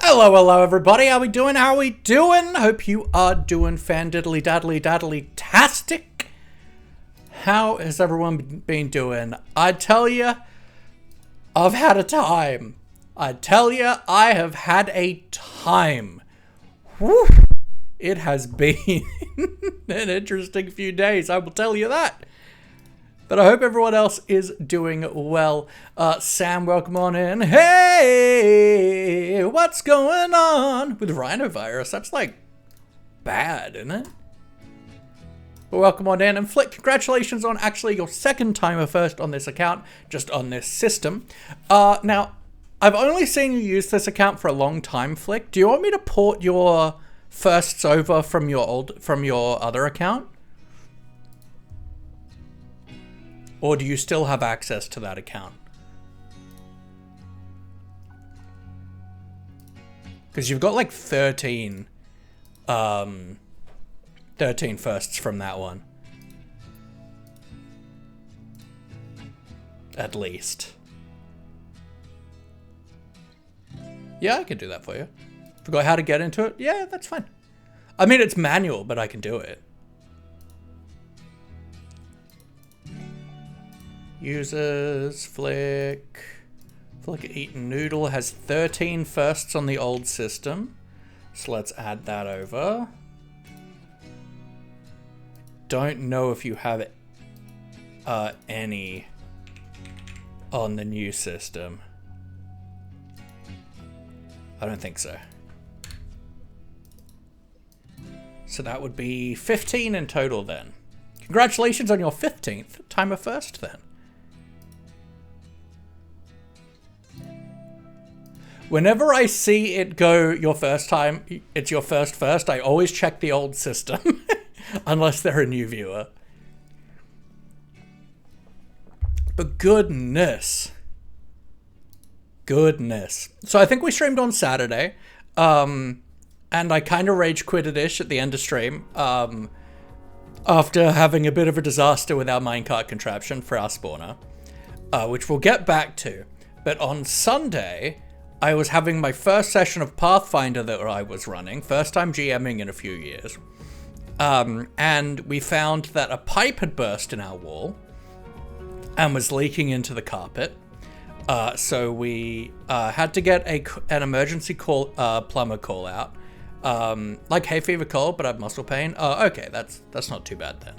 Hello everybody, how we doing, Hope you are doing fan-diddly-daddly-tastic. How has everyone been doing? I tell you, I've had a time. I have had a time. Whew. It has been an interesting few days, I will tell you that. But I hope everyone else is doing well. Sam, welcome on in. Hey, what's going on with rhinovirus? That's like bad, isn't it? But welcome on in. And Flick, congratulations on actually your second timer first on this account, just on this system. Now, I've only seen you use this account for a long time, Flick. Do you want me to port your firsts over from your other account? Or do you still have access to that account? Because you've got like 13 firsts from that one. At least. Yeah, I can do that for you. Forgot how to get into it? Yeah, that's fine. I mean, it's manual, but I can do it. Users, Flick Eaten Noodle has 13 firsts on the old system. So let's add that over. Don't know if you have any on the new system. I don't think so. So that would be 15 in total then. Congratulations on your 15th timer first then. Whenever I see it go your first time, it's your first, I always check the old system. Unless they're a new viewer. But goodness. So I think we streamed on Saturday. And I kind of rage quitted-ish at the end of stream. After having a bit of a disaster with our minecart contraption for our spawner. Which we'll get back to. But on Sunday, I was having my first session of Pathfinder that I was running. First time GMing in a few years. And we found that a pipe had burst in our wall. And was leaking into the carpet. So we had to get an emergency plumber call out. Like hay fever cold, but I have muscle pain. Okay, that's not too bad then.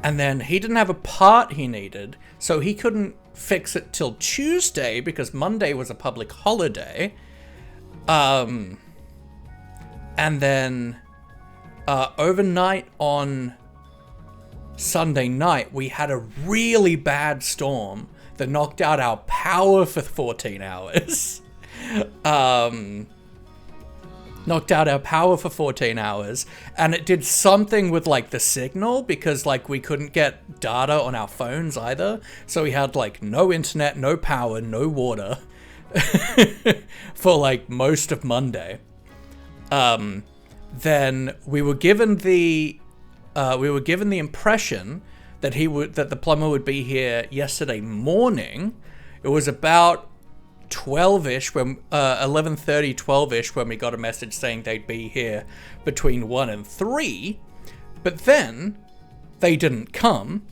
And then he didn't have a part he needed, so he couldn't fix it till Tuesday because Monday was a public holiday. And then overnight on Sunday night, we had a really bad storm that knocked out our power for 14 hours. Knocked out our power for 14 hours, and it did something with like the signal because like we couldn't get data on our phones either. So we had like no internet, no power, no water for like most of Monday. Then we were given the impression that the plumber would be here yesterday morning. It was about 12-ish when 11:30, 12-ish when we got a message saying they'd be here between 1 and 3, but then they didn't come.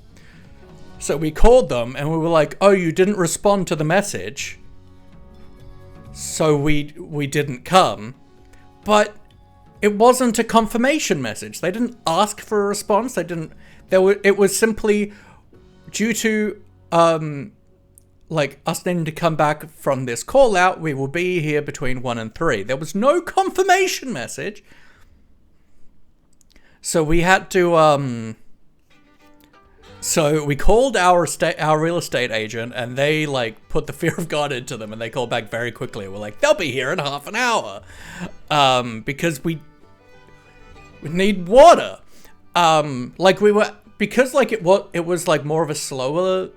So we called them and we were like, "Oh, you didn't respond to the message, so we didn't come." But it wasn't a confirmation message. They didn't ask for a response. It was simply due to like us needing to come back from this call out, we will be here between 1 and 3. There was no confirmation message. So we had to, so we called our real estate agent and they like put the fear of God into them and they called back very quickly. We're like, they'll be here in half an hour. Because we need water. Because it was like more of a slower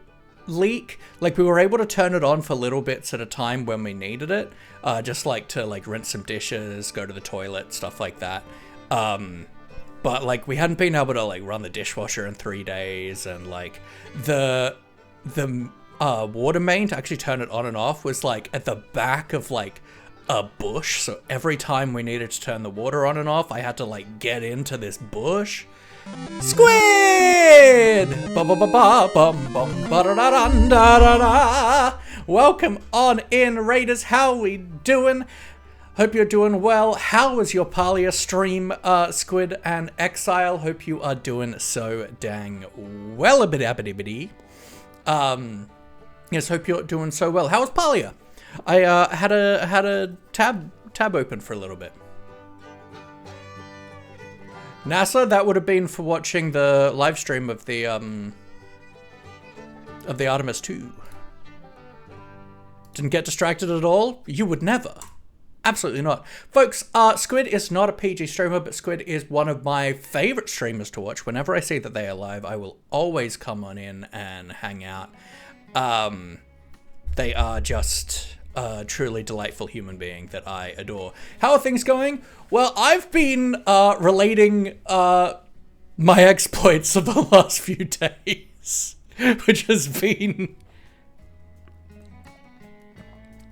leak, like we were able to turn it on for little bits at a time when we needed it, just like to like rinse some dishes, go to the toilet, stuff like that. But like we hadn't been able to like run the dishwasher in 3 days, and like the water main to actually turn it on and off was like at the back of like a bush. So every time we needed to turn the water on and off, I had to like get into this bush. Squid! Welcome on in, Raiders. How we doing? Hope you're doing well. How was your Palia stream, Squid and Exile? Hope you are doing so dang well. Yes, hope you're doing so well. How was Palia? I had a tab open for a little bit. NASA, that would have been for watching the live stream of the Artemis 2. Didn't get distracted at all? You would never. Absolutely not. Folks, Squid is not a PG streamer, but Squid is one of my favorite streamers to watch. Whenever I see that they are live, I will always come on in and hang out. They are just a truly delightful human being that I adore. How are things going? Well, I've been relating my exploits of the last few days, which has been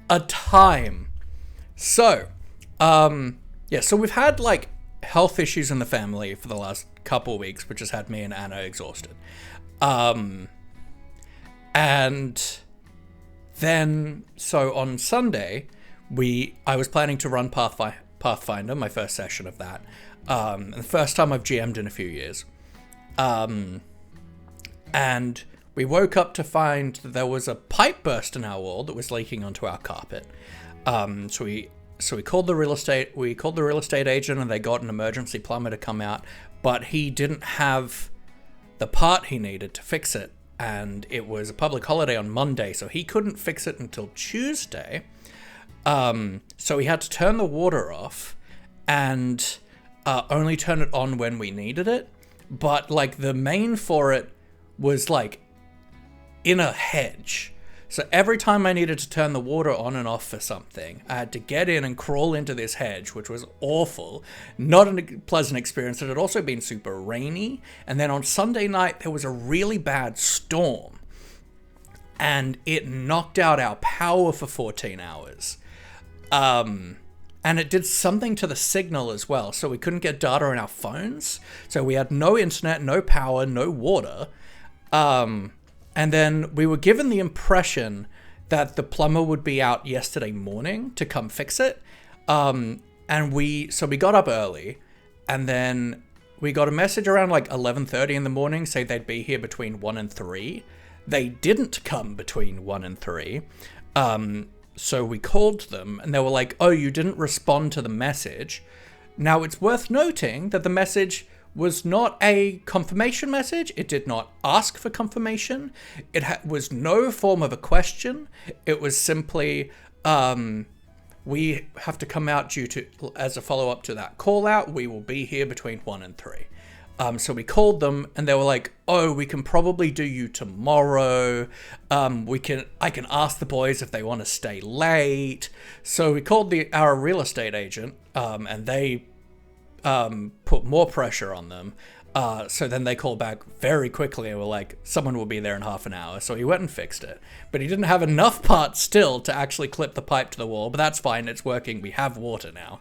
a time. So, yeah, so we've had like health issues in the family for the last couple of weeks, which has had me and Anna exhausted. And then, so on Sunday, I was planning to run Pathfinder, my first session of that. The first time I've GM'd in a few years. And we woke up to find that there was a pipe burst in our wall that was leaking onto our carpet. So we called the real estate agent, and they got an emergency plumber to come out, but he didn't have the part he needed to fix it. And it was a public holiday on Monday, so he couldn't fix it until Tuesday. So we had to turn the water off and only turn it on when we needed it. But like the main for it was like in a hedge. So every time I needed to turn the water on and off for something, I had to get in and crawl into this hedge, which was awful. Not a pleasant experience. It had also been super rainy. And then on Sunday night, there was a really bad storm. And it knocked out our power for 14 hours. And it did something to the signal as well. So we couldn't get data on our phones. So we had no internet, no power, no water. And then we were given the impression that the plumber would be out yesterday morning to come fix it. And so we got up early, and then we got a message around like 11:30 in the morning saying they'd be here between 1 and 3. They didn't come between 1 and 3. So we called them, and they were like, oh, you didn't respond to the message. Now, it's worth noting that the message was not a confirmation message. It did not ask for confirmation. It was no form of a question. It was simply, we have to come out as a follow-up to that call out. We will be here between 1 and 3. So we called them, and they were like, oh, we can probably do you tomorrow. I can ask the boys if they want to stay late. So we called our real estate agent, and they put more pressure on them. So then they called back very quickly and were like, someone will be there in half an hour. So he went and fixed it. But he didn't have enough parts still to actually clip the pipe to the wall. But that's fine. It's working. We have water now.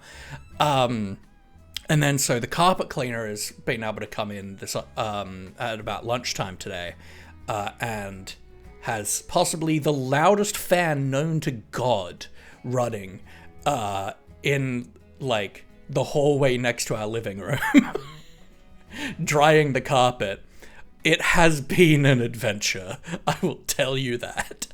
And then so the carpet cleaner has been able to come in at about lunchtime today. And has possibly the loudest fan known to God running in like the hallway next to our living room, drying the carpet. It has been an adventure, I will tell you that.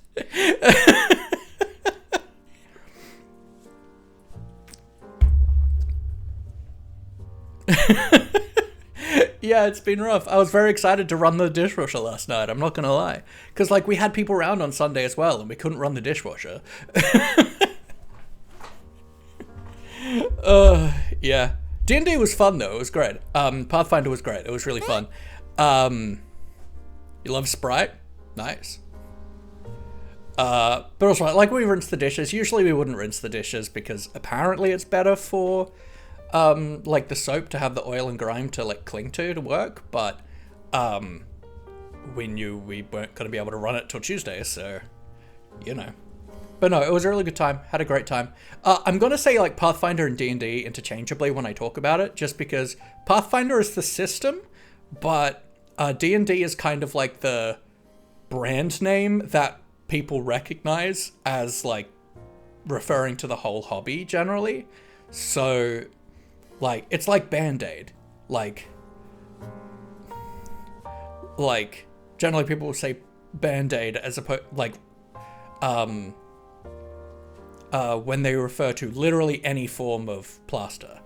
Yeah, it's been rough. I was very excited to run the dishwasher last night, I'm not gonna lie. Because like we had people around on Sunday as well, and we couldn't run the dishwasher. Yeah. D&D was fun though, it was great. Pathfinder was great, it was really fun. You love Sprite? Nice. But also, like, we rinse the dishes. Usually we wouldn't rinse the dishes because apparently it's better for, like, the soap to have the oil and grime to, like, cling to work. But, we knew we weren't going to be able to run it till Tuesday, so, you know. But no, it was a really good time. Had a great time. I'm going to say like Pathfinder and D&D interchangeably when I talk about it, just because Pathfinder is the system, but D&D is kind of like the brand name that people recognize as like referring to the whole hobby generally. So like, it's like Band-Aid. Like generally people will say Band-Aid as opposed, like, when they refer to literally any form of plaster,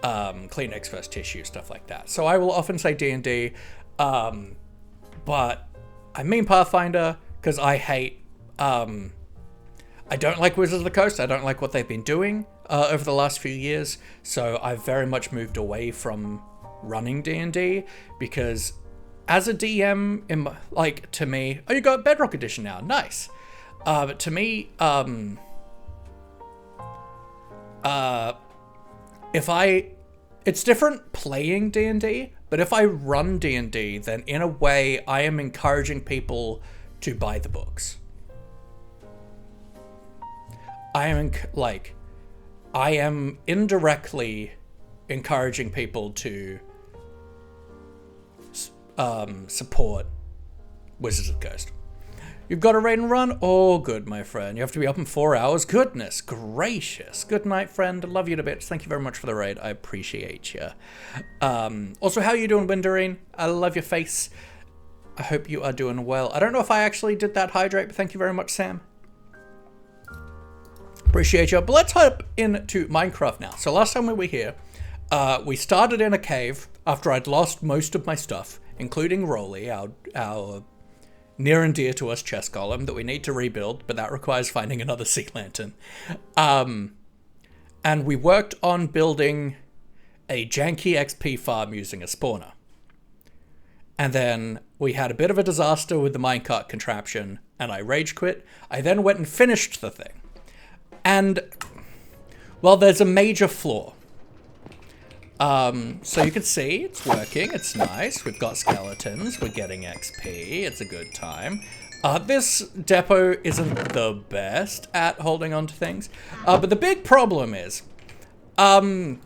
Kleenex first tissue, stuff like that. So I will often say D&D, but I mean Pathfinder because I hate, I don't like Wizards of the Coast. I don't like what they've been doing over the last few years. So I've very much moved away from running D&D because as a DM, like, to me, oh, you got Bedrock Edition now, nice. But to me, it's different playing D&D, but if I run D&D, then in a way I am encouraging people to buy the books. I am indirectly encouraging people to support Wizards of the Coast. You've got a raid and run? Oh, good, my friend. You have to be up in 4 hours? Goodness gracious. Good night, friend. Love you to bits. Thank you very much for the raid. I appreciate you. Also, how are you doing, Windarine? I love your face. I hope you are doing well. I don't know if I actually did that hydrate, but thank you very much, Sam. Appreciate you. But let's hop into Minecraft now. So last time we were here, we started in a cave after I'd lost most of my stuff, including Rolly, our near and dear to us chest golem that we need to rebuild, but that requires finding another sea lantern. And we worked on building a janky XP farm using a spawner. And then we had a bit of a disaster with the minecart contraption, and I rage quit. I then went and finished the thing. And, well, there's a major flaw. So you can see it's working, it's nice, we've got skeletons, we're getting XP, it's a good time. This depot isn't the best at holding on to things, but the big problem is, we're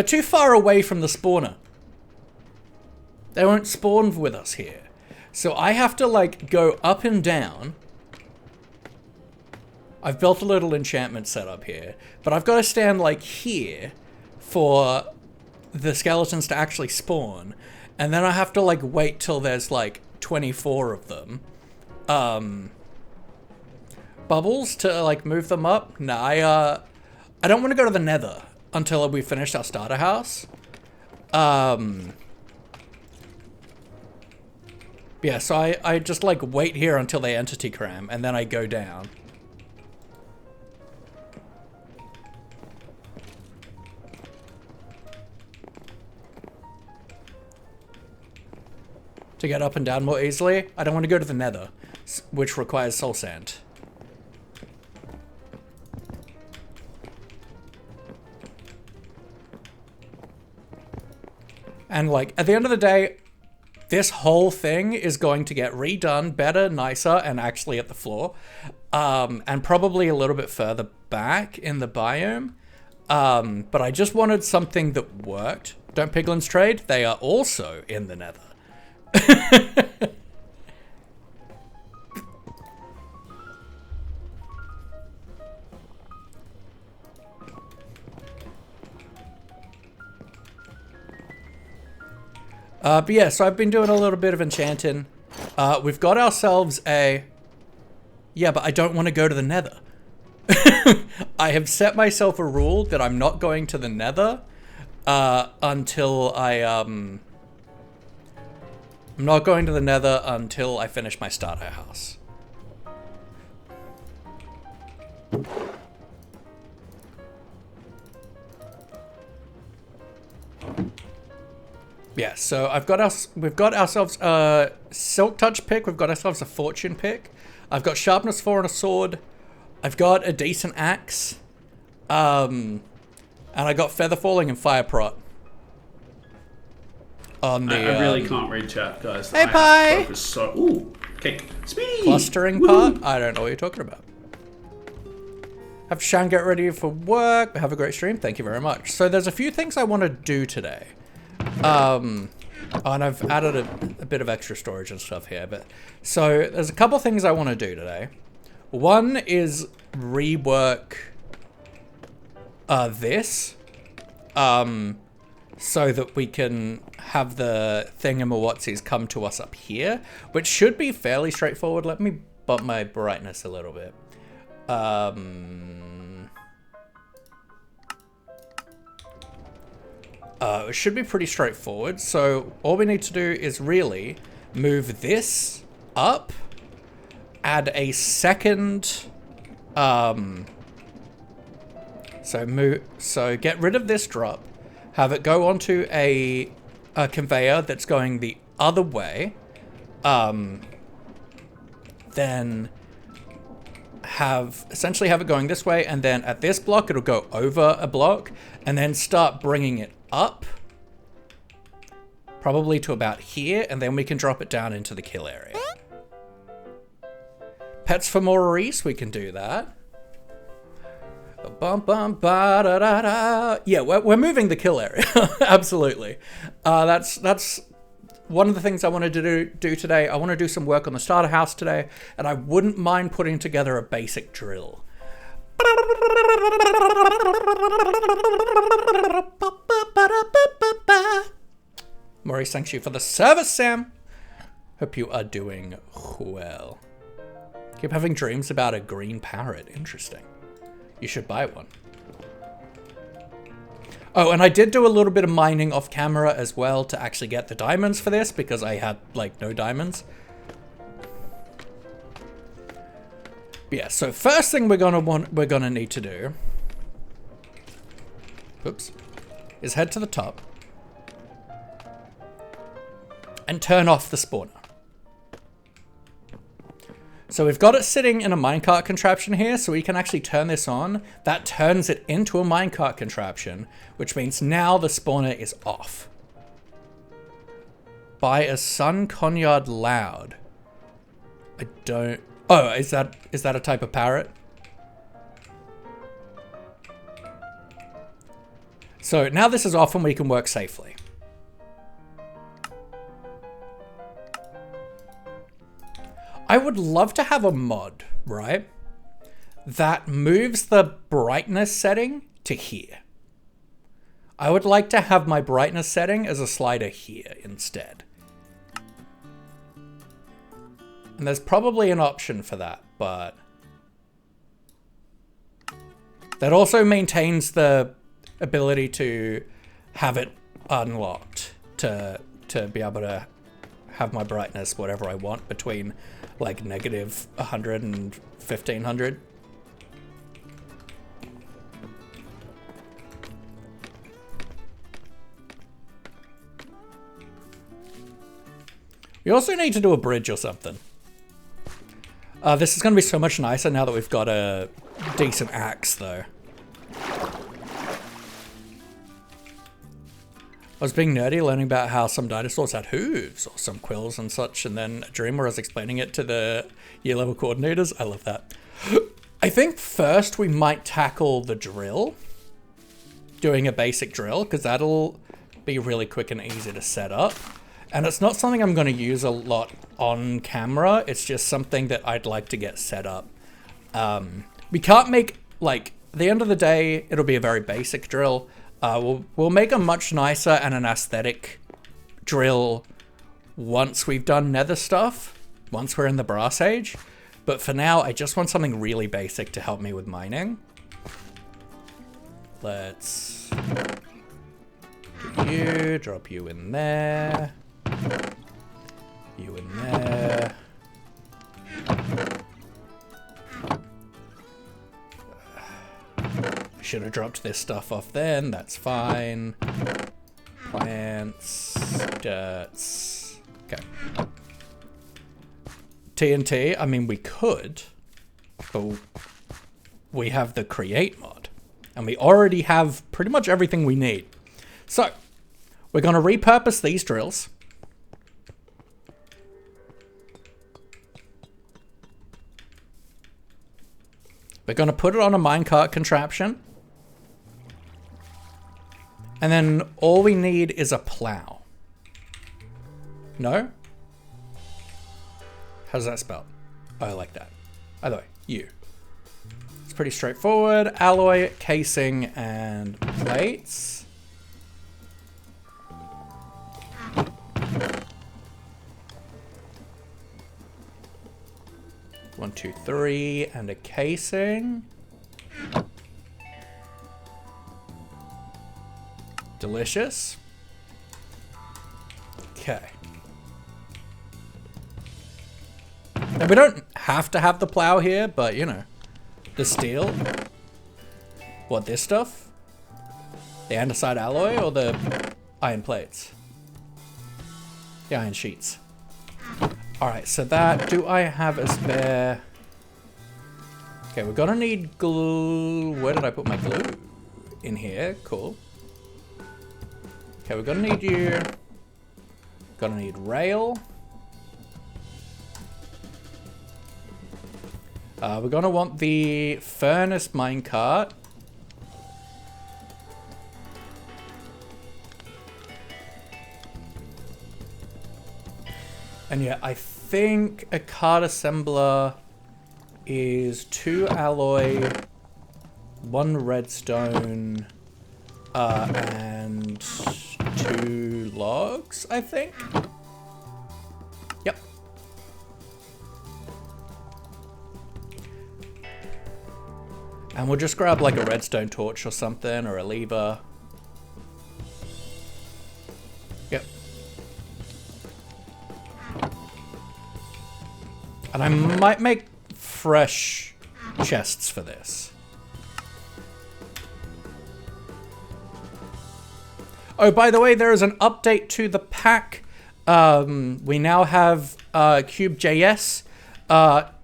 too far away from the spawner. They won't spawn with us here. So I have to like go up and down. I've built a little enchantment setup here, but I've got to stand like here for the skeletons to actually spawn, and then I have to like wait till there's like 24 of them. Bubbles to like move them up? Nah, I don't want to go to the nether until we finish our starter house. Yeah, so I just like wait here until they entity cram, and then I go down. To get up and down more easily. I don't want to go to the nether, which requires soul sand. And like, at the end of the day, this whole thing is going to get redone better, nicer, and actually at the floor. And probably a little bit further back in the biome. But I just wanted something that worked. Don't piglins trade? They are also in the nether. But yeah, so I've been doing a little bit of enchanting. We've got ourselves a... Yeah, but I don't want to go to the nether. I have set myself a rule that I'm not going to the nether until I'm not going to the nether until I finish my starter house. Yeah, so we've got ourselves a Silk Touch pick, we've got ourselves a Fortune pick. I've got Sharpness 4 and a sword. I've got a decent axe. And I got Feather Falling and Fire Prot. on the... I really can't read chat, guys. Hey, Pie! Ooh, cake. Speedy! Clustering part? I don't know what you're talking about. Have Shan get ready for work. Have a great stream. Thank you very much. So there's a few things I want to do today. And I've added a bit of extra storage and stuff here. But so there's a couple things I want to do today. One is rework this. So that we can have the thingamawattsies come to us up here, which should be fairly straightforward. Let me bump my brightness a little bit. It should be pretty straightforward. So all we need to do is really move this up, add a second, so get rid of this drop, have it go onto a conveyor that's going the other way, then essentially have it going this way, and then at this block it'll go over a block, and then start bringing it up, probably to about here, and then we can drop it down into the kill area. Pets for Maurice, we can do that. Bum, bum, ba, da, da, da. Yeah, we're moving the kill area. Absolutely. That's one of the things I wanted to do today. I want to do some work on the starter house today, and I wouldn't mind putting together a basic drill. Maurice, thanks you for the service, Sam. Hope you are doing well. Keep having dreams about a green parrot. Interesting. You should buy one. Oh, and I did do a little bit of mining off camera as well to actually get the diamonds for this, because I had like no diamonds. But yeah, so first thing we're gonna need to do, oops, is head to the top and turn off the spawner. So we've got it sitting in a minecart contraption here, so we can actually turn this on. That turns it into a minecart contraption, which means now the spawner is off. Buy a sun conyard loud. I don't... Oh, is that a type of parrot? So now this is off and we can work safely. I would love to have a mod, right, that moves the brightness setting to here. I would like to have my brightness setting as a slider here instead. And there's probably an option for that, but that also maintains the ability to have it unlocked to be able to have my brightness whatever I want between like negative 100 and 1500. We also need to do a bridge or something. This is going to be so much nicer now that we've got a decent axe though. I was being nerdy, learning about how some dinosaurs had hooves or some quills and such, and then a dream where I was explaining it to the year level coordinators. I love that. I think first we might tackle the drill, doing a basic drill, because that'll be really quick and easy to set up. And it's not something I'm going to use a lot on camera. It's just something that I'd like to get set up. We can't make, like, at the end of the day, it'll be a very basic drill. We'll make a much nicer and an aesthetic drill once we've done nether stuff, once we're in the brass age. But for now, I just want something really basic to help me with mining. Let's do you, drop you in there, you in there. Should have dropped this stuff off then, that's fine. Plants, dirts, okay. TNT, I mean we could, but we have the create mod. And we already have pretty much everything we need. So, We're going to repurpose these drills. We're going to put it on a minecart contraption. And then all we need is a plow. No? How's that spelled? Oh, I like that. Either way, you. It's pretty straightforward. Alloy, casing, and plates. One, two, three, and a casing. Delicious. Okay. Now we don't have to have the plow here, but you know, the steel. What, this stuff? The andesite alloy or the iron plates? The iron sheets. Alright, so that, do I have a spare? Okay, we're gonna need glue. Where did I put my glue? In here, cool. Okay, we're gonna need you. Gonna need rail. We're gonna want the furnace minecart. And yeah, I think a card assembler is 2 alloy, 1 redstone, and 2 logs, I think. Yep. And we'll just grab like a redstone torch or something, or a lever. Yep. And I might make fresh chests for this. Oh, by the way, there is an update to the pack. We now have Cube.js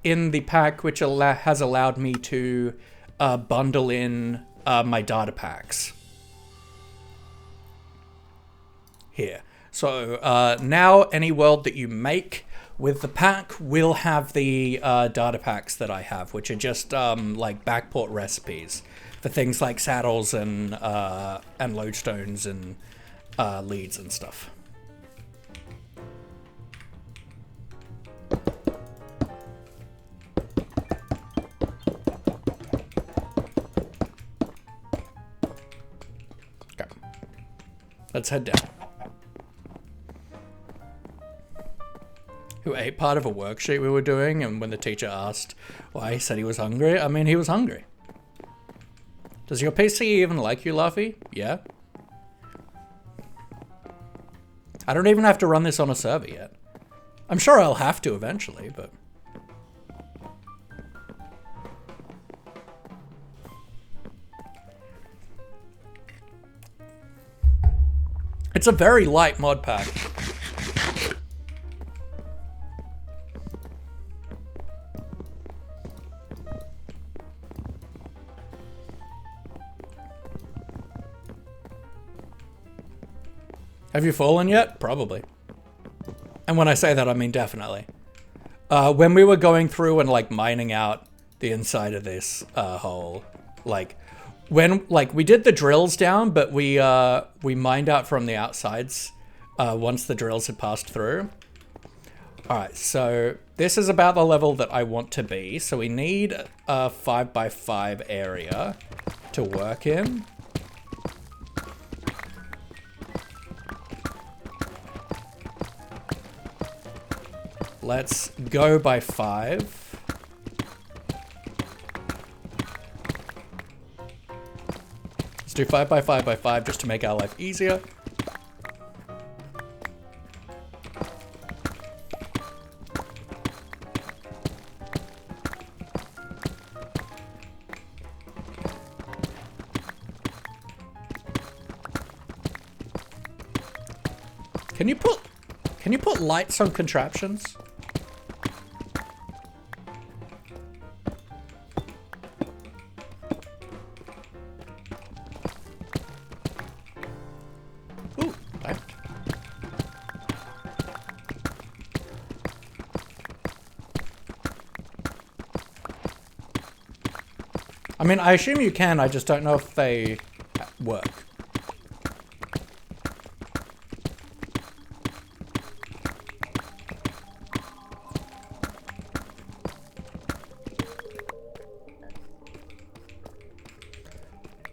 in the pack, which has allowed me to bundle in my data packs. Here. So now any world that you make with the pack will have the data packs that I have, which are just like backport recipes for things like saddles and lodestones and leads and stuff. Okay, let's head down. Who ate part of a worksheet we were doing, and when the teacher asked why, he said he was hungry. I mean, he was hungry. Does your PC even like you, Laughy? Yeah? I don't even have to run this on a server yet. I'm sure I'll have to eventually, but... It's a very light mod pack. Have you fallen yet? Probably. And when I say that, I mean definitely. When we were going through and like mining out the inside of this hole, like when we did the drills down, but we mined out from the outsides once the drills had passed through. All right, so this is about the level that I want to be. So we need a 5x5 area to work in. Let's go by 5. Let's do 5x5x5 just to make our life easier. Can you put lights on contraptions? Ooh, okay. I mean, I assume you can, I just don't know if they work.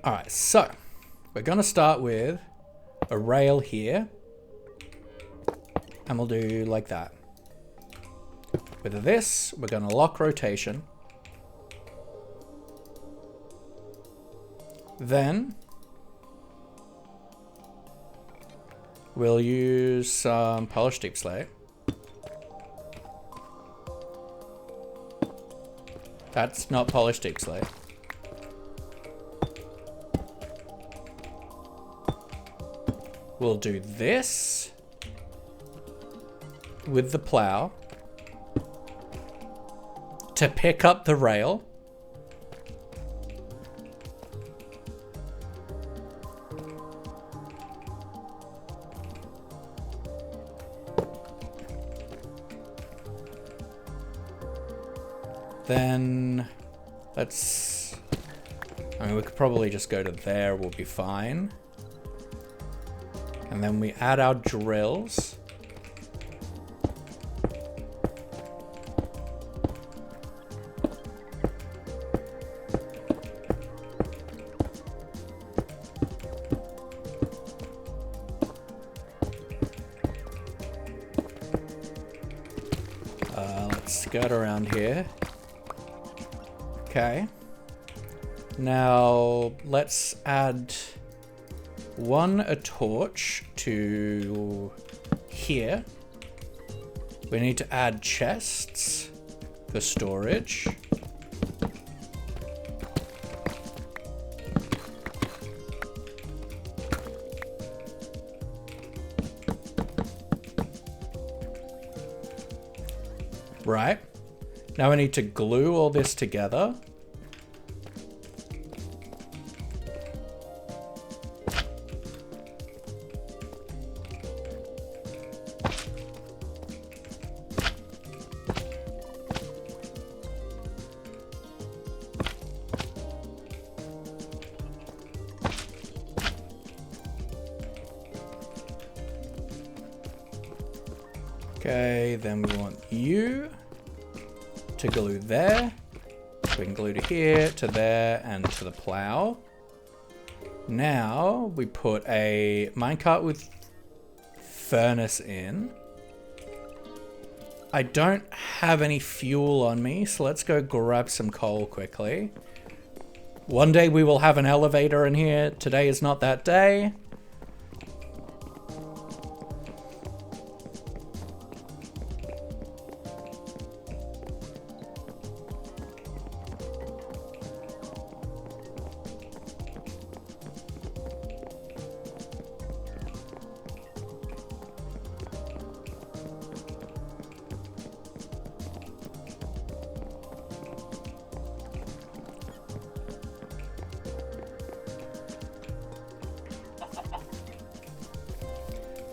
Alright, so we're going to start with a rail here. And we'll do like that. With this, we're going to lock rotation. Then we'll use some polished deep slate. That's not polished deep slate. We'll do this with the plow to pick up the rail. Then let's, I mean, we could probably just go to there, we'll be fine. And then we add our drills. Let's skirt around here. Okay. Now let's add a torch to here. We need to add chests for storage. Right. Now we need to glue all this together. Okay, then we want you to glue there. We can glue to here, to there, and to the plow. Now we put a minecart with furnace in. I don't have any fuel on me, so let's go grab some coal quickly. One day we will have an elevator in here. Today is not that day.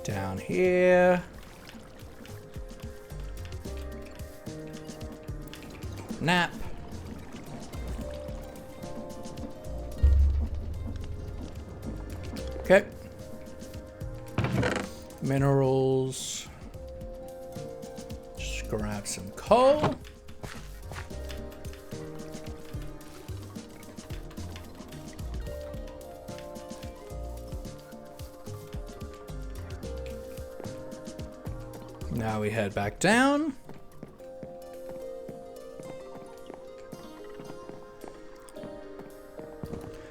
Down here. Nap. Okay. Minerals. Just grab some coal. Now we head back down.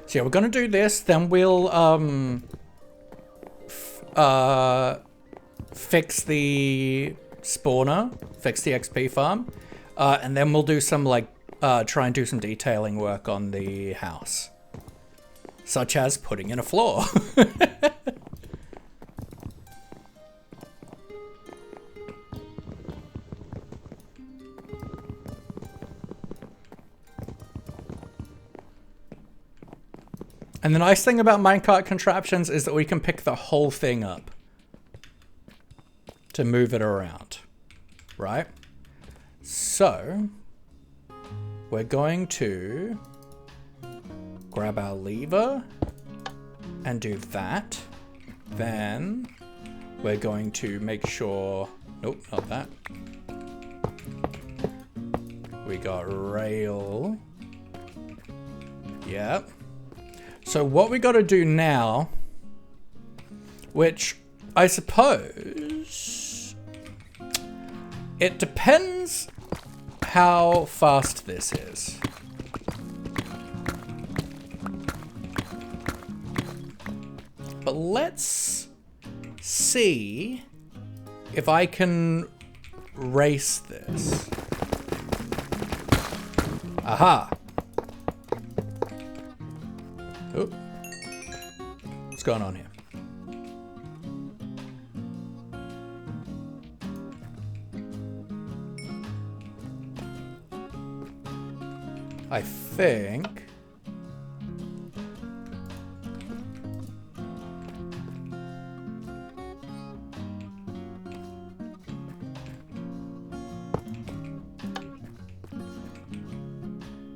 So yeah, we're gonna do this, then we'll fix the spawner, fix the XP farm, and then we'll do some try and do some detailing work on the house, such as putting in a floor. And the nice thing about minecart contraptions is that we can pick the whole thing up to move it around, right? So we're going to grab our lever and do that. Then we're going to make sure, nope, not that. We got rail. Yep. So what we got to do now, which I suppose it depends how fast this is. But let's see if I can race this. Aha! Oh. What's going on here? I think...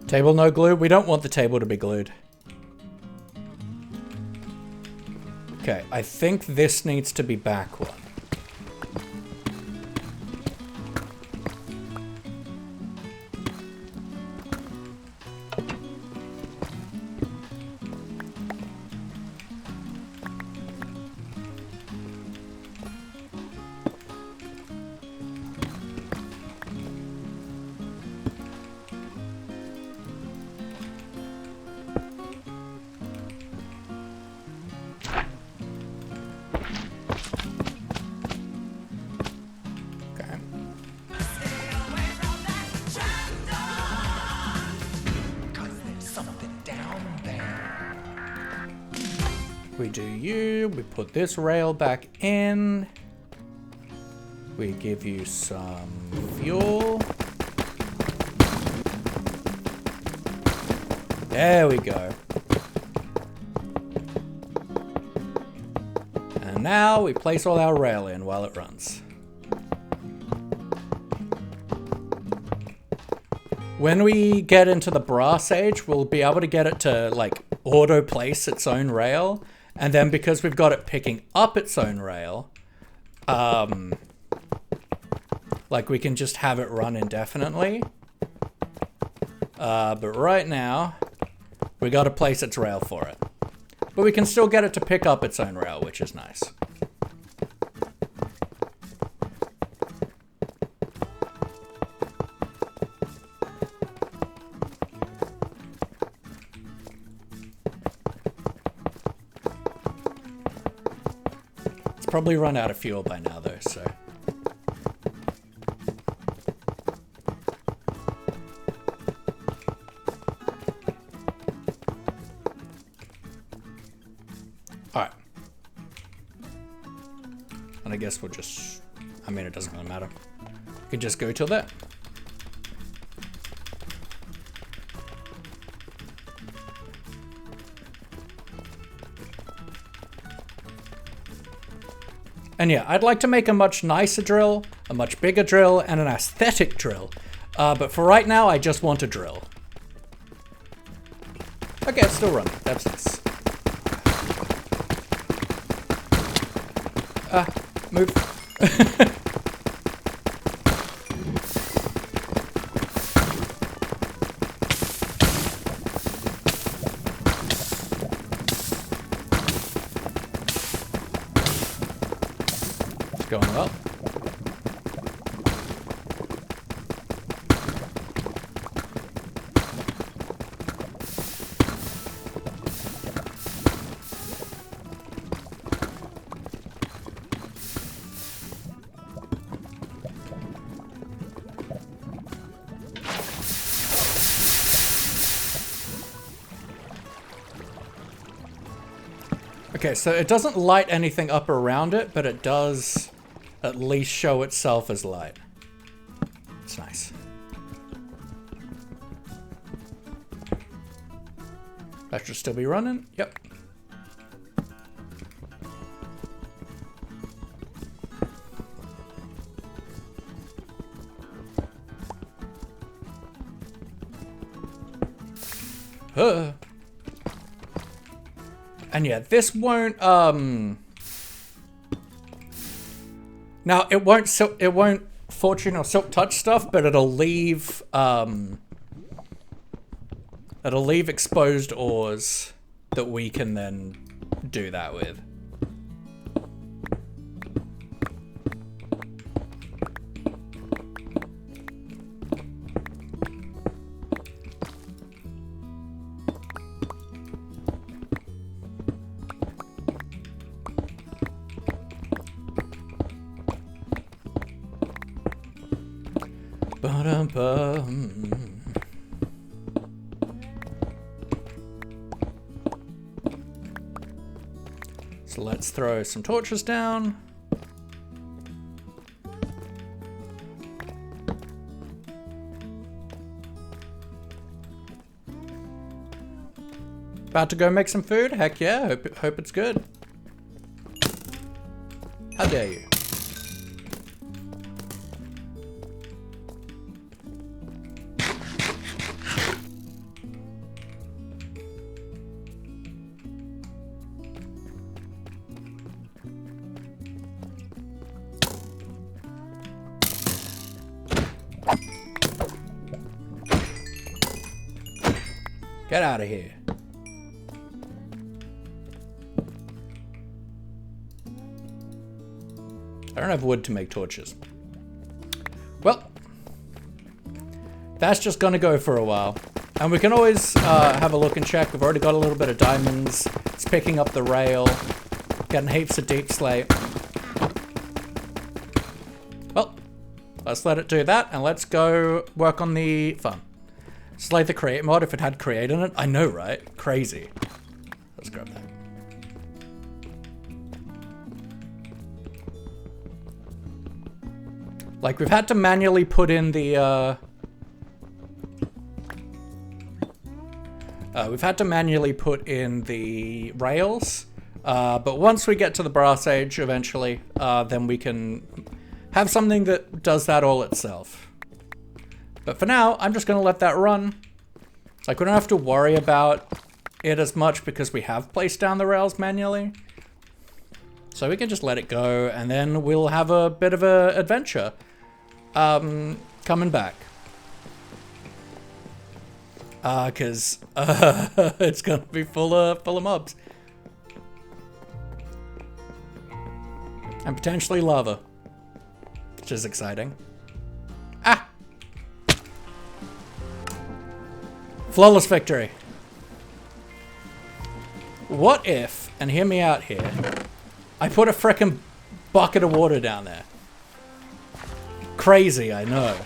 Table no glue? We don't want the table to be glued. Okay, I think this needs to be back one. We do you, we put this rail back in. We give you some fuel. There we go. And now we place all our rail in while it runs. When we get into the brass age, we'll be able to get it to like auto place its own rail. And then because we've got it picking up its own rail, like we can just have it run indefinitely. But right now, we got to place its rail for it. But we can still get it to pick up its own rail, which is nice. Probably run out of fuel by now though, so. Alright. And I guess we'll just, I mean, it doesn't really matter. We can just go till there. And yeah, I'd like to make a much nicer drill, a much bigger drill, and an aesthetic drill. But for right now, I just want a drill. Okay, it's still running. That's nice. Move. Going well. Okay, so it doesn't light anything up around it, but it does at least show itself as light. It's nice. That should still be running. Yep. And yeah, this won't, now it won't fortune or silk touch stuff, but it'll leave exposed ores that we can then do that with. Ba-dum-bum. So let's throw some torches down. About to go make some food? Heck yeah, hope it's good. How dare you? Get out of here. I don't have wood to make torches. Well, that's just gonna go for a while. And we can always have a look and check. We've already got a little bit of diamonds. It's picking up the rail. Getting heaps of deep slate. Well, let's let it do that and let's go work on the farm. Slay the create mod if it had create in it. I know, right? Crazy. Let's grab that. Like, we've had to manually put in the, we've had to manually put in the rails, but once we get to the brass age eventually, then we can have something that does that all itself. But for now, I'm just going to let that run. Like, we don't have to worry about it as much because we have placed down the rails manually. So we can just let it go, and then we'll have a bit of an adventure coming back. Because it's going to be full of mobs. And potentially lava, which is exciting. Ah! Flawless victory. What if, and hear me out here, I put a frickin' bucket of water down there? Crazy, I know.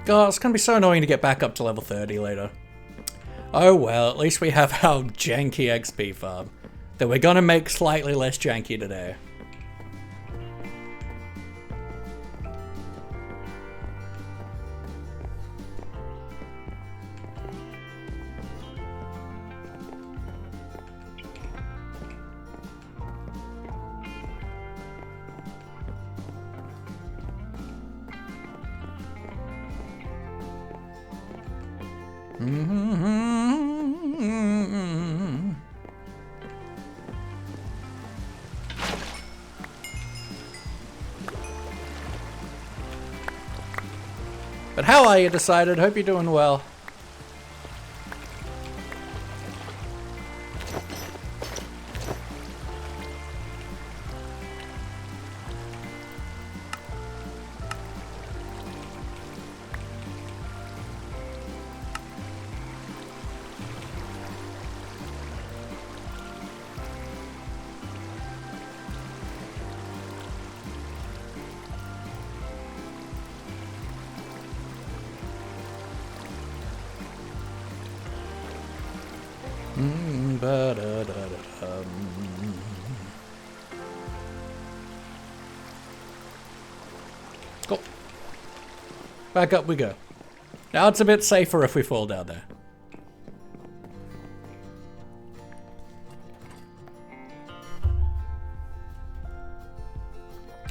God, it's gonna be so annoying to get back up to level 30 later. Oh well, at least we have our janky XP farm that we're gonna make slightly less janky today. But how are you, Decided? Hope you're doing well. Cool. Back up we go. Now it's a bit safer if we fall down there.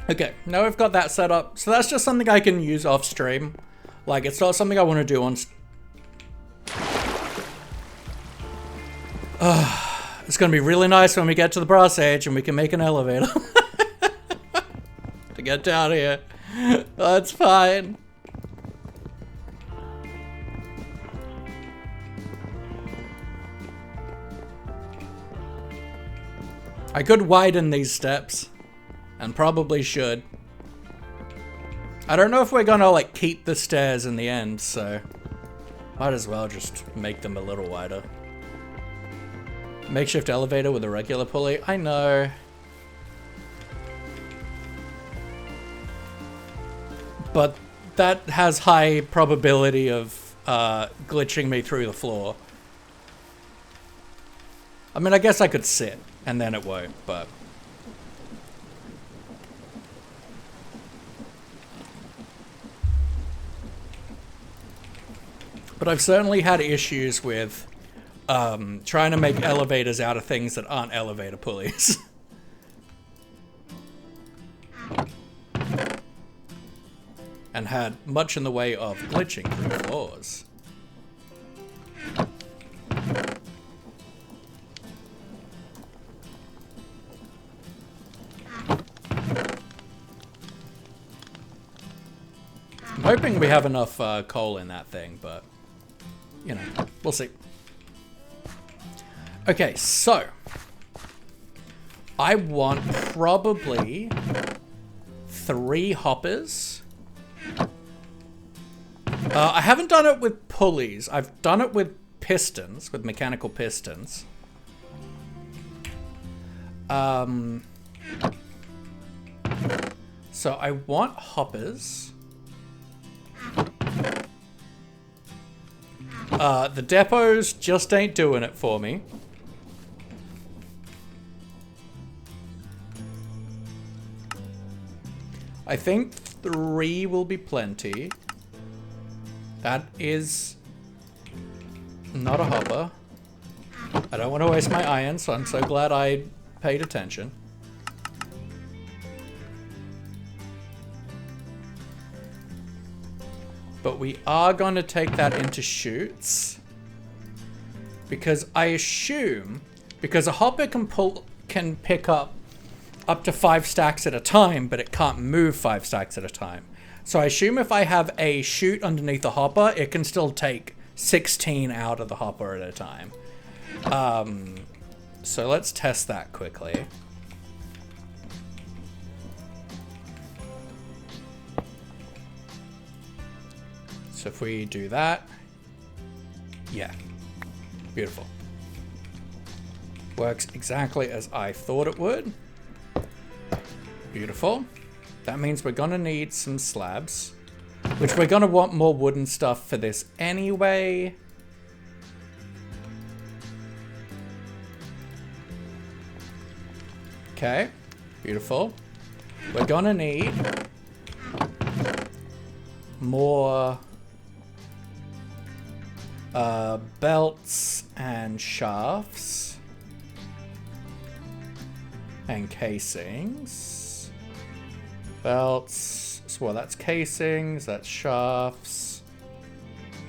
Okay, now we've got that set up. So that's just something I can use off stream. Like, it's not something I want to do on... It's going to be really nice when we get to the brass age and we can make an elevator. To get down here. That's fine. I could widen these steps. And probably should. I don't know if we're gonna like keep the stairs in the end, so might as well just make them a little wider. Makeshift elevator with a regular pulley. I know. But that has high probability of glitching me through the floor. I mean, I guess I could sit and then it won't, but... But I've certainly had issues with trying to make elevators out of things that aren't elevator pulleys. And had much in the way of glitching through floors. I'm hoping we have enough coal in that thing, but... you know, we'll see. Okay, so I want probably 3 hoppers. I haven't done it with pulleys. I've done it with pistons, with mechanical pistons. So I want hoppers. The depots just ain't doing it for me. I think 3 will be plenty. That is not a hopper. I don't want to waste my iron, so I'm so glad I paid attention. But we are going to take that into chutes. Because I assume, because a hopper can pick up to 5 stacks at a time, but it can't move 5 stacks at a time. So I assume if I have a chute underneath the hopper, it can still take 16 out of the hopper at a time. So let's test that quickly. So if we do that, yeah, beautiful. Works exactly as I thought it would. Beautiful. That means we're gonna need some slabs, which we're gonna want more wooden stuff for this anyway. Okay, beautiful. We're gonna need more belts and shafts and casings. Belts, so well, that's casings, that's shafts.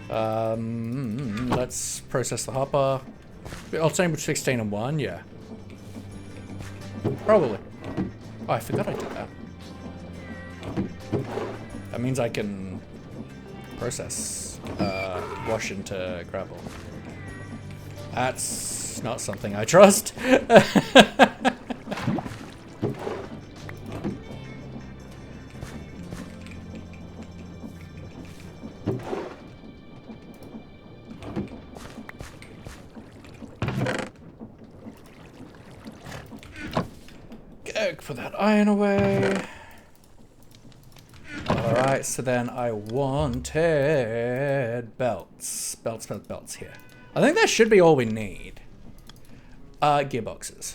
Let's process the hopper. Alternate with 16 and 1, yeah. Probably. Oh, I forgot I did that. That means I can process wash into gravel. That's not something I trust. Put that iron away. Alright, so then I wanted belts. Belts here. I think that should be all we need. Gearboxes.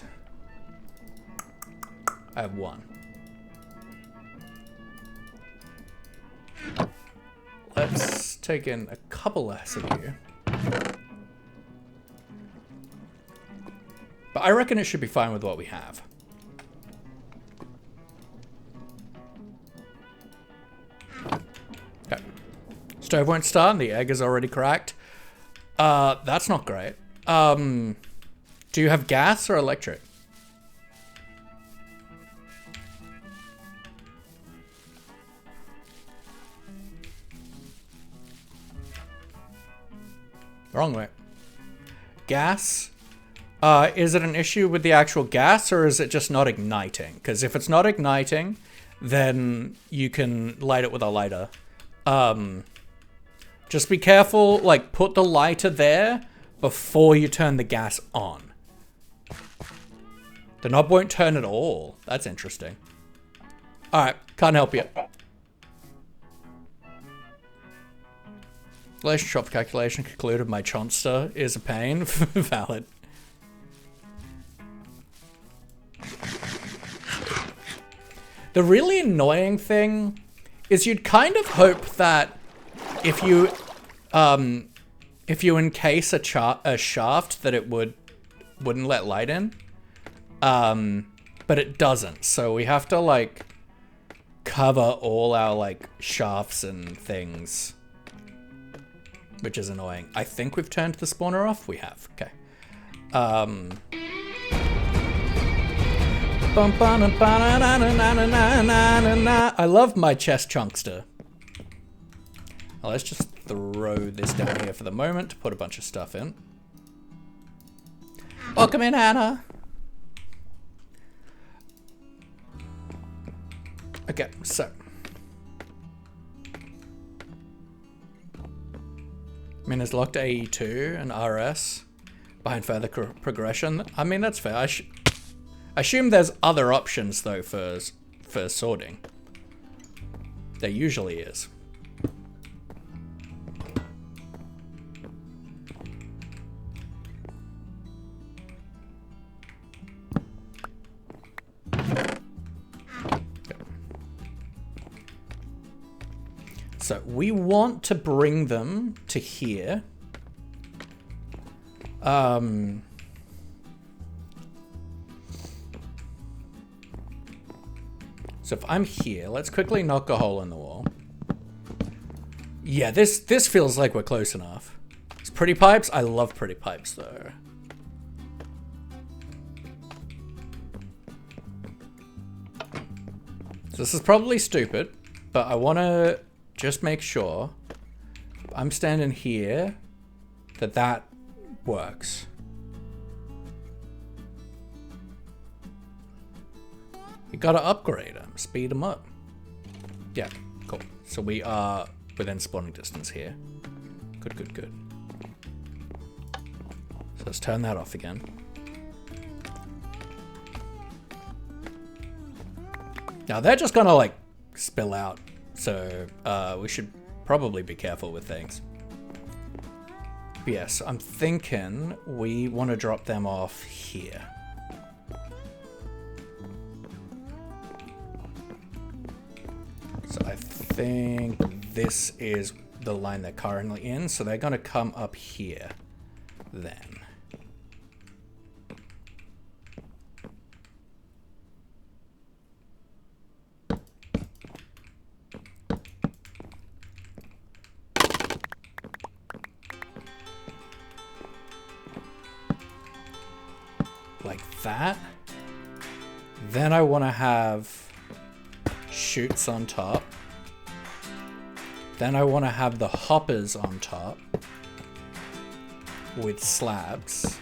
I have 1. Let's take in a couple less of you. But I reckon it should be fine with what we have. Stove won't start and the egg is already cracked. That's not great. Do you have gas or electric? Wrong way. Gas? Is it an issue with the actual gas or is it just not igniting? Because if it's not igniting, then you can light it with a lighter. Just be careful, like put the lighter there before you turn the gas on. The knob won't turn at all. That's interesting. Alright, can't help you. Relationship calculation concluded my chonster is a pain. Valid. The really annoying thing is you'd kind of hope that if you encase a shaft that it wouldn't let light in. But it doesn't. So we have to like cover all our like shafts and things. Which is annoying. I think we've turned the spawner off. We have. Okay. I love my chest chunkster. Well, let's just throw this down here for the moment to put a bunch of stuff in. Welcome in, Anna. Okay, so. Min is locked AE2 and RS behind further progression. I mean, that's fair. I assume there's other options, though, for sorting. There usually is. So we want to bring them to here. So if I'm here, let's quickly knock a hole in the wall. Yeah, this feels like we're close enough. It's pretty pipes. I love pretty pipes though. So this is probably stupid, but I want to just make sure I'm standing here that works. You gotta upgrade them, speed them up. Yeah, cool. So we are within spawning distance here. Good, good, good. So let's turn that off again. Now they're just gonna like spill out. So we should probably be careful with things. But yes, I'm thinking we want to drop them off here. So I think this is the line they're currently in. So they're going to come up here then. Like that. Then I want to have chutes on top. Then I want to have the hoppers on top with slabs.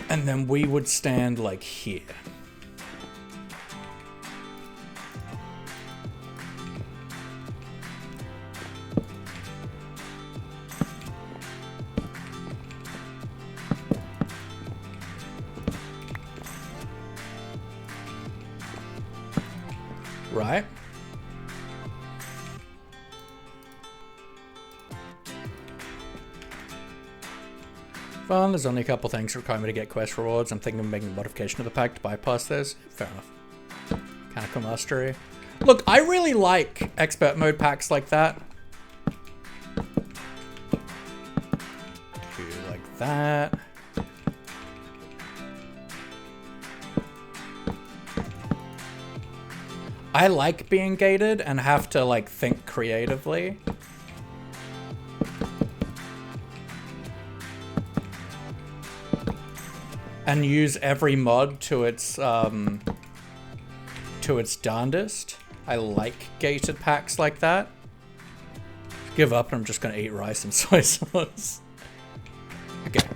And then we would stand like here. Right? Fun, there's only a couple things require me to get quest rewards. I'm thinking of making a modification of the pack to bypass those. Fair enough. Mechanical mastery. Look, I really like expert mode packs like that. Do like that. I like being gated and have to like think creatively. And use every mod to its darndest. I like gated packs like that. Give up and I'm just gonna eat rice and soy sauce. Okay,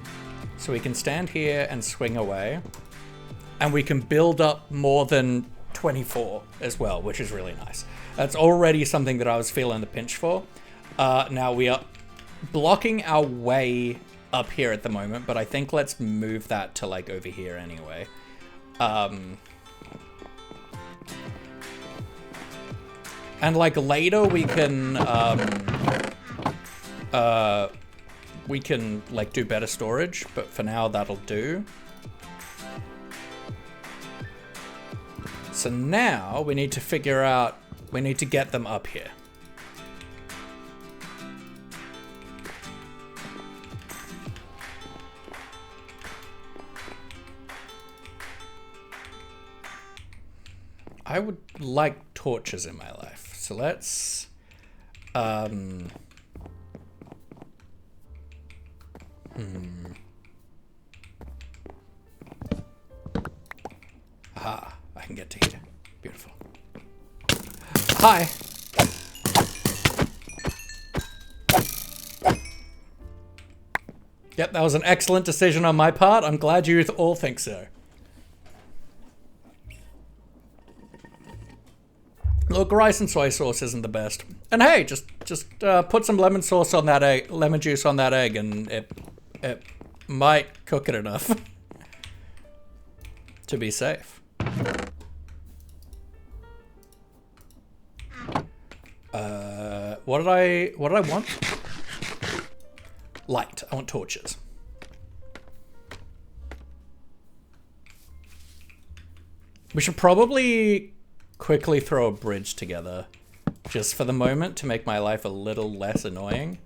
so we can stand here and swing away. And we can build up more than 24 as well, which is really nice. That's already something that I was feeling the pinch for. Now we are blocking our way up here at the moment, but I think let's move that to like over here anyway. And like later we can like do better storage, but for now that'll do. So now we need to figure out, we need to get them up here. I would like torches in my life. So let's Aha, I can get to here. Beautiful. Hi. Yep, that was an excellent decision on my part. I'm glad you all think so. Look, rice and soy sauce isn't the best. And hey, just put some lemon sauce on that egg, lemon juice on that egg, and it might cook it enough to be safe. What did I want? Light. I want torches. We should probably quickly throw a bridge together just for the moment to make my life a little less annoying.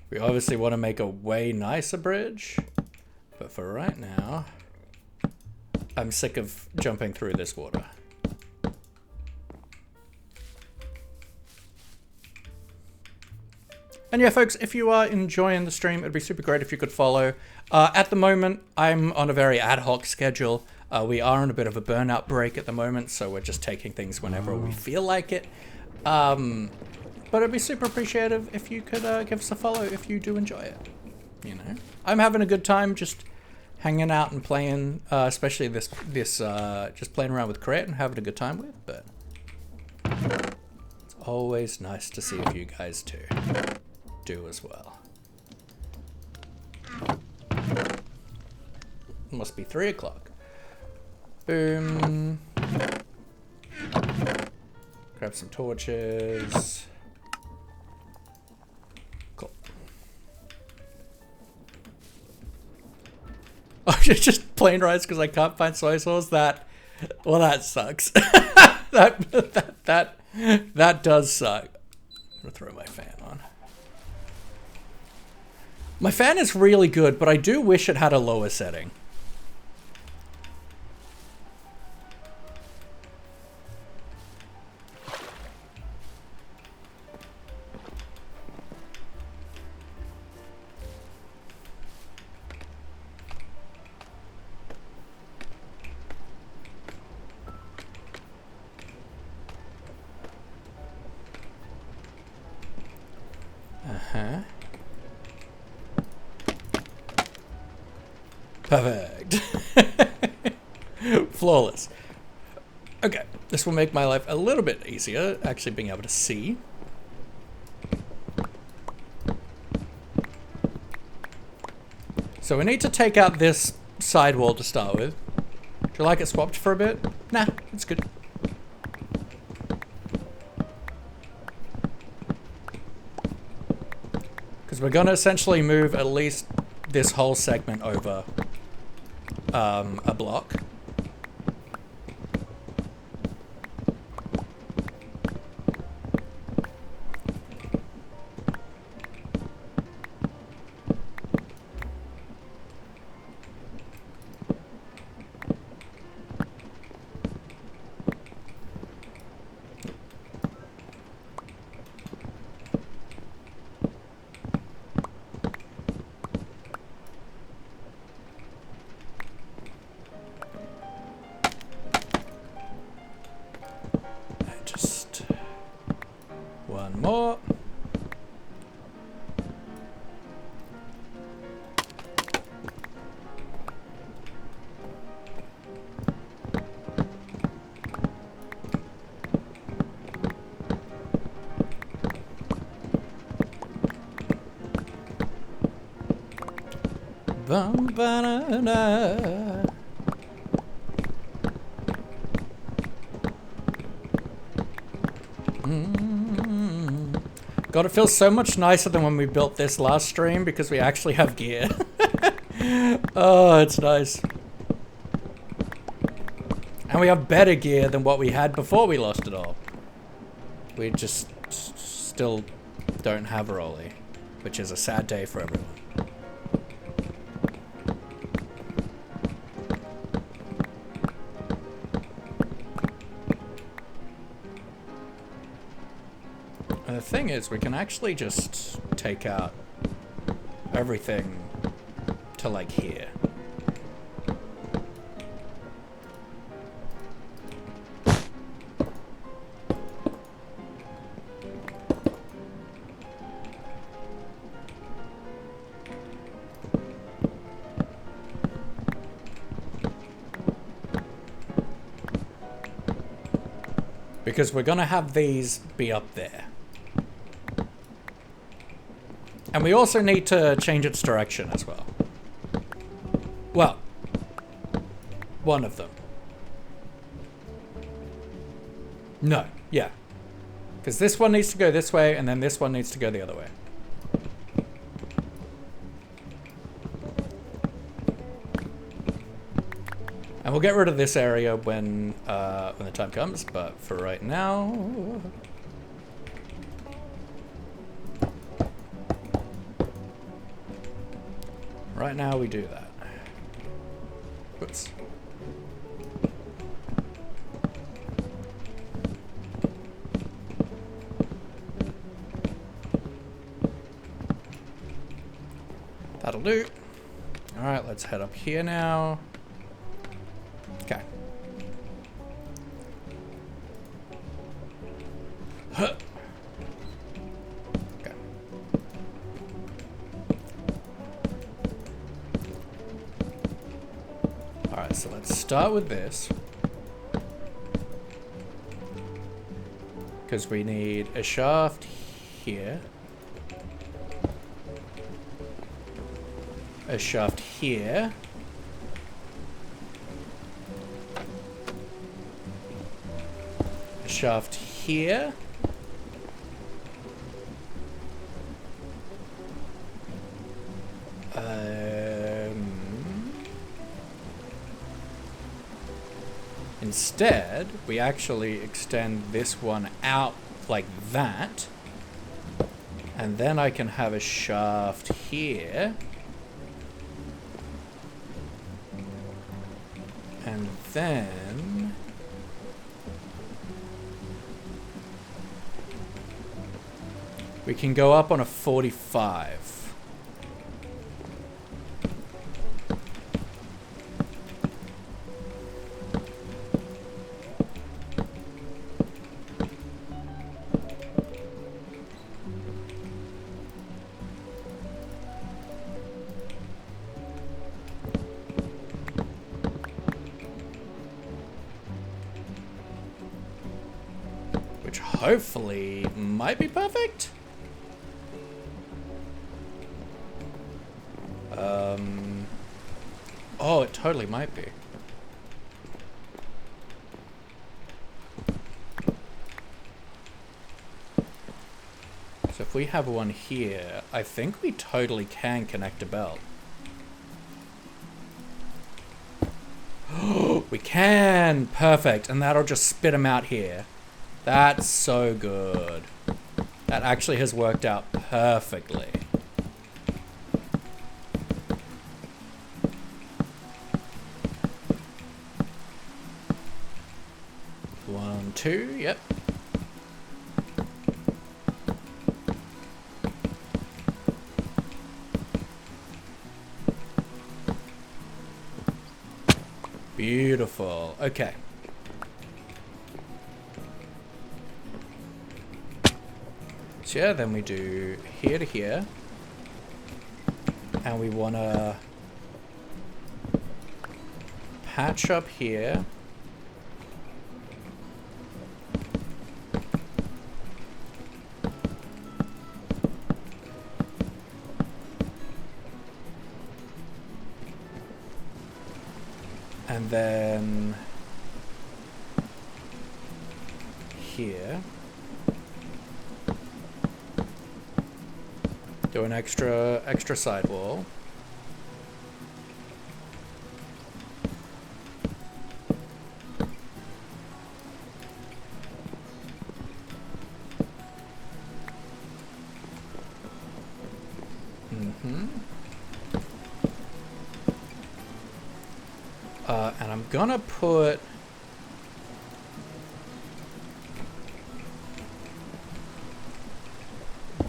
We obviously want to make a way nicer bridge, but for right now, I'm sick of jumping through this water. And yeah, folks, if you are enjoying the stream, it'd be super great if you could follow. At the moment, I'm on a very ad hoc schedule. We are on a bit of a burnout break at the moment, so we're just taking things whenever we feel like it. But it'd be super appreciative if you could give us a follow if you do enjoy it. You know, I'm having a good time just hanging out and playing, especially this just playing around with Create and having a good time with. But it's always nice to see if you guys too do as well. It must be 3 o'clock. Boom. Grab some torches. Oh, just plain rice because I can't find soy sauce. That sucks. that does suck. I'm gonna throw my fan on. My fan is really good, but I do wish it had a lower setting. Perfect. Flawless. Okay, this will make my life a little bit easier, actually being able to see. So we need to take out this sidewall to start with. Do you like it swapped for a bit? Nah, it's good. Because we're going to essentially move at least this whole segment over a block. Just one more. Bum, ba-da-da. God, it feels so much nicer than when we built this last stream because we actually have gear. Oh, it's nice. And we have better gear than what we had before we lost it all. We just still don't have Rolly, which is a sad day for everyone. And the thing is, we can actually just take out everything to like here. Because we're gonna have these be up there. And we also need to change its direction as well. Well, one of them. No, yeah. Because this one needs to go this way, and then this one needs to go the other way. And we'll get rid of this area when the time comes, but for right now... Right now we do that. Whoops. That'll do. Alright, let's head up here now. Okay. Huh. Okay. Alright, so let's start with this. Because we need a shaft here. A shaft here. A shaft here. Instead, we actually extend this one out like that. And then I can have a shaft here. And then... we can go up on a 45. Which hopefully might be perfect. Oh, it totally might be. So if we have one here, I think we totally can connect a belt. We can! Perfect. And that'll just spit them out here. That's so good. That actually has worked out perfectly. One, two, yep. Beautiful. Okay. So yeah, then we do here to here. And we want to patch up here. And then here, do an extra sidewall. And I'm gonna put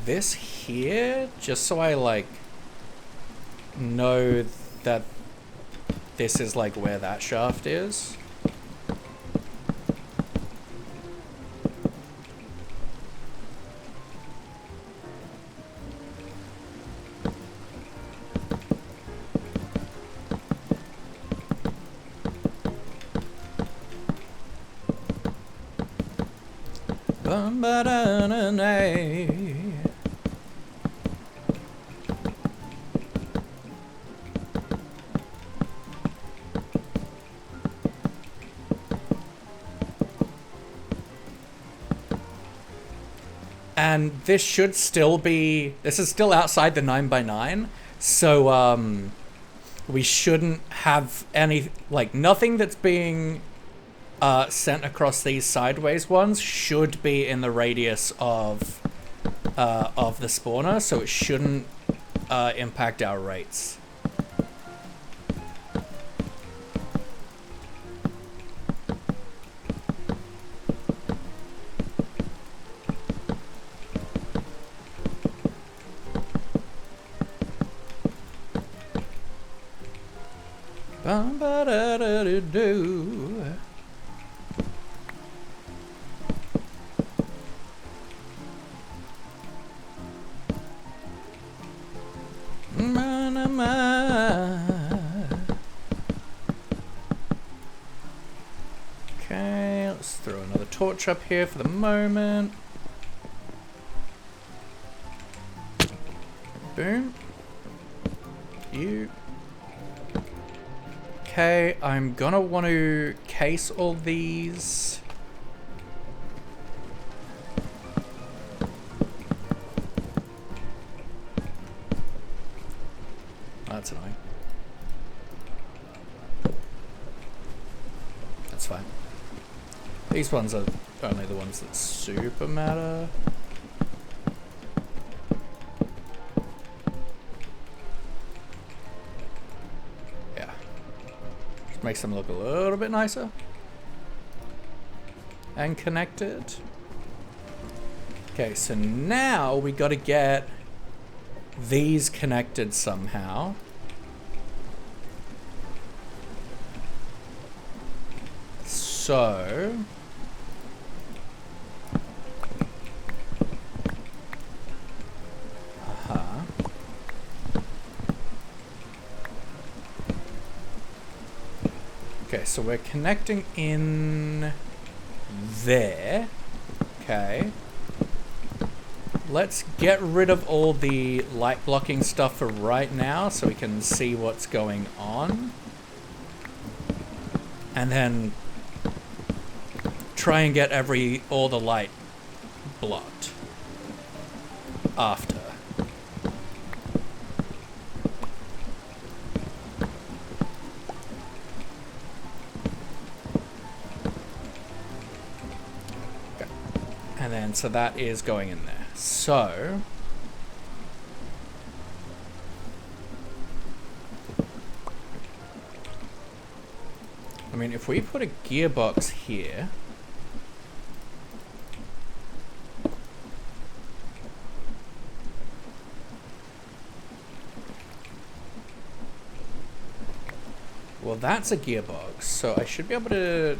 this here just so I like know that this is like where that shaft is. And this should still be, this is still outside the 9x9, so we shouldn't have any, like nothing that's being sent across these sideways ones should be in the radius of the spawner, so it shouldn't impact our rates. Ba-da-da-da-do. Okay, let's throw another torch up here for the moment. Boom. You. Okay, I'm gonna want to case all these. That's annoying. That's fine. These ones are only the ones that super matter. Yeah. Just makes them look a little bit nicer. And connected. Okay, so now we gotta get these connected somehow. So okay, so we're connecting in there. Okay. Let's get rid of all the light blocking stuff for right now so we can see what's going on. And then try and get all the light blocked after. And then, so that is going in there. So... I mean, if we put a gearbox here... Well, that's a gearbox, so I should be able to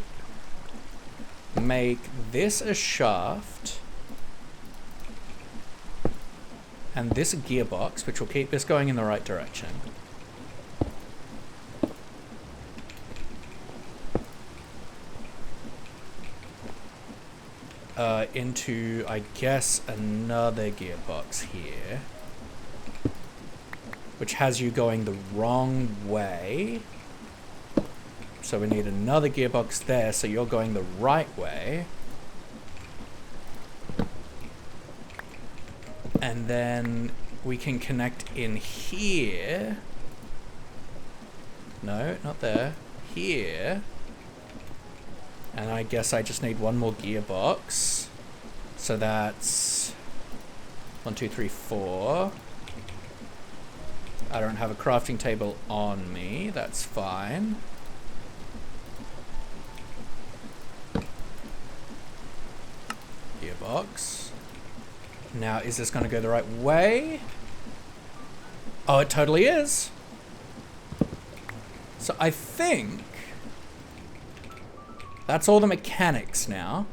make this a shaft and this a gearbox, which will keep this going in the right direction. Into, I guess, another gearbox here, which has you going the wrong way. So we need another gearbox there, so you're going the right way. And then we can connect in here. No, not there. Here. And I guess I just need one more gearbox. So that's 1, 2, 3, 4. I don't have a crafting table on me. That's fine. Gearbox. Now, is this going to go the right way? Oh, it totally is. So I think that's all the mechanics now.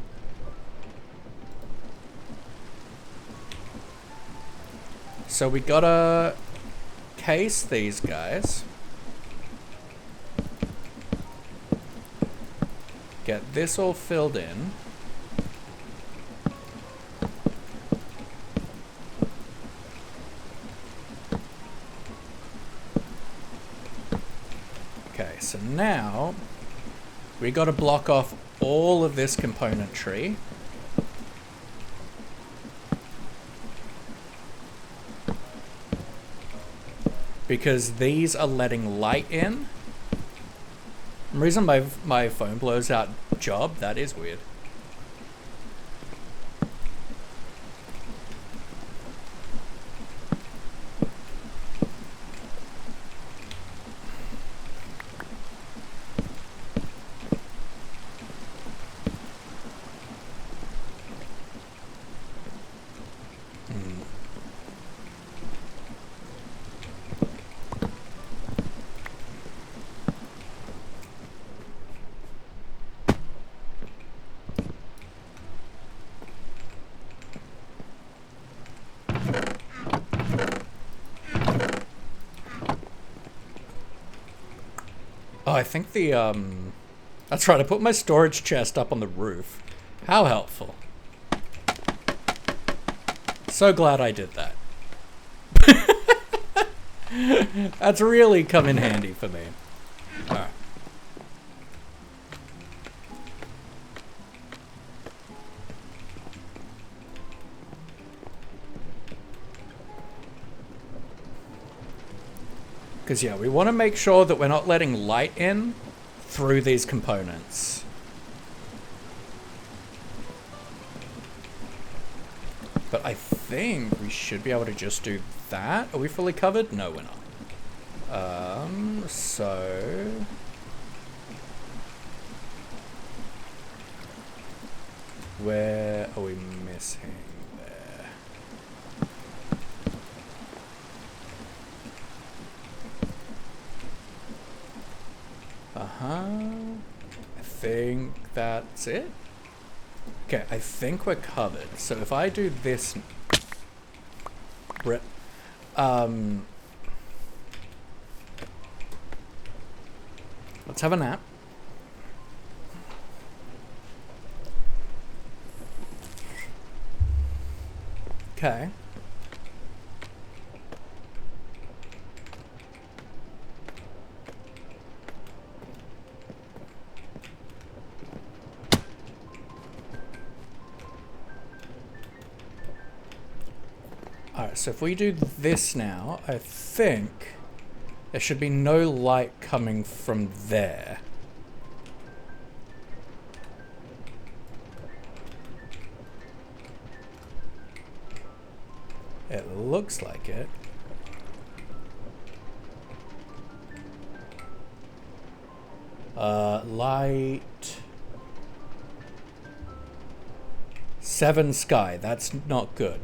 So we gotta case these guys. Get this all filled in. Okay, so now we got to block off all of this componentry. Because these are letting light in. The reason my phone blows out job, that is weird. Oh, I think the, that's right, I put my storage chest up on the roof. How helpful. So glad I did that. That's really come in handy for me. Alright. Because, yeah, we want to make sure that we're not letting light in through these components. But I think we should be able to just do that. Are we fully covered? No, we're not. So... where are we missing there? I think that's it. Okay, I think we're covered. So if I do this... Rip. Let's have a nap. Okay. Alright, so if we do this now, I think there should be no light coming from there. It looks like it. Light 7 sky. That's not good.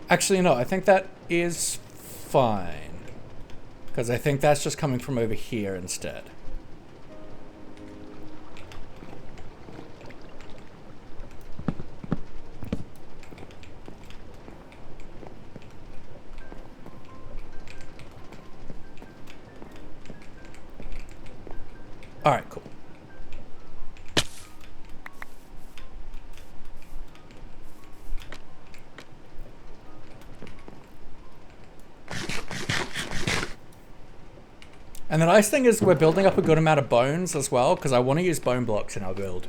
Actually, no, I think that is fine. Because I think that's just coming from over here instead. All right, cool. And the nice thing is we're building up a good amount of bones as well, because I want to use bone blocks in our build,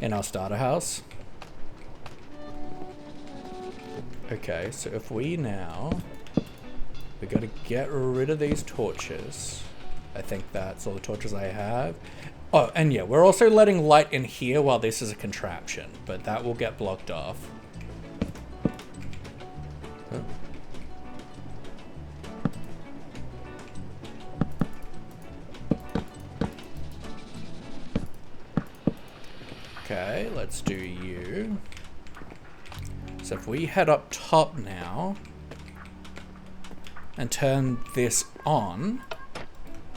in our starter house. Okay, so if we now, we got to get rid of these torches. I think that's all the torches I have. Oh, and yeah, we're also letting light in here while this is a contraption, but that will get blocked off. Huh? Okay, let's do you. So if we head up top now and turn this on,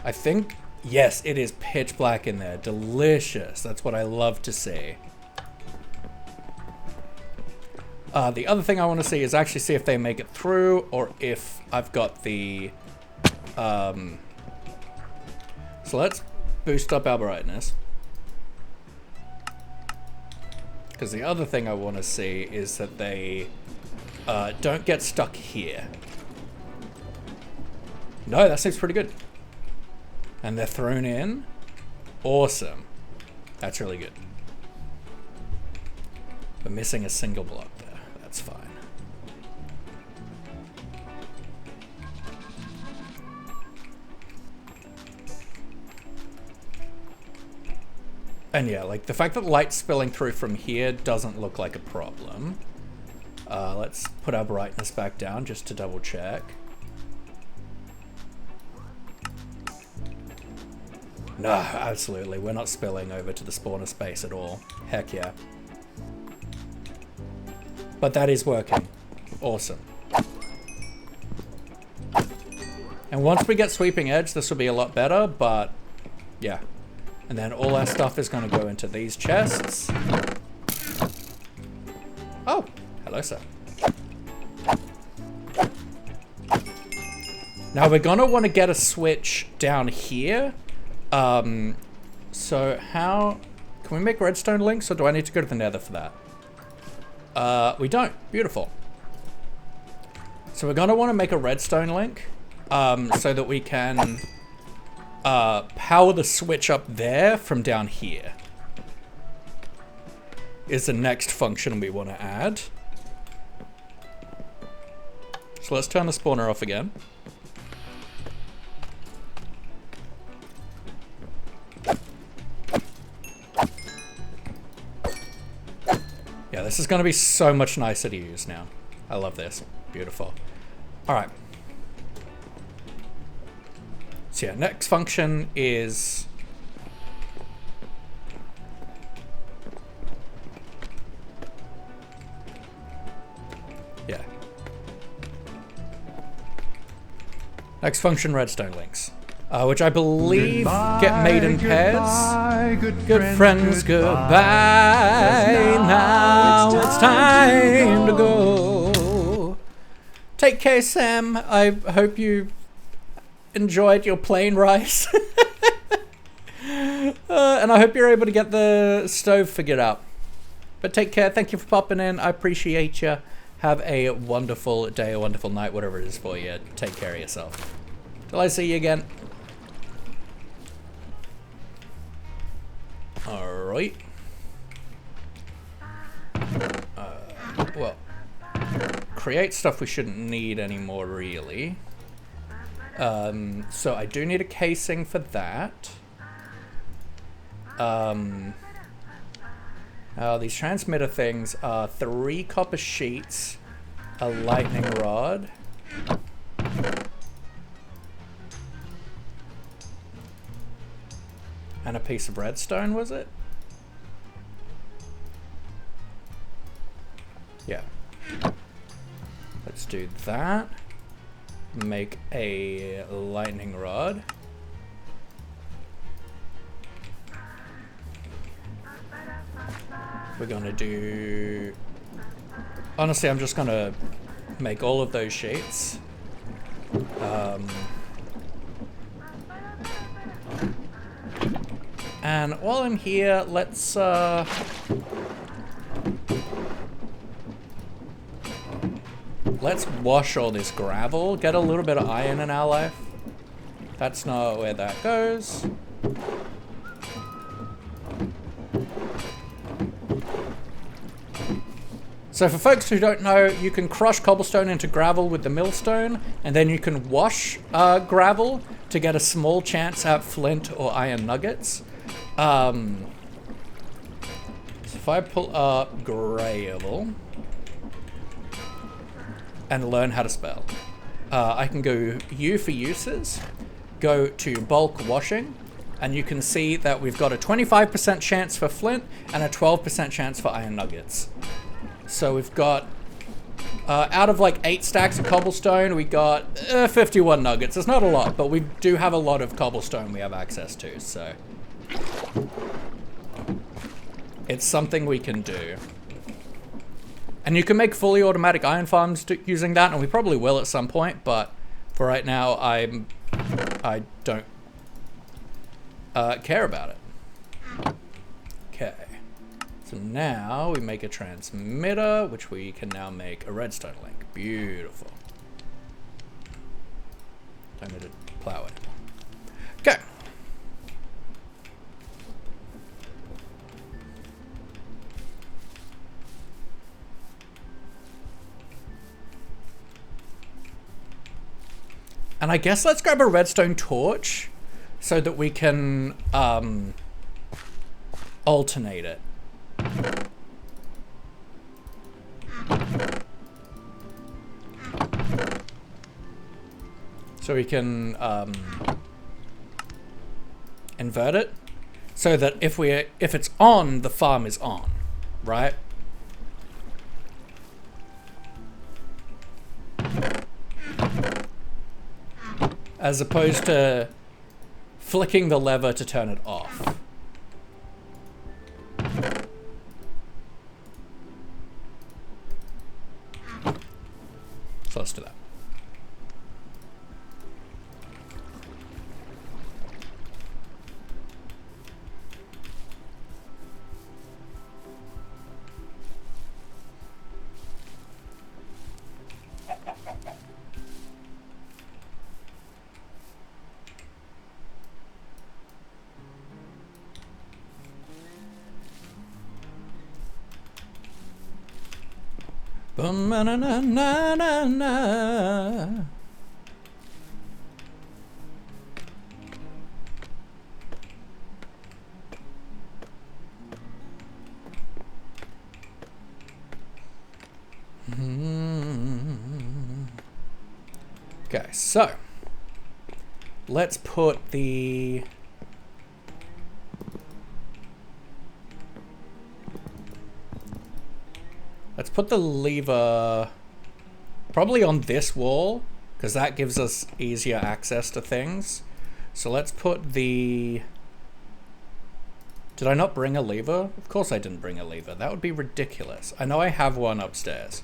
I think, yes, it is pitch black in there. Delicious. That's what I love to see. The other thing I want to see is actually see if they make it through, or if I've got the... So let's boost up our brightness. Because the other thing I want to see is that they don't get stuck here. No, that seems pretty good. And they're thrown in. Awesome. That's really good. We're missing a single block there. That's fine. And yeah, like the fact that light's spilling through from here doesn't look like a problem. Let's put our brightness back down just to double check. No, absolutely. We're not spilling over to the spawner space at all. Heck yeah. But that is working. Awesome. And once we get sweeping edge, this will be a lot better, but yeah. And then all our stuff is going to go into these chests. Oh, hello, sir. Now we're going to want to get a switch down here. So how... Can we make redstone links, or do I need to go to the nether for that? We don't. Beautiful. So we're going to want to make a redstone link, so that we can power the switch up there from down here. Is the next function we want to add. So let's turn the spawner off again. Yeah, this is going to be so much nicer to use now. I love this. Beautiful. All right. So yeah, next function is... Yeah. Next function, redstone links. Which I believe get made in pairs. Good friends, goodbye. Now it's time to go. Take care, Sam. I hope you enjoyed your plain rice. And I hope you're able to get the stove figured out. But take care. Thank you for popping in. I appreciate you. Have a wonderful day, a wonderful night, whatever it is for you. Take care of yourself. Till I see you again. Alright. Well, create stuff we shouldn't need anymore, really. So I do need a casing for that. These transmitter things are 3 copper sheets, a lightning rod, and a piece of redstone, was it? Yeah. Let's do that. Make a lightning rod. We're gonna do... Honestly, I'm just gonna make all of those sheets. And while I'm here, let's wash all this gravel, get a little bit of iron in our life. That's not where that goes. So for folks who don't know, you can crush cobblestone into gravel with the millstone, and then you can wash gravel to get a small chance at flint or iron nuggets. So if I pull up gravel and learn how to spell, I can go U for uses, go to bulk washing, and you can see that we've got a 25% chance for flint and a 12% chance for iron nuggets. So we've got, out of like 8 stacks of cobblestone, we got 51 nuggets. It's not a lot, but we do have a lot of cobblestone we have access to, so it's something we can do. And you can make fully automatic iron farms using that, and we probably will at some point, but for right now, I don't care about it. Okay. So now we make a transmitter, which we can now make a redstone link. Beautiful. Don't need to plow it. Okay. And I guess let's grab a redstone torch so that we can alternate it. So we can invert it so that if it's on, the farm is on, right? As opposed to flicking the lever to turn it off. So let's do that. Na na na na na. Okay, so let's put the lever probably on this wall, because that gives us easier access to things. So let's put the... Did I not bring a lever? Of course I didn't bring a lever. That would be ridiculous. I know I have one upstairs.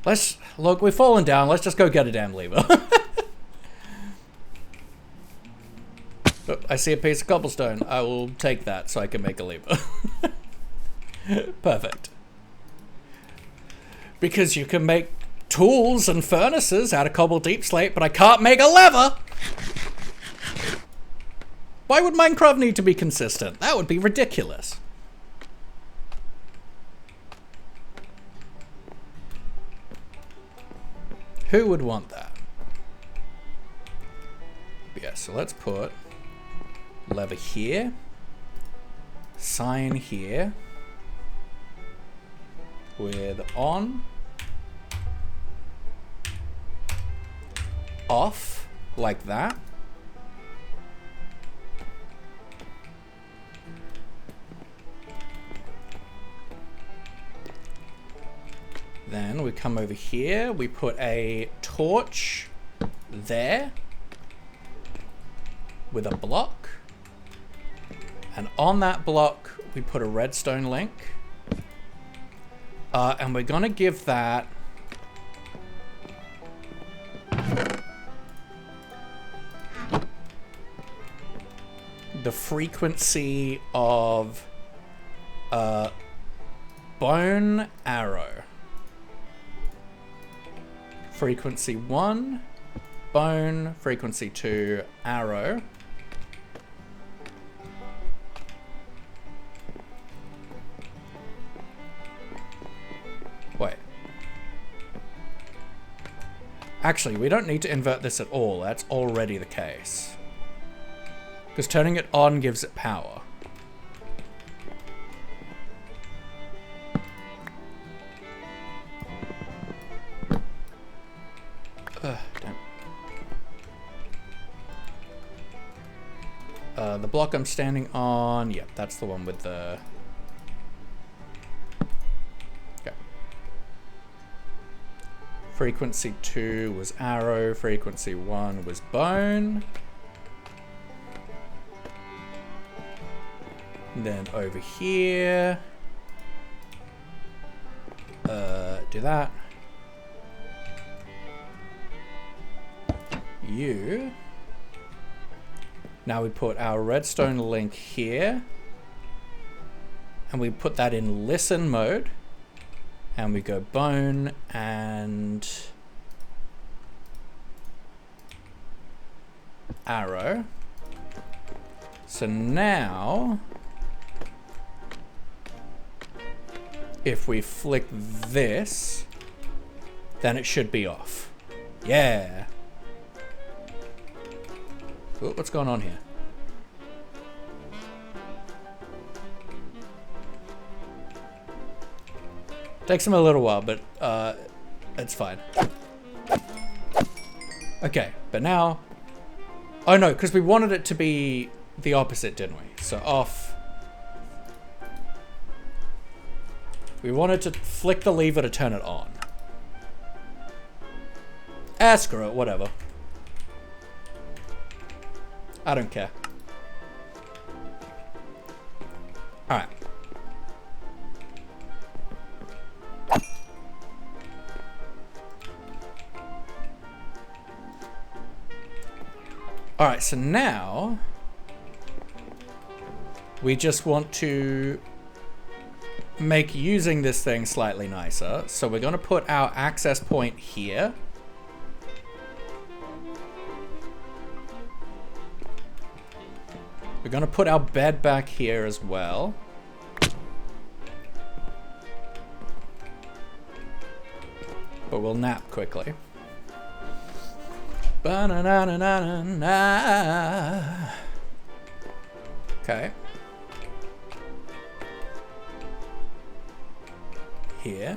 Let's... Look, we've fallen down. Let's just go get a damn lever. Oh, I see a piece of cobblestone. I will take that so I can make a lever. Perfect. Because you can make tools and furnaces out of cobble deep slate, but I can't make a lever! Why would Minecraft need to be consistent? That would be ridiculous. Who would want that? Yeah, so let's put lever here, sign here, with on, off, like that. Then we come over here, we put a torch there with a block. And on that block, we put a redstone link. And we're gonna give that the frequency of bone arrow. Frequency 1, bone, frequency 2, arrow. Wait. Actually, we don't need to invert this at all. That's already the case. Because turning it on gives it power. Damn. The block I'm standing on, yep, that's the one with the... Okay. Frequency 2 was arrow, frequency 1 was bone. And then over here, do that. You. Now we put our redstone link here, and we put that in listen mode, and we go bone and arrow. So now, if we flick this, then it should be off. Yeah. Ooh, what's going on here? Takes them a little while, but it's fine. Okay, but now... Oh no, because we wanted it to be the opposite, didn't we? So off. We wanted to flick the lever to turn it on. Ah, screw it, whatever. I don't care. Alright. Alright, so now we just want to make using this thing slightly nicer. So we're going to put our access point here. We're going to put our bed back here as well. But we'll nap quickly. Ba-na-na-na-na-na. Okay. Here.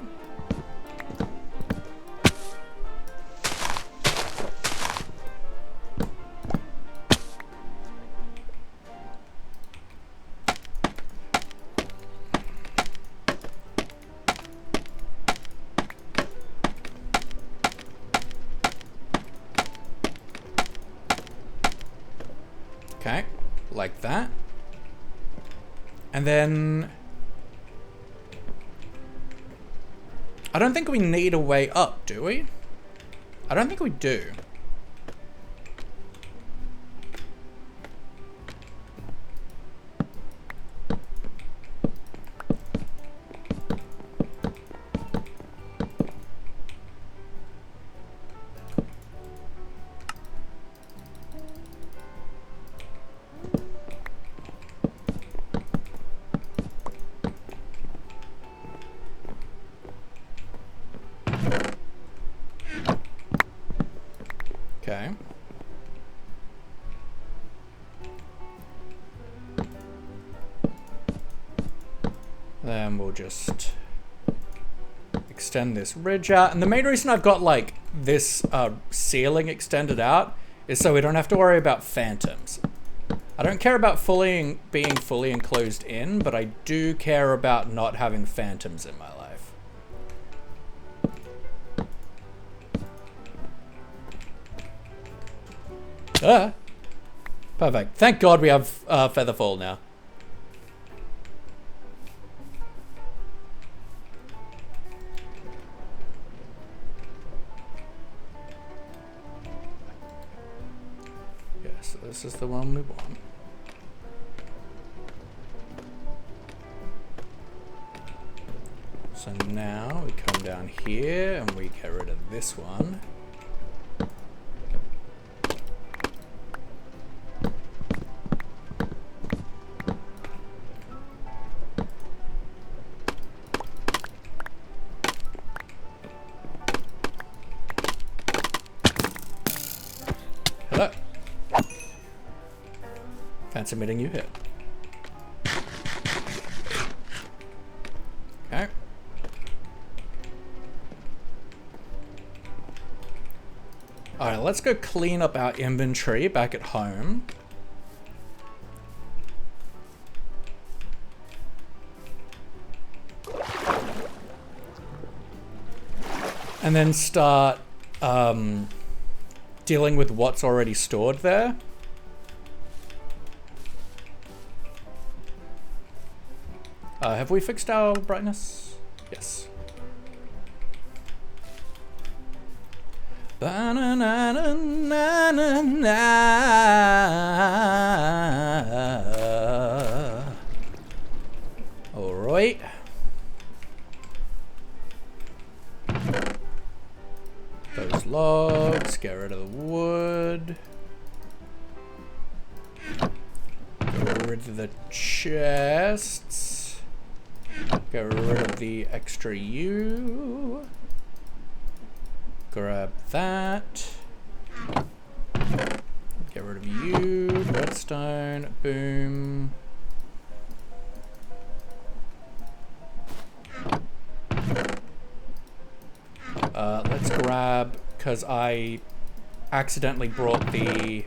Okay, like that. And then I don't think we need a way up, do we? I don't think we do. then we'll just extend this ridge out. And the main reason I've got like this ceiling extended out is so we don't have to worry about phantoms. I don't care about being fully enclosed in, but I do care about not having phantoms in my life. Ah, perfect. Thank God we have Featherfall now. Yeah, so this is the one we want. So now we come down here and we get rid of this one. Hello. Fancy meeting you here. Okay. Alright, let's go clean up our inventory back at home. And then start dealing with what's already stored there. Have we fixed our brightness? Yes. All right. Those logs, get rid of the wood. Get rid of the chests. Get rid of the extra U. Grab that. Get rid of you. Redstone. Boom. Let's grab, because I accidentally brought the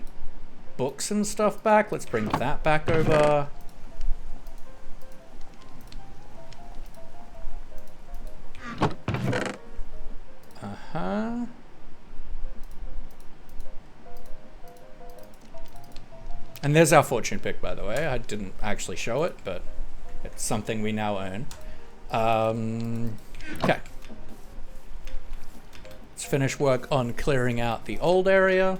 books and stuff back. Let's bring that back over. Uh-huh. And there's our fortune pick, by the way. I didn't actually show it, but it's something we now own. Okay. Let's finish work on clearing out the old area.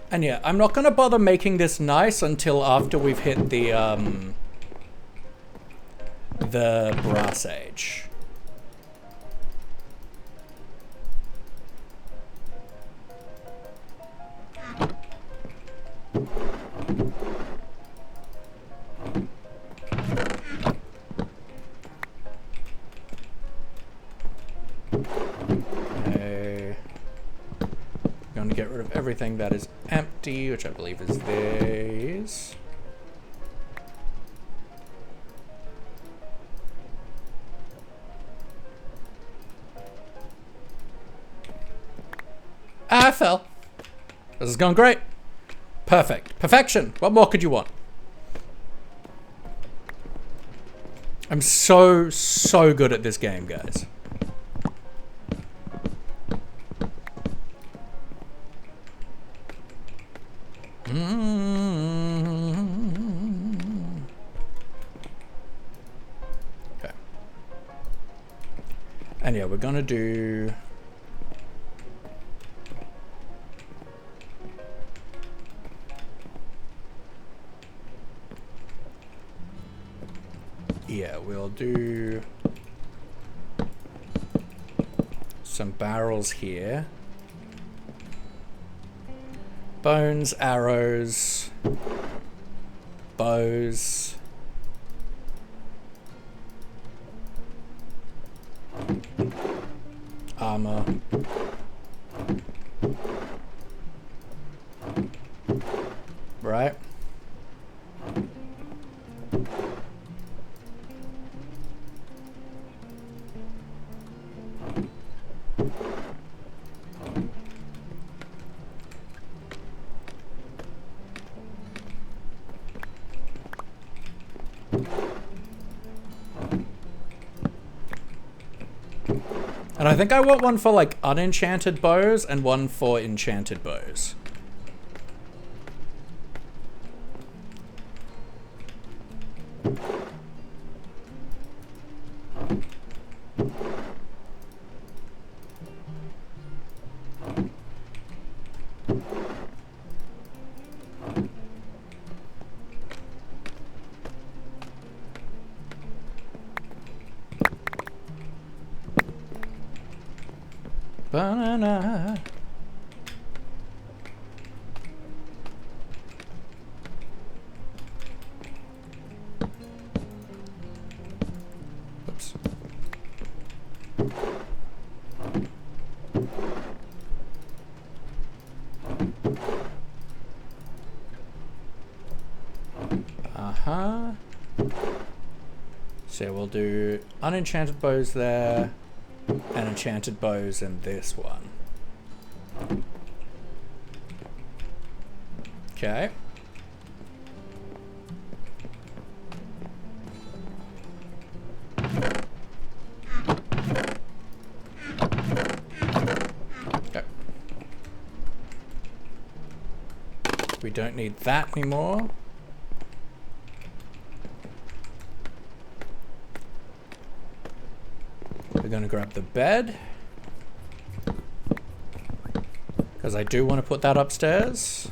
And yeah, I'm not gonna bother making this nice until after we've hit the brass age. Going to get rid of everything that is empty, which I believe is these. Ah, I fell. This is going great. Perfect. Perfection. What more could you want? I'm so good at this game, guys. Okay. And yeah, we're gonna do... do some barrels here. Bones, arrows, bows. Armor. Right. And I think I want one for like unenchanted bows and one for enchanted bows. Banana. Oops. Uh-huh. So we'll do unenchanted bows there. And enchanted bows in this one. Okay. Okay. We don't need that anymore. We're going to grab the bed. Because I do want to put that upstairs.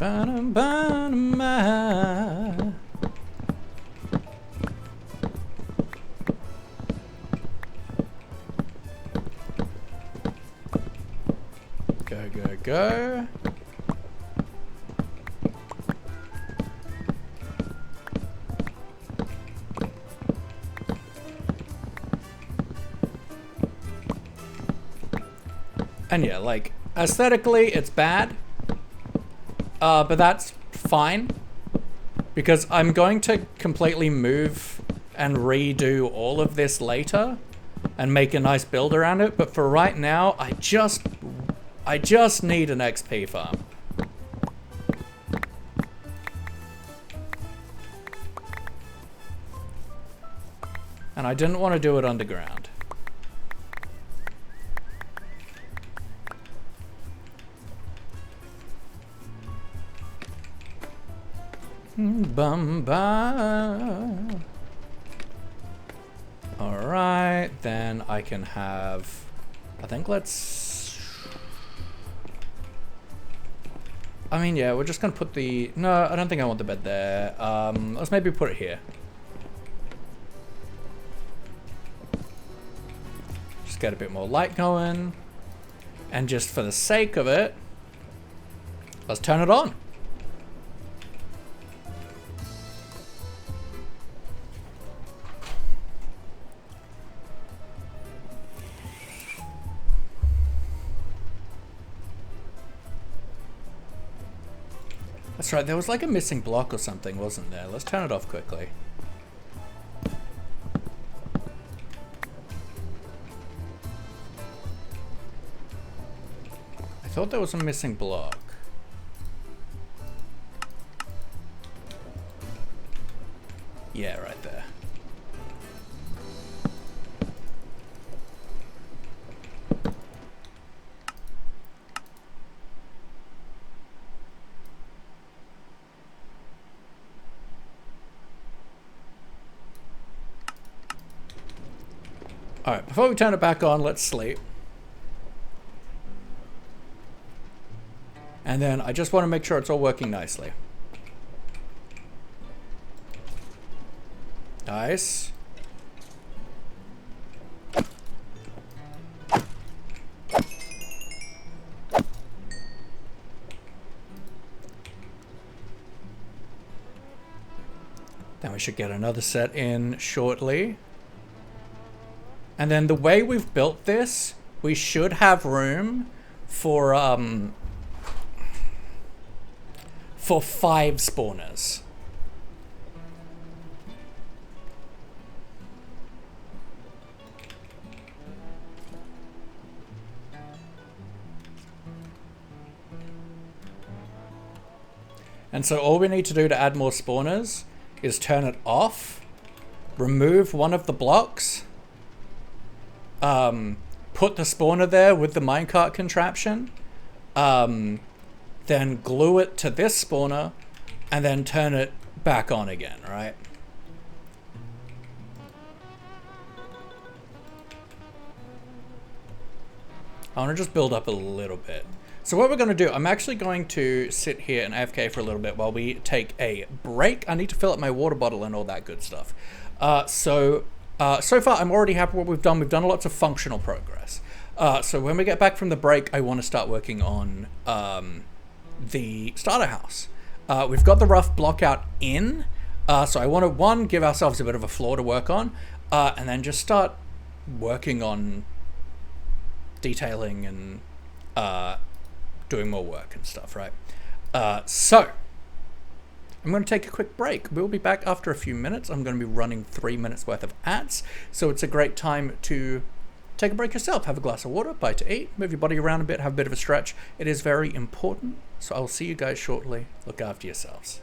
Ba-dum-ba-dum-ba. Go. And yeah, like, aesthetically, it's bad. But that's fine. Because I'm going to completely move and redo all of this later. And make a nice build around it. But for right now, I just need an XP farm. And I didn't want to do it underground. Bum-ba. Alright, then I can have... I think let's... I mean, yeah, we're just gonna put the... No, I don't think I want the bed there. Let's maybe put it here. Just get a bit more light going. And just for the sake of it, let's turn it on. That's right, there was like a missing block or something, wasn't there? Let's turn it off quickly. I thought there was a missing block. Yeah, right there. Alright, before we turn it back on, let's sleep. And then I just want to make sure it's all working nicely. Nice. Then we should get another set in shortly. And then the way we've built this, we should have room for 5 spawners. And so all we need to do to add more spawners is turn it off, remove one of the blocks, put the spawner there with the minecart contraption, then glue it to this spawner, and then turn it back on again, right? I want to just build up a little bit. So what we're going to do, I'm actually going to sit here and AFK for a little bit while we take a break. I need to fill up my water bottle and all that good stuff. So far, I'm already happy with what we've done. We've done lots of functional progress. So when we get back from the break, I want to start working on the starter house. We've got the rough block out in. So I want to, one, give ourselves a bit of a floor to work on, and then just start working on detailing and doing more work and stuff, right? So I'm going to take a quick break. We'll be back after a few minutes. I'm going to be running 3 minutes worth of ads. So it's a great time to take a break yourself. Have a glass of water, bite to eat, move your body around a bit, have a bit of a stretch. It is very important. So I'll see you guys shortly. Look after yourselves.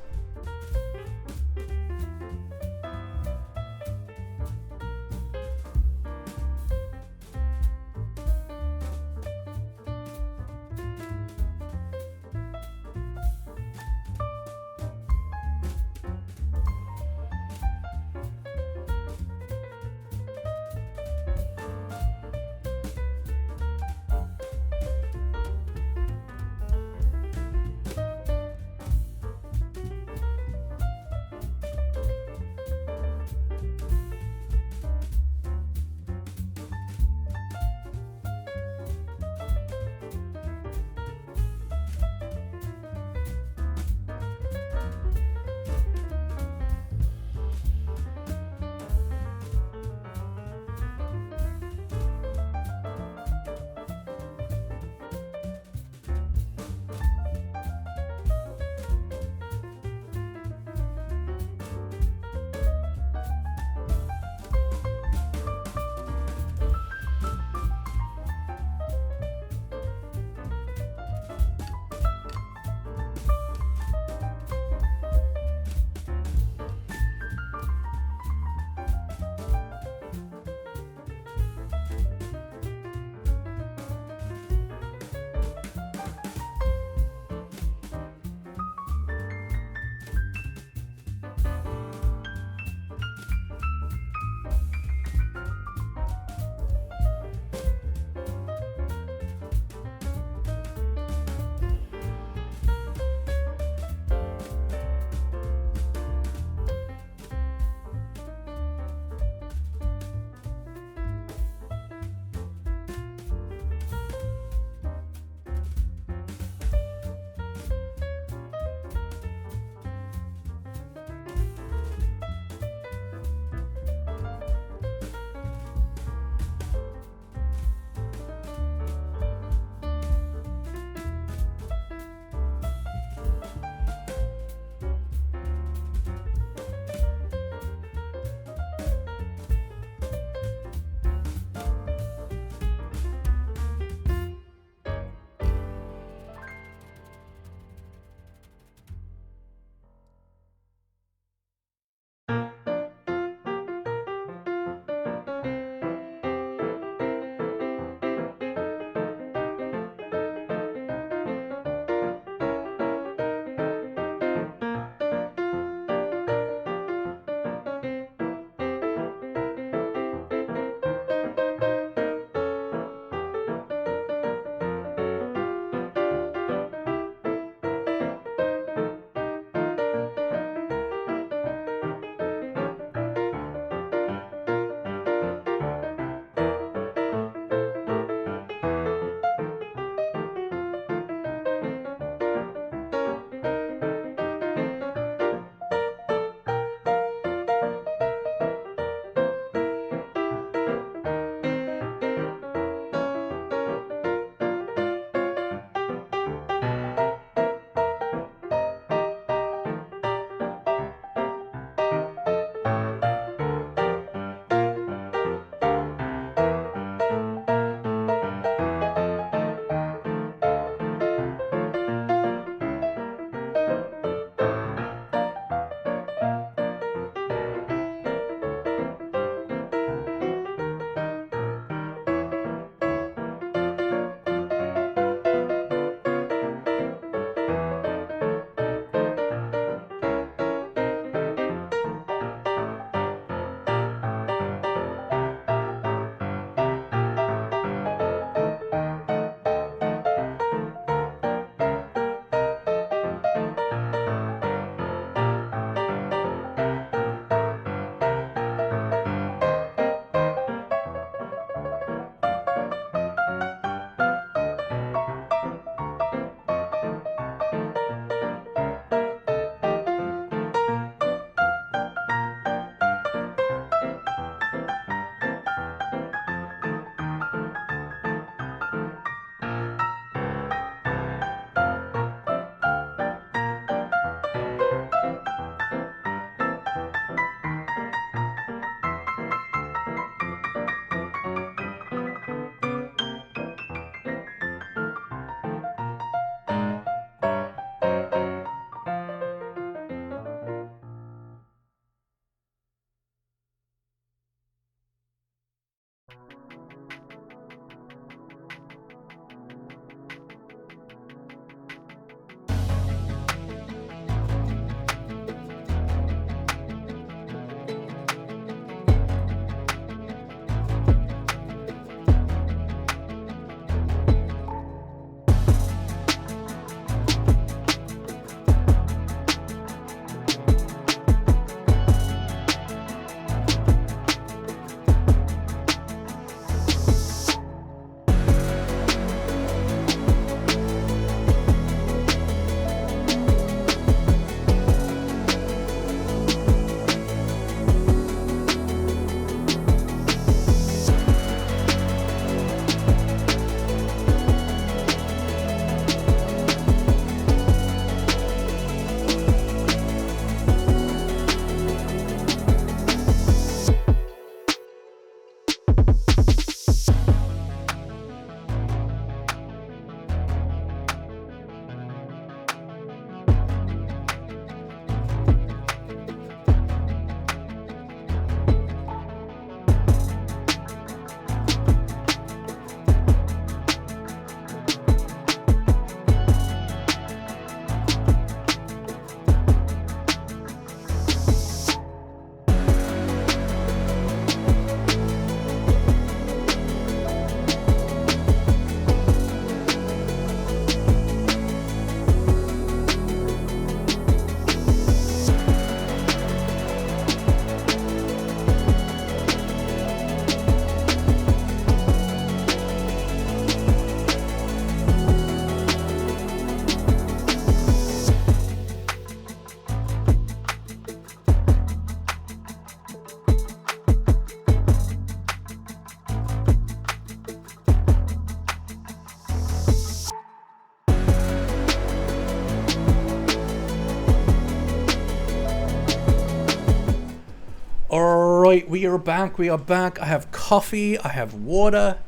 Alright, we are back, we are back. I have coffee, I have water.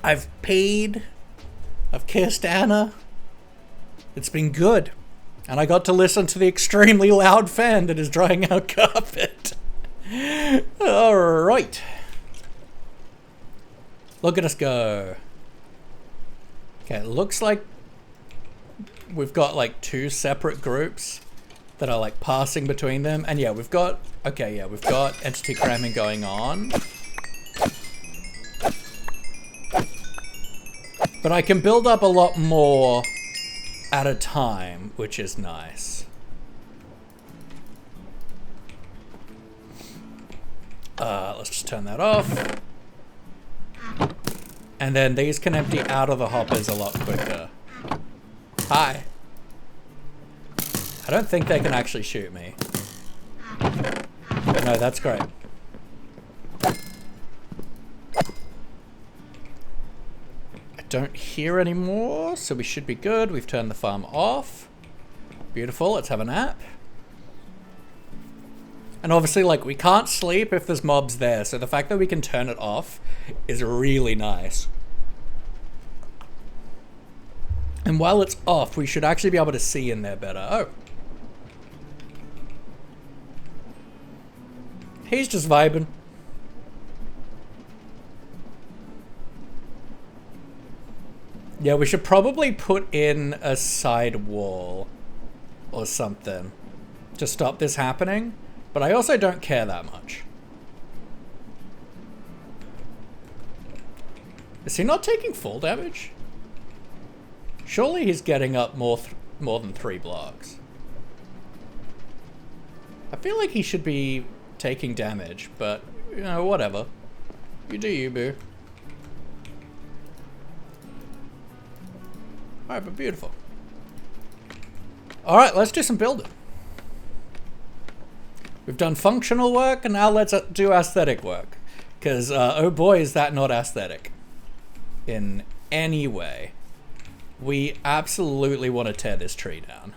I've paid. I've kissed Anna. It's been good. And I got to listen to the extremely loud fan that is drying our carpet. Alright. Look at us go. Okay, it looks like we've got like 2 separate groups that are like passing between them. And yeah, we've got, okay, yeah, we've got entity cramming going on. But I can build up a lot more at a time, which is nice. Let's just turn that off. And then these can empty out of the hoppers a lot quicker. Hi. I don't think they can actually shoot me. But no, that's great. I don't hear anymore, so we should be good. We've turned the farm off. Beautiful, let's have a nap. And obviously, like, we can't sleep if there's mobs there, so the fact that we can turn it off is really nice. And while it's off, we should actually be able to see in there better. Oh. He's just vibing. Yeah, we should probably put in a side wall or something to stop this happening. But I also don't care that much. Is he not taking full damage? Surely he's getting up more than 3 blocks. I feel like he should be taking damage, but, you know, whatever. You do you, boo. Alright, but beautiful. Alright, let's do some building. We've done functional work, and now let's do aesthetic work. Because, oh boy, is that not aesthetic. In any way. We absolutely want to tear this tree down.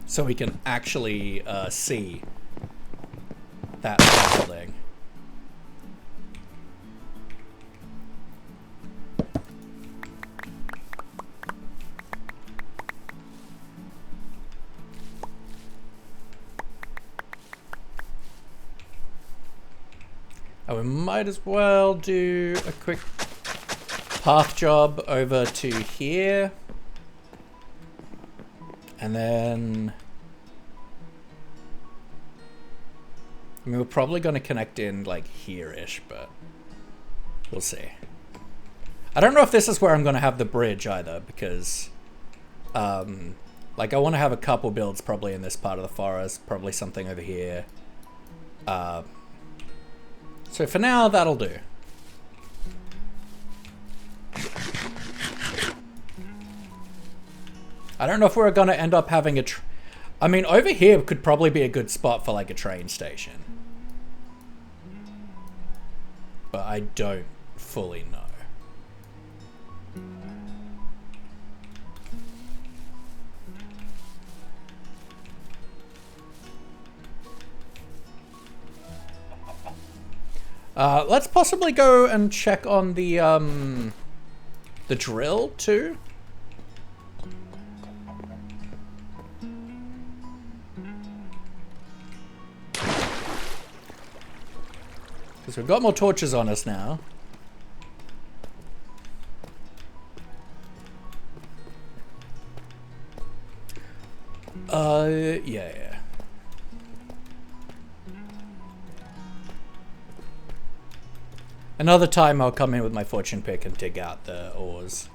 So we can actually see that building. And we might as well do a quick path job over to here. And then... I mean, we're probably going to connect in, like, here-ish, but we'll see. I don't know if this is where I'm going to have the bridge, either, because, like, I want to have a couple builds probably in this part of the forest, probably something over here. So for now, that'll do. I don't know if we're going to end up having a... I mean, over here could probably be a good spot for, like, a train station. But I don't fully know. Let's possibly go and check on the drill, too. Because we've got more torches on us now. Yeah. Another time I'll come in with my fortune pick and dig out the ores.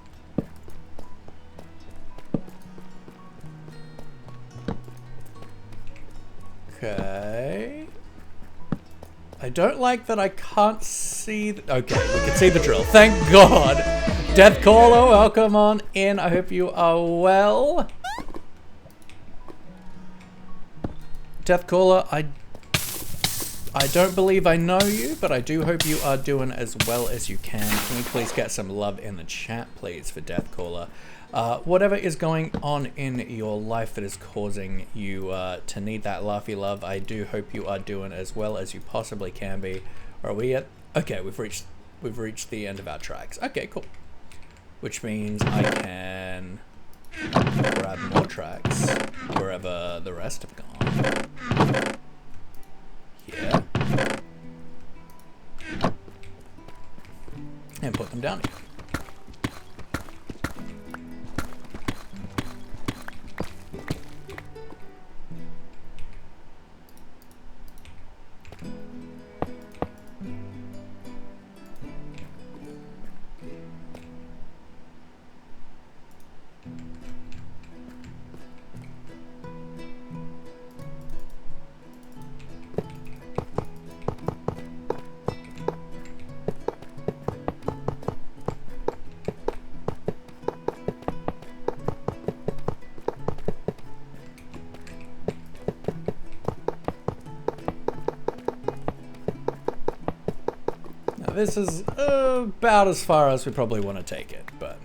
Okay. I don't like that I can't see... Okay, we can see the drill. Thank God. Death Caller, welcome on in. I hope you are well. Death Caller, I don't believe I know you, but I do hope you are doing as well as you can. Can we please get some love in the chat, please, for Deathcaller? Whatever is going on in your life that is causing you to need that Laughy love, I do hope you are doing as well as you possibly can be. Are we at? Okay, we've reached the end of our tracks. Okay, cool. Which means I can grab more tracks wherever the rest have gone. Here. And put them down here. This is about as far as we probably want to take it, but...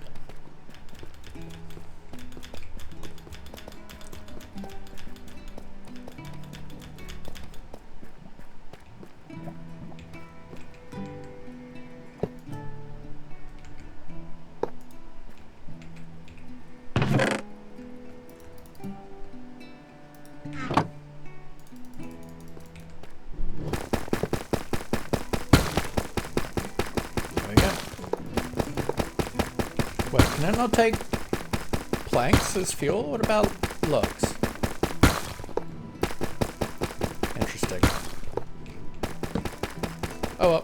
Can I not take planks as fuel? What about logs? Interesting. Oh well.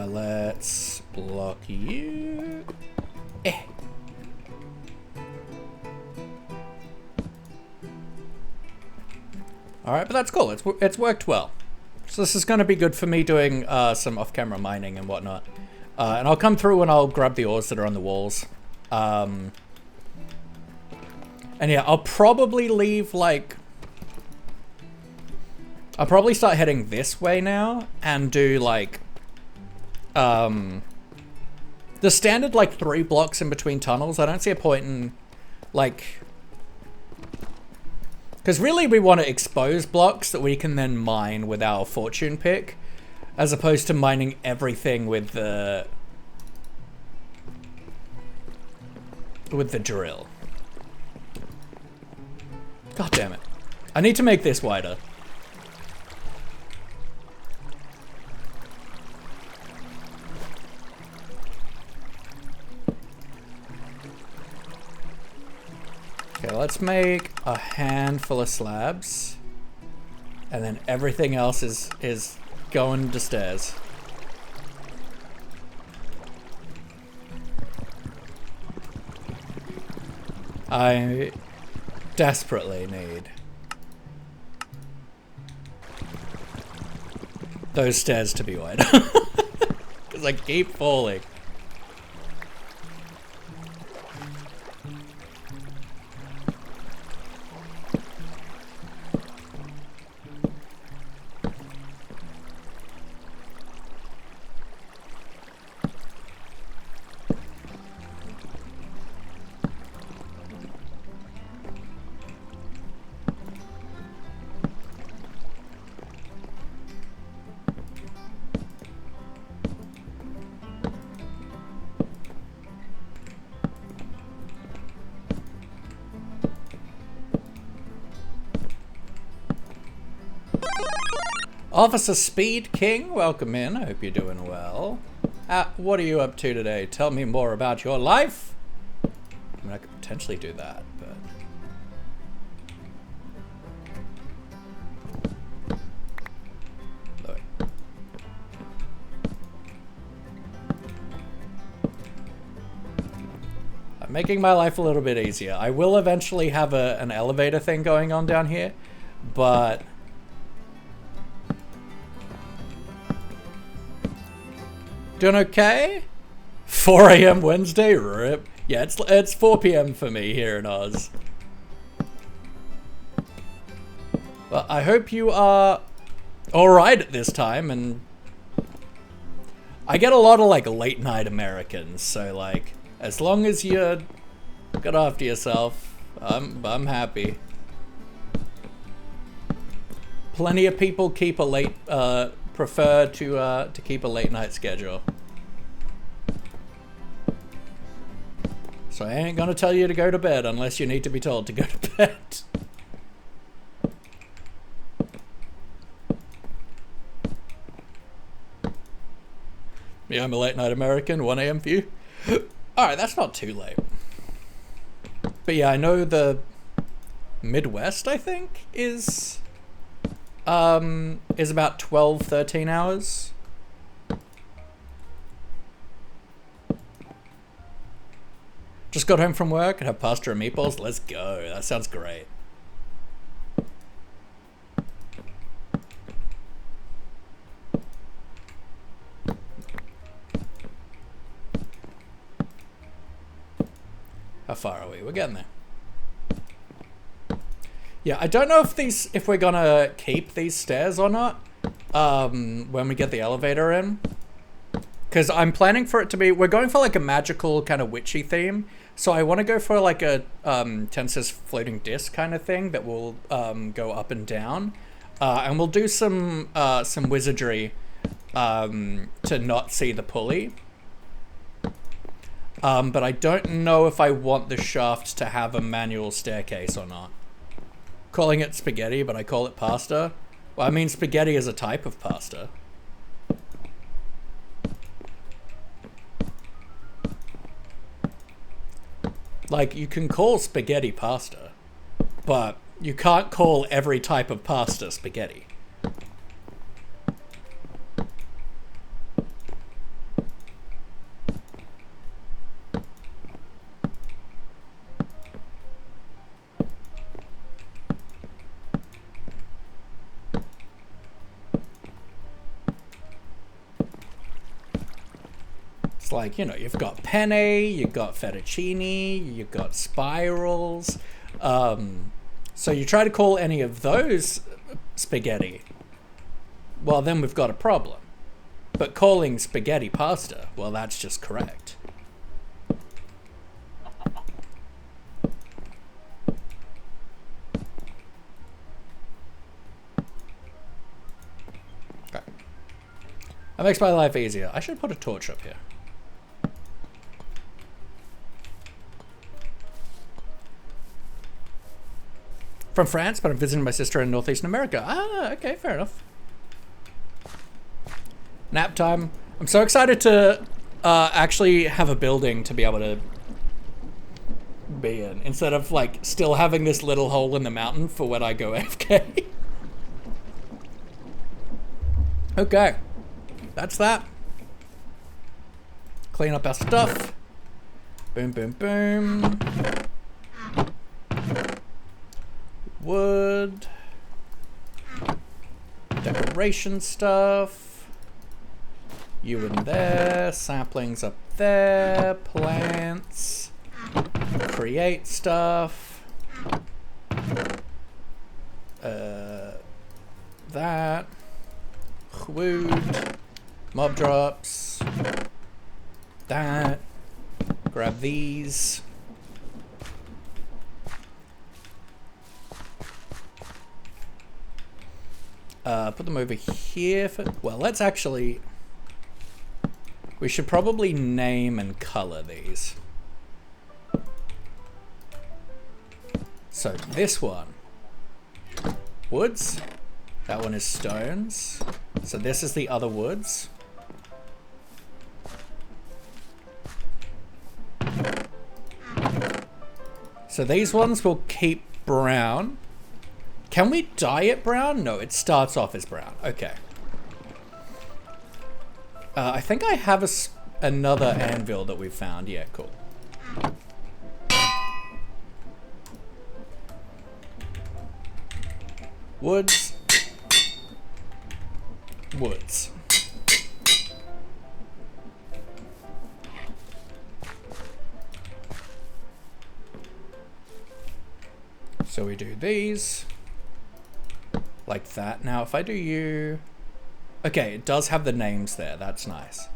Let's block you. Alright, but that's cool. It's worked well. So this is going to be good for me doing some off-camera mining and whatnot. And I'll come through and I'll grab the ores that are on the walls. And yeah, I'll probably leave, like... I'll probably start heading this way now and do, like... the standard, like, 3 blocks in between tunnels. I don't see a point in, like... Because really we want to expose blocks that we can then mine with our fortune pick, as opposed to mining everything with the drill. God damn it. I need to make this wider. Okay, let's make a handful of slabs, and then everything else is going to stairs. I desperately need those stairs to be wider, because I keep falling. Officer Speed King, welcome in. I hope you're doing well. What are you up to today? Tell me more about your life. I mean, I could potentially do that, but... Look. I'm making my life a little bit easier. I will eventually have an elevator thing going on down here, but... Doing okay? 4 a.m. Wednesday, rip. Yeah, it's 4 p.m. for me here in Oz. Well, I hope you are alright at this time, and I get a lot of like late night Americans, so like as long as you got after yourself, I'm happy. Plenty of people keep a late prefer to keep a late night schedule. So I ain't gonna tell you to go to bed unless you need to be told to go to bed. Yeah, I'm a late night American, 1 a.m. for you. Alright, that's not too late. But yeah, I know the Midwest, I think, is about 12, 13 hours. Just got home from work and have pasta and meatballs. Let's go. That sounds great. How far are we? We're getting there. Yeah, I don't know if we're gonna keep these stairs or not when we get the elevator in. Because I'm planning for it to be, we're going for like a magical kind of witchy theme. So I want to go for like a Tensor's floating disc kind of thing that will go up and down. And we'll do some wizardry to not see the pulley. But I don't know if I want the shaft to have a manual staircase or not. Calling it spaghetti, but I call it pasta. Well, I mean, spaghetti is a type of pasta. Like, you can call spaghetti pasta, but you can't call every type of pasta spaghetti. It's like, you know, you've got penne, you've got fettuccine, you've got spirals. So you try to call any of those spaghetti, well, then we've got a problem. But calling spaghetti pasta, well, that's just correct. Okay. That makes my life easier. I should put a torch up here. From France, but I'm visiting my sister in Northeastern America. Ah, okay, fair enough. Nap time. I'm so excited to actually have a building to be able to be in, instead of like still having this little hole in the mountain for when I go AFK. Okay, that's that. Clean up our stuff. Boom, boom, boom. Wood, decoration stuff, you in there, saplings up there, plants, create stuff, that, wood, mob drops, that, grab these. Put them over here for, well, let's actually, we should probably name and color these. So this one, woods, that one is stones. So this is the other woods. So these ones will keep brown. Can we dye it brown? No, it starts off as brown. Okay. I think I have another anvil that we found. Yeah, cool. Woods. Woods. So we do these like that. Now if I do you, okay, it does have the names there. That's nice.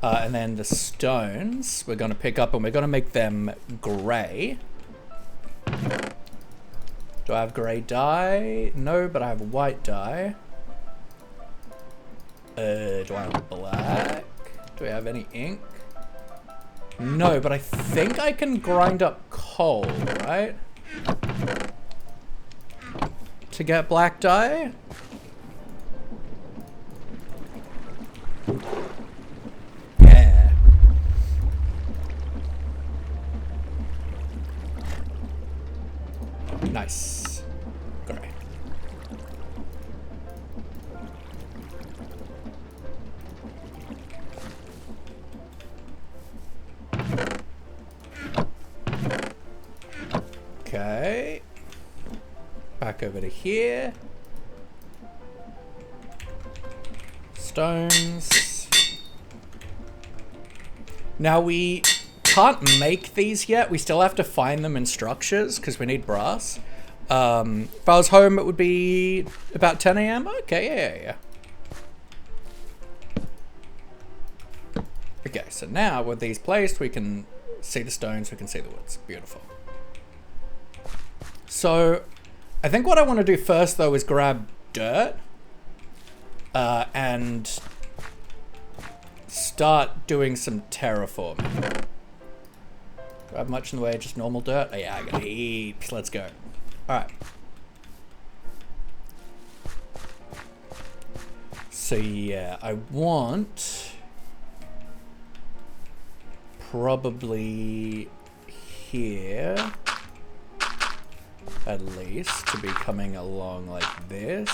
And then the stones we're going to pick up and we're going to make them gray. Do I have gray dye? No, but I have white dye. Do I have black? Do I have any ink? No, but I think I can grind up coal, right? To get black dye? Yeah. Nice. Great. Okay. Back over to here. Stones. Now we can't make these yet. We still have to find them in structures because we need brass. If I was home, it would be about 10 a.m. Okay, yeah. Okay, so now with these placed, we can see the stones, we can see the woods. Beautiful. So I think what I want to do first, though, is grab dirt and start doing some terraforming. Do I have much in the way of just normal dirt? Oh, yeah, I got heaps. Let's go. All right. So, yeah, I want probably here, at least, to be coming along like this.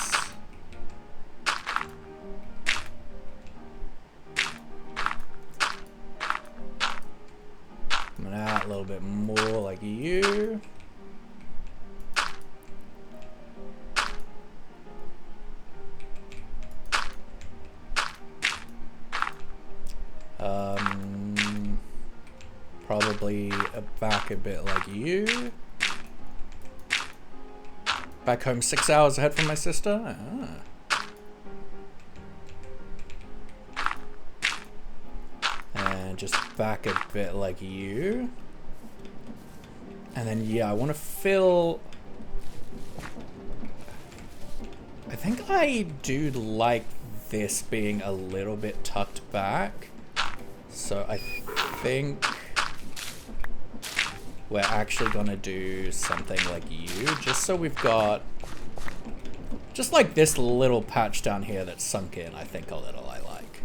Coming out a little bit more like you. Probably back a bit like you. Back home 6 hours ahead from my sister. And just back a bit like you. And then, yeah, I want to fill... I think I do like this being a little bit tucked back. So I think we're actually gonna do something like you, just so we've got just like this little patch down here that's sunk in, I think a little I like.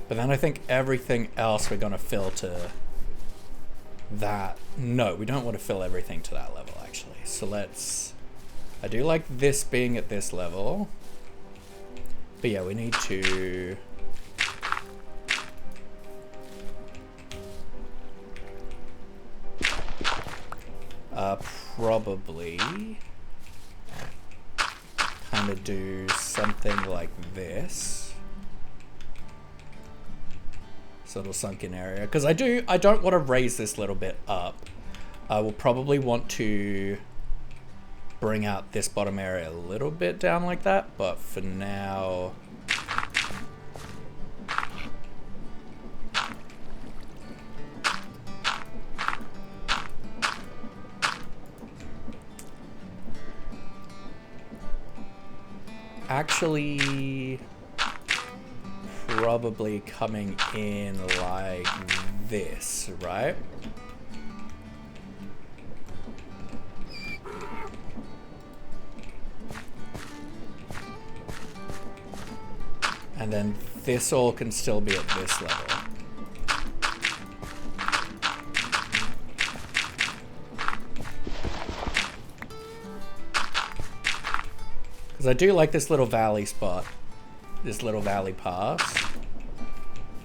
But then I think everything else we're gonna fill to that. No, we don't want to fill everything to that level actually. So let's, I do like this being at this level. But yeah, we need to probably kind of do something like this. This little sunken area. Because I don't want to raise this little bit up. I will probably want to bring out this bottom area a little bit down like that, but for now actually probably coming in like this, right? And then this all can still be at this level. Because I do like this little valley spot. This little valley pass.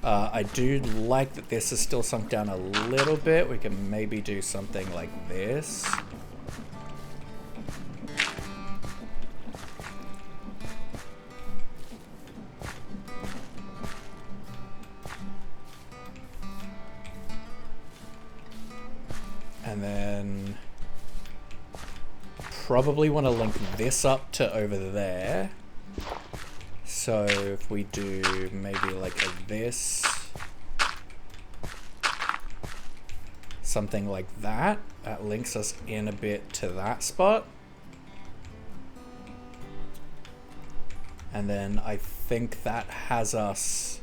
I do like that this is still sunk down a little bit. We can maybe do something like this. And then probably want to link this up to over there. So if we do maybe like this, something like that, that links us in a bit to that spot. And then I think that has us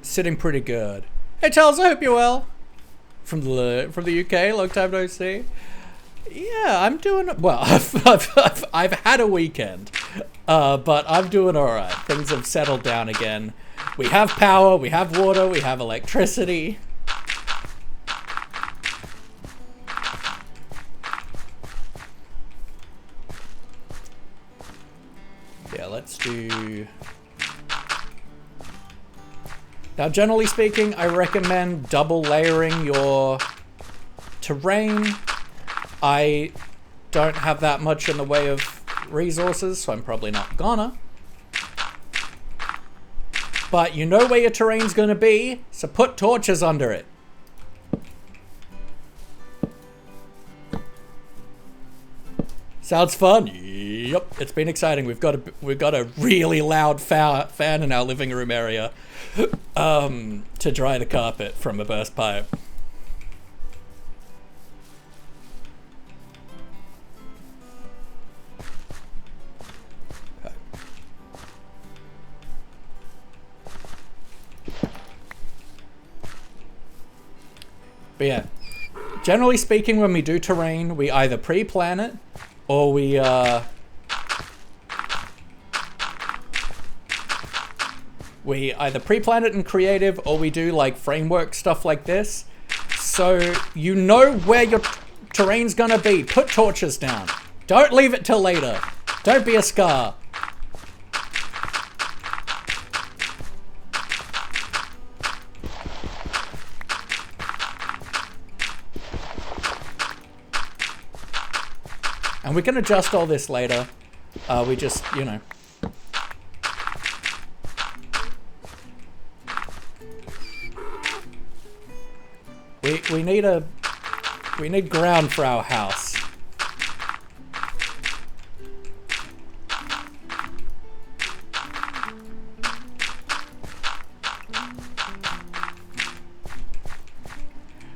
sitting pretty good. Hey Charles, I hope you're well. From the UK, long time no see. Yeah, I'm doing well. I've had a weekend, but I'm doing all right. Things have settled down again. We have power, we have water, we have electricity. Yeah, let's do... Now, generally speaking, I recommend double layering your terrain. I don't have that much in the way of resources, so I'm probably not gonna. But you know where your terrain's gonna be, so put torches under it. Sounds fun. Yep, it's been exciting. We've got a really loud fan in our living room area to dry the carpet from a burst pipe. Okay. But yeah, generally speaking, when we do terrain, we either pre-plan it or we either pre-plan it in creative, or we do like framework stuff like this. So you know where your terrain's gonna be. Put torches down. Don't leave it till later. Don't be a scar. And we can adjust all this later. We just, you know. We need ground for our house.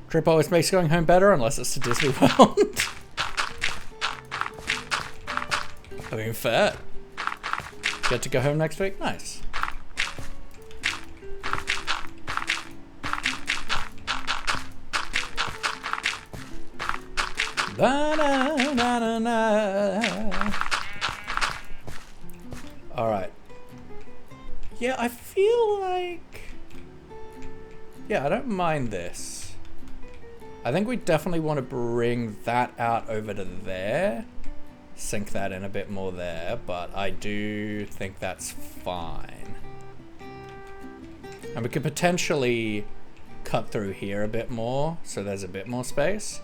Trip always makes going home better unless it's to Disney World. I mean, fair. Get to go home next week? Nice. Alright. Yeah, I feel like... Yeah, I don't mind this. I think we definitely want to bring that out over to there. Sink that in a bit more there, but I do think that's fine. And we could potentially cut through here a bit more, so there's a bit more space.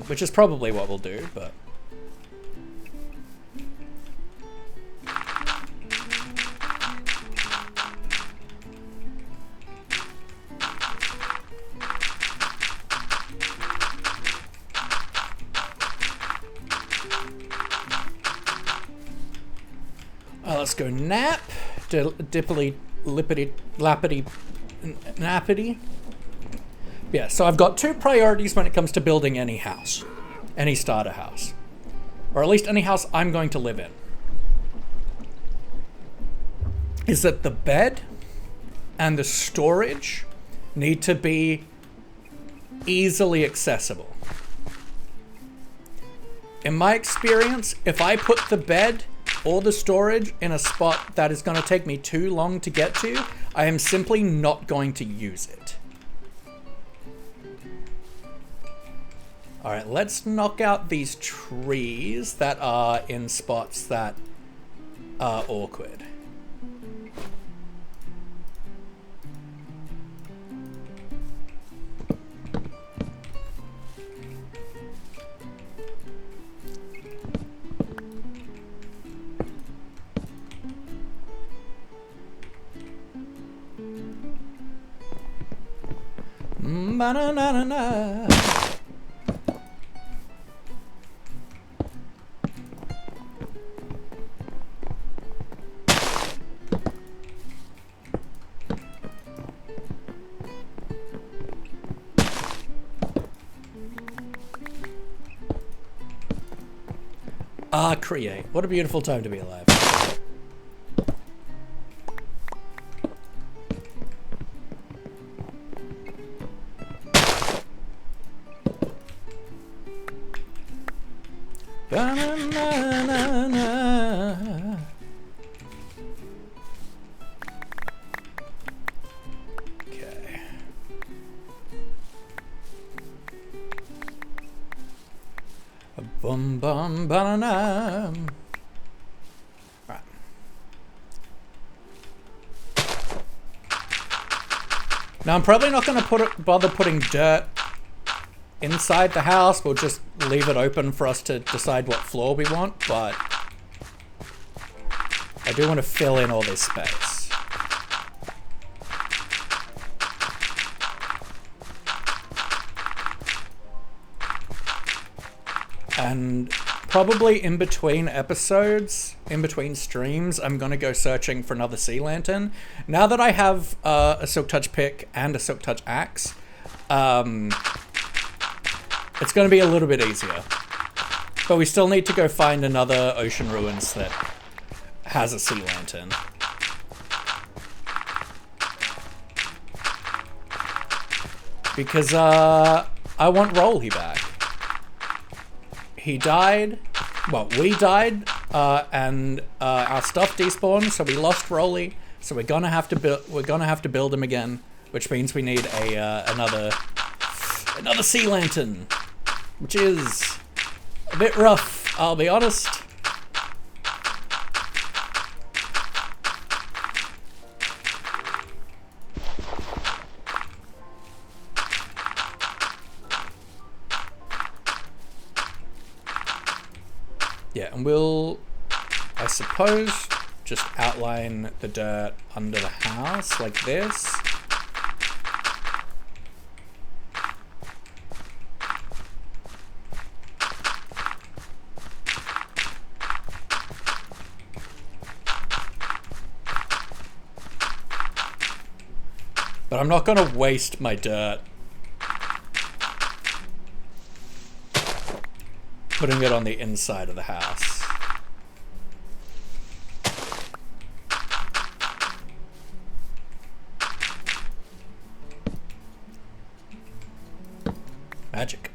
Which is probably what we'll do, but... let's go nap. Dippily, lippity, lappity, nappity. Yeah, so I've got two priorities when it comes to building any house. Any starter house. Or at least any house I'm going to live in. Is that the bed and the storage need to be easily accessible. In my experience, if I put the bed or the storage in a spot that is going to take me too long to get to, I am simply not going to use it. All right, let's knock out these trees that are in spots that are awkward. Ba-na-na-na-na. Create. What a beautiful time to be alive. Ba-na-na-na-na. Okay. Bum bum banana. Right. Now I'm probably not going to bother putting dirt inside the house. We'll just leave it open for us to decide what floor we want, but I do want to fill in all this space. And probably in between episodes, in between streams, I'm going to go searching for another sea lantern. Now that I have a Silk Touch pick and a Silk Touch axe, it's going to be a little bit easier. But we still need to go find another Ocean Ruins that has a sea lantern. Because I want Laughy back. He died, well, we died, and our stuff despawned, so we lost Laughy. So we're gonna have to build him again, which means we need another sea lantern, which is a bit rough, I'll be honest. Yeah, and we'll, I suppose, just outline the dirt under the house like this. But I'm not going to waste my dirt putting it on the inside of the house. Magic.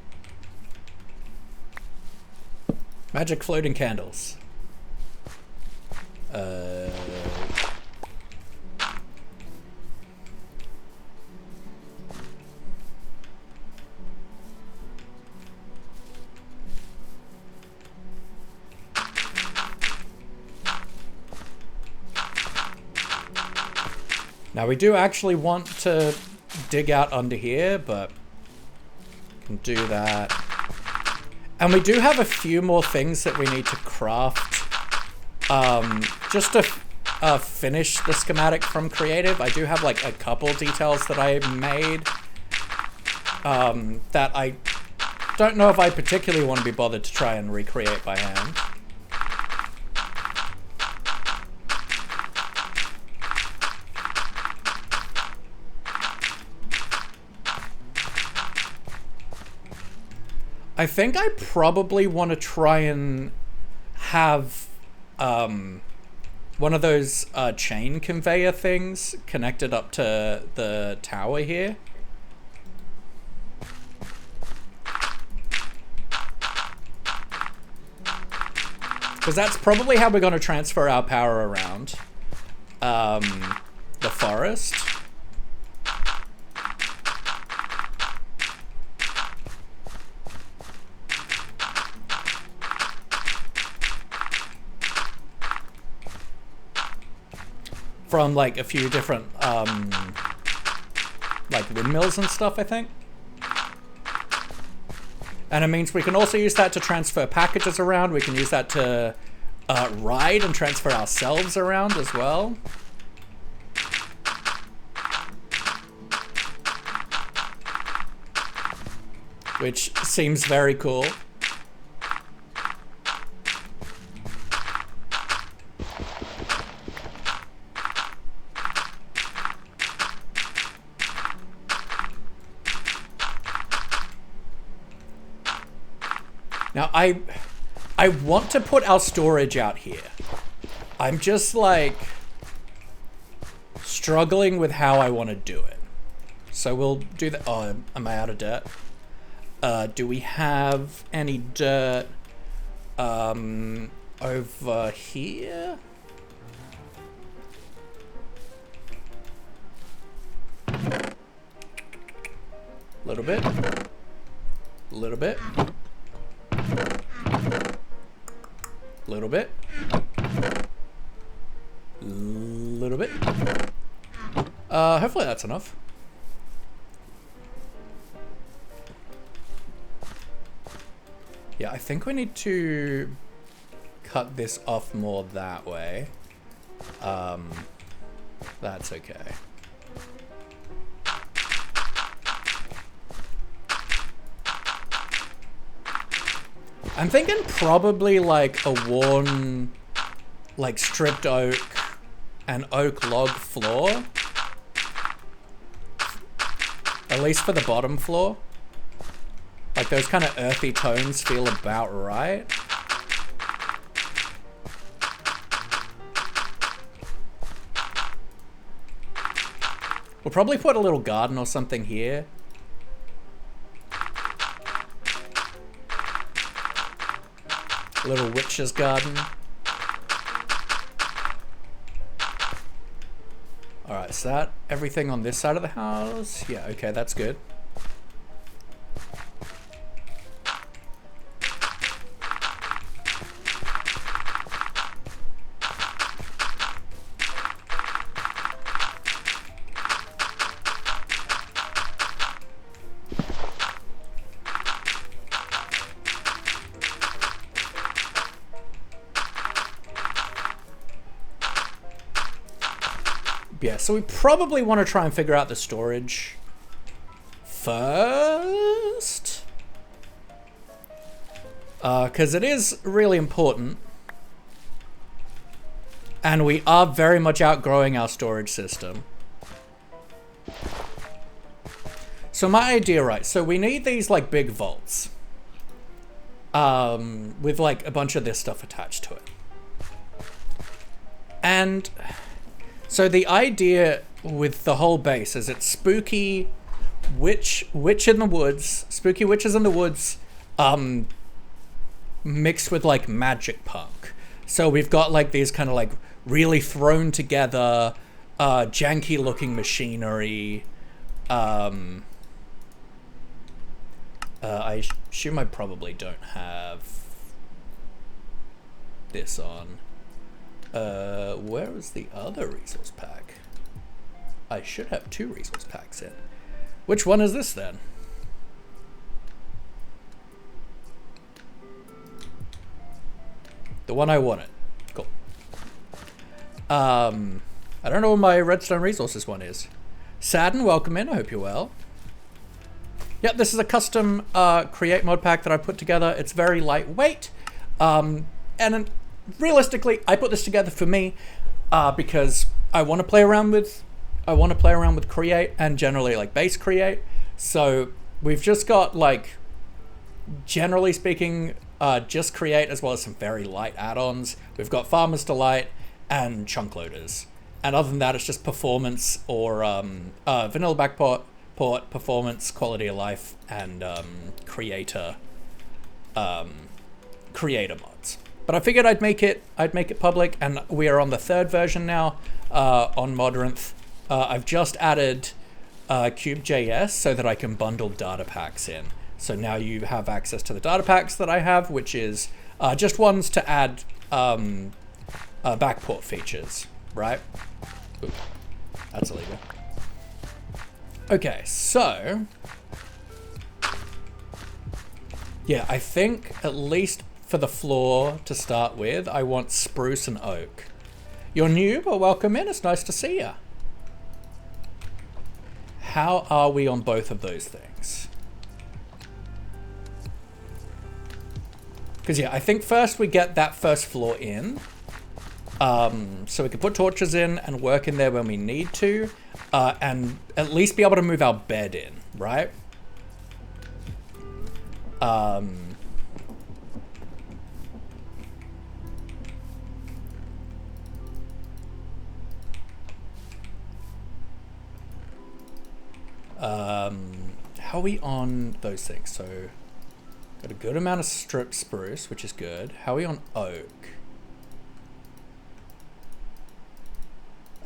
Magic floating candles. Now we do actually want to dig out under here, but can do that. And we do have a few more things that we need to craft just to finish the schematic from creative. I do have like a couple details that I made that I don't know if I particularly want to be bothered to try and recreate by hand. I think I probably want to try and have one of those chain conveyor things connected up to the tower here. Because that's probably how we're going to transfer our power around the forest. From like a few different like windmills and stuff, I think. And it means we can also use that to transfer packages around. We can use that to ride and transfer ourselves around as well. which seems very cool. Now, I want to put our storage out here. I'm just, like, struggling with how I want to do it. So we'll do that. Oh, am I out of dirt? Do we have any dirt over here? Little bit. Little bit. Little bit. Little bit. Hopefully that's enough. Yeah, I think we need to cut this off more that way. That's okay. I'm thinking probably like a worn, like stripped oak and oak log floor. At least for the bottom floor. Like those kind of earthy tones feel about right. We'll probably put a little garden or something here. A little witch's garden. Alright, so that everything on this side of the house? Yeah, okay, that's good. Yeah, so we probably want to try and figure out the storage first. Because it is really important. And we are very much outgrowing our storage system. So my idea, right, so we need these like big vaults. With like a bunch of this stuff attached to it. And so the idea with the whole base is it's spooky witch in the woods, spooky witches in the woods, mixed with like magic punk. So we've got like these kind of like really thrown together, janky looking machinery. I assume I probably don't have this on. Where is the other resource pack? I should have 2 resource packs in. Which one is this then? The one I wanted. Cool. I don't know what my redstone resources one is. Sadden, welcome in. I hope you're well. Yep, this is a custom create mod pack that I put together. It's very lightweight. And realistically, I put this together for me because I want to play around with create and generally like base create. So we've just got like, generally speaking, just create as well as some very light add-ons. We've got Farmer's Delight and chunk loaders. And other than that, it's just performance or vanilla backport, performance, quality of life, and creator mods. But I figured I'd make it public, and we are on the 3rd version now on Modrinth. I've just added Cube.js so that I can bundle data packs in. So now you have access to the data packs that I have, which is just ones to add backport features, right? Ooh, that's illegal. Okay, so yeah, I think at least for the floor to start with, I want spruce and oak. You're new, but welcome in. It's nice to see ya. How are we on both of those things? Because yeah, I think first we get that first floor in. So we can put torches in and work in there when we need to. And at least be able to move our bed in, right? How are we on those things? So, got a good amount of strip spruce, which is good. How are we on oak?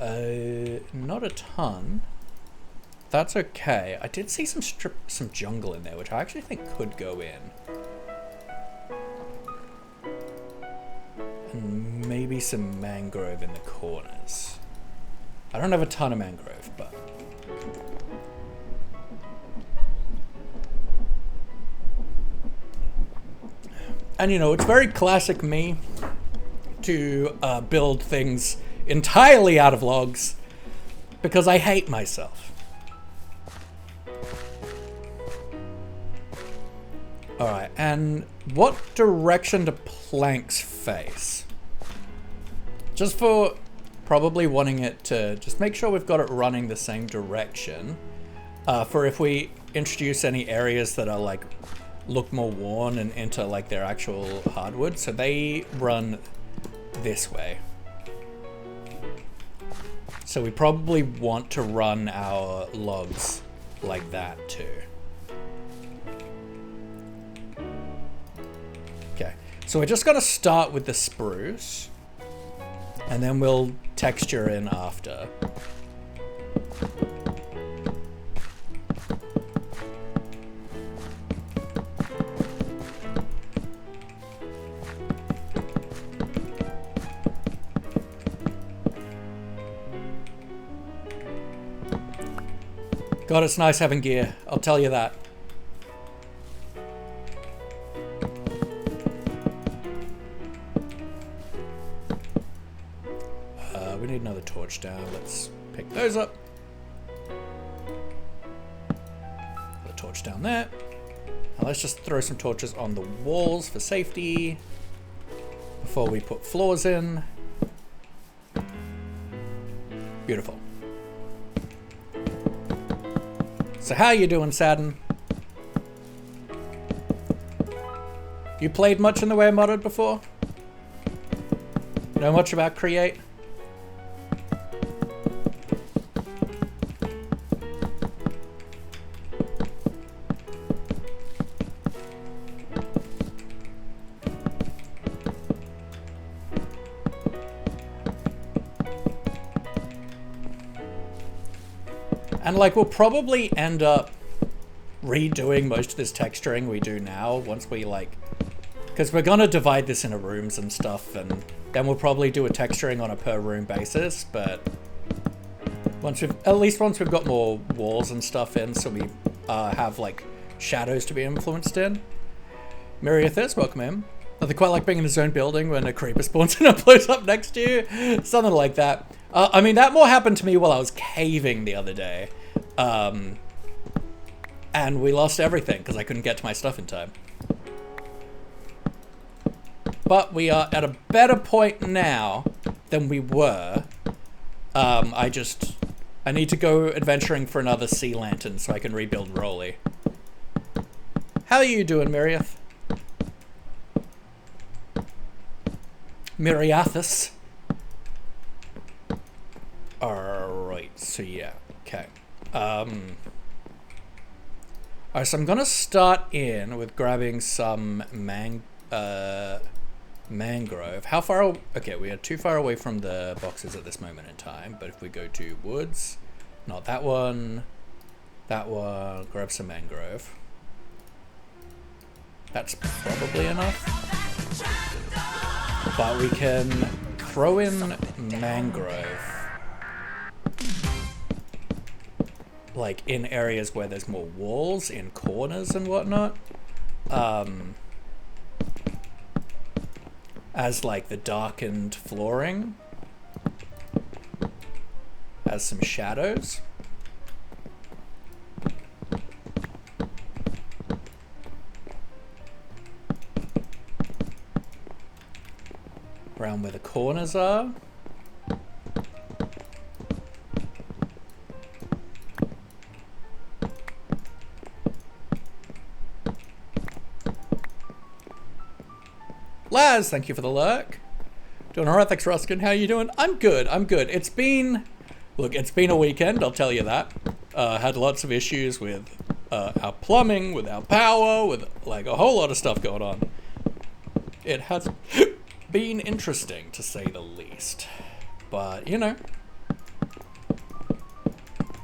Not a ton. That's okay. I did see some jungle in there, which I actually think could go in. And maybe some mangrove in the corners. I don't have a ton of mangrove, but... And you know, it's very classic me to build things entirely out of logs because I hate myself. Alright, and what direction do planks face? Just for probably wanting it to just make sure we've got it running the same direction. For if we introduce any areas that are like look more worn and into like their actual hardwood. So they run this way. So we probably want to run our logs like that too. Okay, so we're just gonna start with the spruce and then we'll texture in after. God, it's nice having gear, I'll tell you that. We need another torch down. Let's pick those up. Put a torch down there. Now let's just throw some torches on the walls for safety before we put floors in. Beautiful. So how you doing, Sadden? You played much in the way of modded before? Know much about Create? And like, we'll probably end up redoing most of this texturing we do now once we like, because we're gonna divide this into rooms and stuff, and then we'll probably do a texturing on a per room basis. But once we've, at least once we've got more walls and stuff in, so we have like shadows to be influenced in. Miriathis, welcome in. Nothing quite like being in a zone building when a creeper spawns and it blows up next to you. Something like that. I mean, that more happened to me while I was caving the other day. And we lost everything because I couldn't get to my stuff in time. But we are at a better point now than we were. I need to go adventuring for another sea lantern so I can rebuild Rolly. How are you doing, Miriath? Miriathis. Alright, so yeah, okay. Alright, so I'm gonna start in with grabbing some mangrove. How far? Okay, we are too far away from the boxes at this moment in time, but if we go to woods, not that one, grab some mangrove. That's probably enough. But we can throw in mangrove like in areas where there's more walls, in corners and whatnot, as like the darkened flooring, as some shadows. Around where the corners are. Laz, thank you for the lurk. Doing alright, thanks Ruskin. How you doing? I'm good, I'm good. It's been a weekend, I'll tell you that. Had lots of issues with our plumbing, with our power, with like a whole lot of stuff going on. It has been interesting, to say the least. But, you know,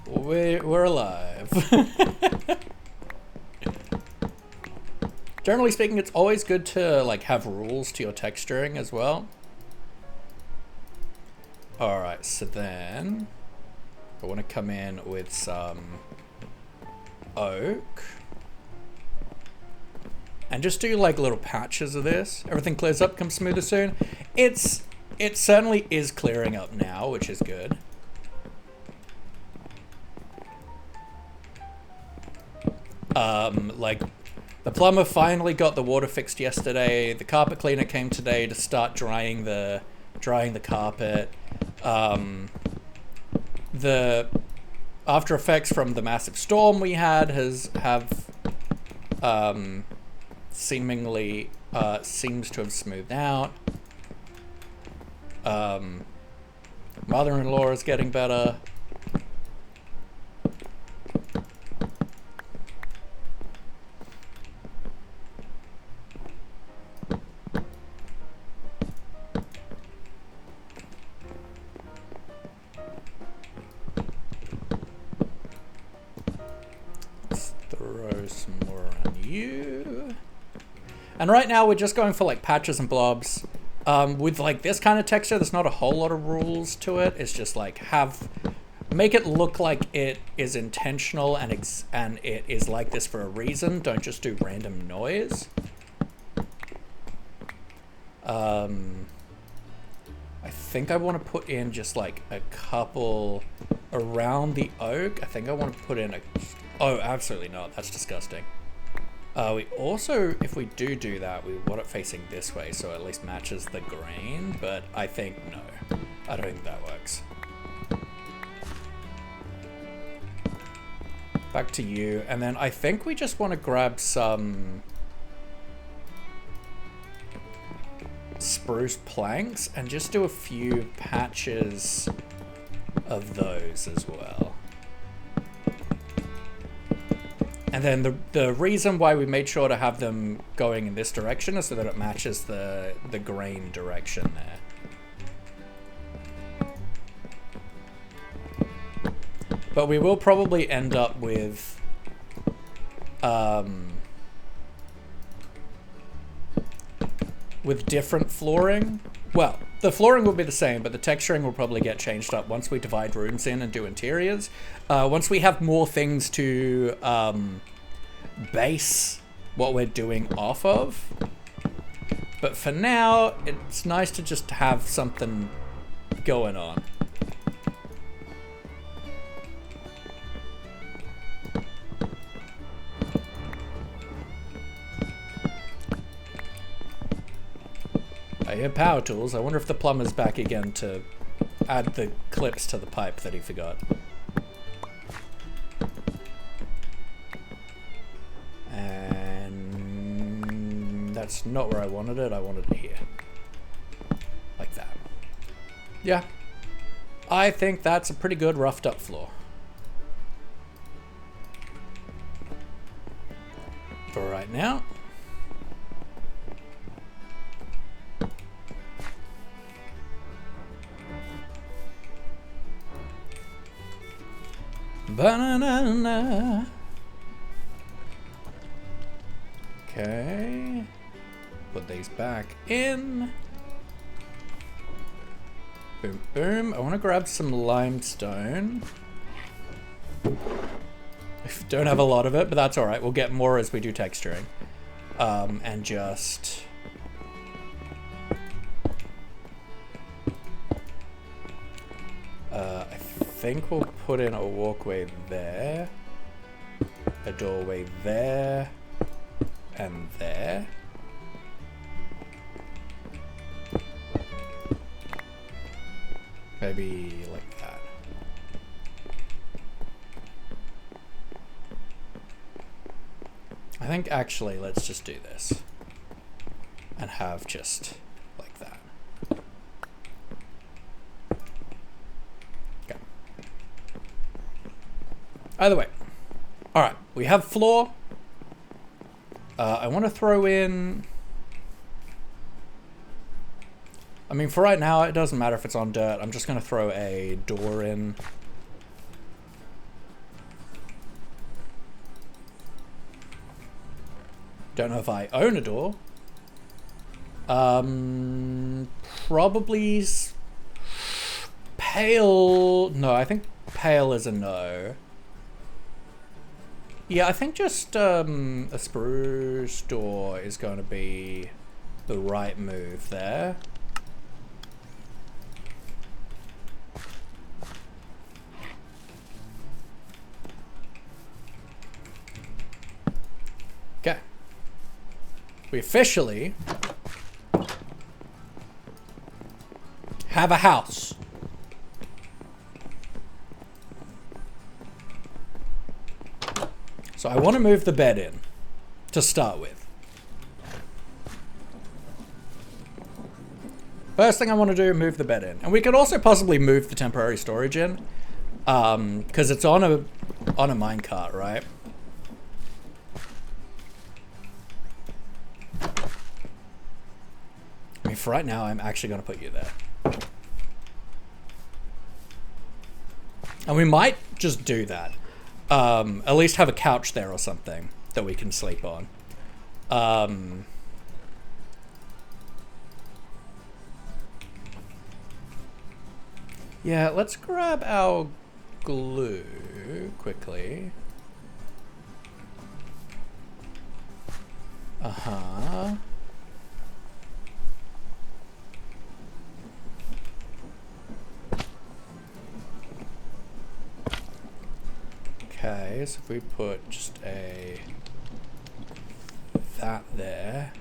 we're alive. Generally speaking, it's always good to like have rules to your texturing as well. Alright, so then I want to come in with some oak. And just do like little patches of this. Everything clears up, comes smoother soon. It certainly is clearing up now, which is good. Like the plumber finally got the water fixed yesterday. The carpet cleaner came today to start drying the carpet. The after effects from the massive storm we had have seemingly seems to have smoothed out. Mother-in-law is getting better. Let's throw some more on you. And right now we're just going for like patches and blobs. With like this kind of texture, there's not a whole lot of rules to it. It's just like make it look like it is intentional and it is like this for a reason. Don't just do random noise. I think I want to put in just like a couple around the oak. I think I want to put in oh, absolutely not. That's disgusting. We also, if we do that, we want it facing this way, so it at least matches the grain, but I think no. I don't think that works. Back to you, and then I think we just want to grab some spruce planks and just do a few patches of those as well. And then the reason why we made sure to have them going in this direction is so that it matches the grain direction there. But we will probably end up with different flooring. Well, the flooring will be the same, but the texturing will probably get changed up once we divide rooms in and do interiors. Once we have more things to base what we're doing off of. But for now, it's nice to just have something going on. I hear power tools. I wonder if the plumber's back again to add the clips to the pipe that he forgot. And that's not where I wanted it. I wanted it here. Like that. Yeah. I think that's a pretty good roughed up floor. For right now. Banana. Okay. Put these back in. Boom, boom. I want to grab some limestone. I don't have a lot of it, but that's all right. We'll get more as we do texturing. And just... I think we'll put in a walkway there, a doorway there, and there. Maybe like that. I think actually let's just do this and have just like that. Okay. Either way. All right, we have floor. I want to throw in... I mean, for right now, it doesn't matter if it's on dirt. I'm just going to throw a door in. Don't know if I own a door. Probably pale. No, I think pale is a no. Yeah, I think just a spruce door is going to be the right move there. Okay. We officially have a house. So I want to move the bed in to start with. First thing I want to do, move the bed in. And we could also possibly move the temporary storage in. Because it's on a minecart, right? I mean, for right now, I'm actually going to put you there. And we might just do that. At least have a couch there or something that we can sleep on. Yeah, let's grab our glue quickly. Uh-huh. Okay, so if we put just that there,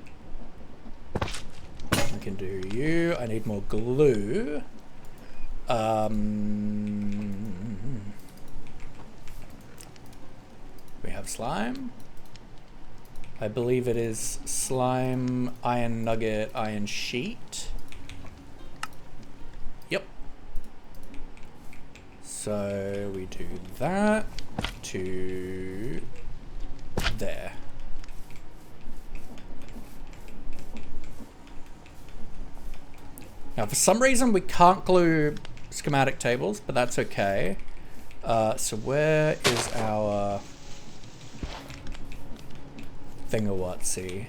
we can do you. I need more glue. We have slime. I believe it is slime, iron nugget, iron sheet. Yep. So we do that to there. Now, for some reason, we can't glue schematic tables, but that's okay. So where is our thingawatsy?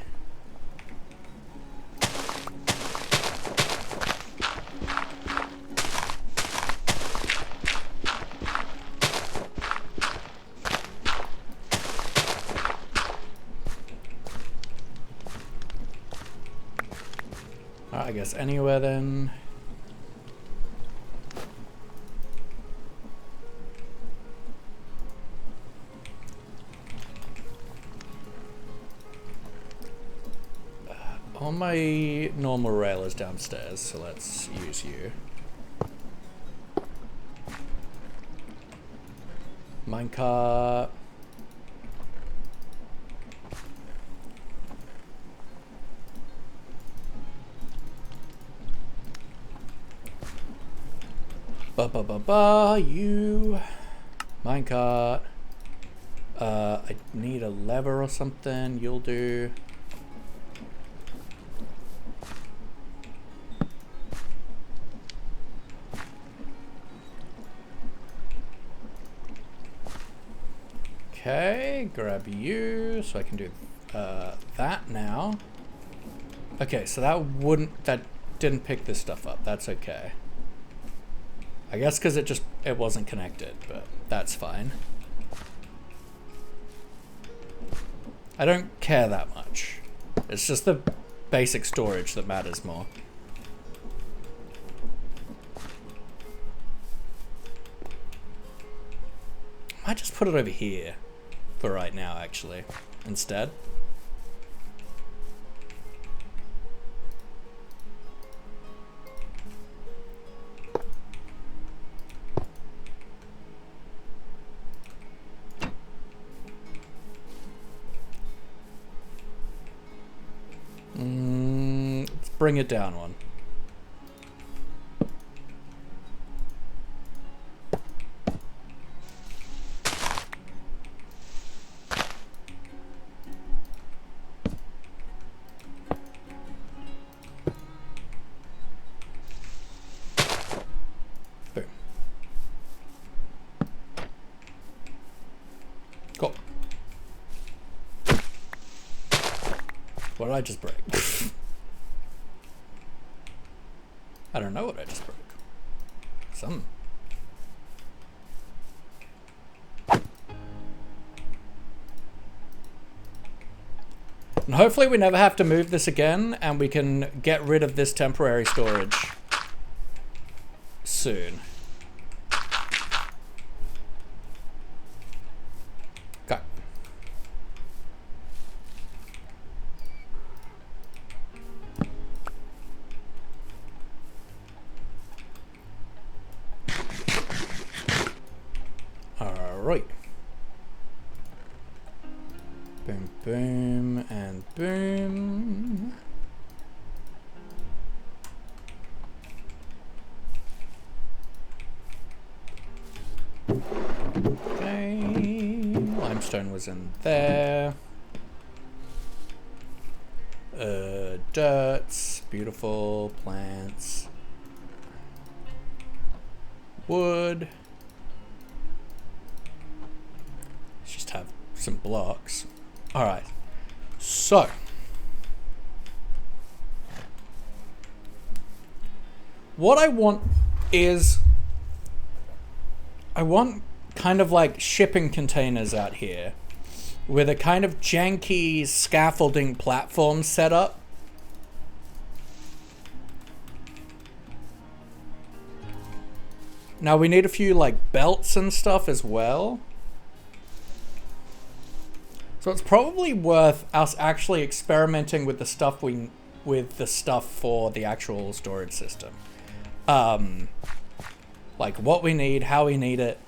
I guess anywhere then. All my normal rail is downstairs, so let's use you. Minecart. You. Minecart. I need a lever or something. You'll do. Okay, grab you so I can do that now. Okay, so that didn't pick this stuff up. That's okay. I guess because it wasn't connected, but that's fine. I don't care that much. It's just the basic storage that matters more. I might just put it over here for right now, actually, instead. bring it down one. Boom. Cool. What did I just break? I don't know what I just broke. Some. And hopefully we never have to move this again and we can get rid of this temporary storage soon. Okay. Alright. Boom, boom, and boom. Okay. Limestone was in there. Dirts. Beautiful plants. Wood. Let's just have some blocks. Alright. So. What I want is... I want kind of like shipping containers out here with a kind of janky scaffolding platform set up. Now we need a few like belts and stuff as well. So it's probably worth us actually experimenting with the stuff for the actual storage system. Like what we need, how we need it,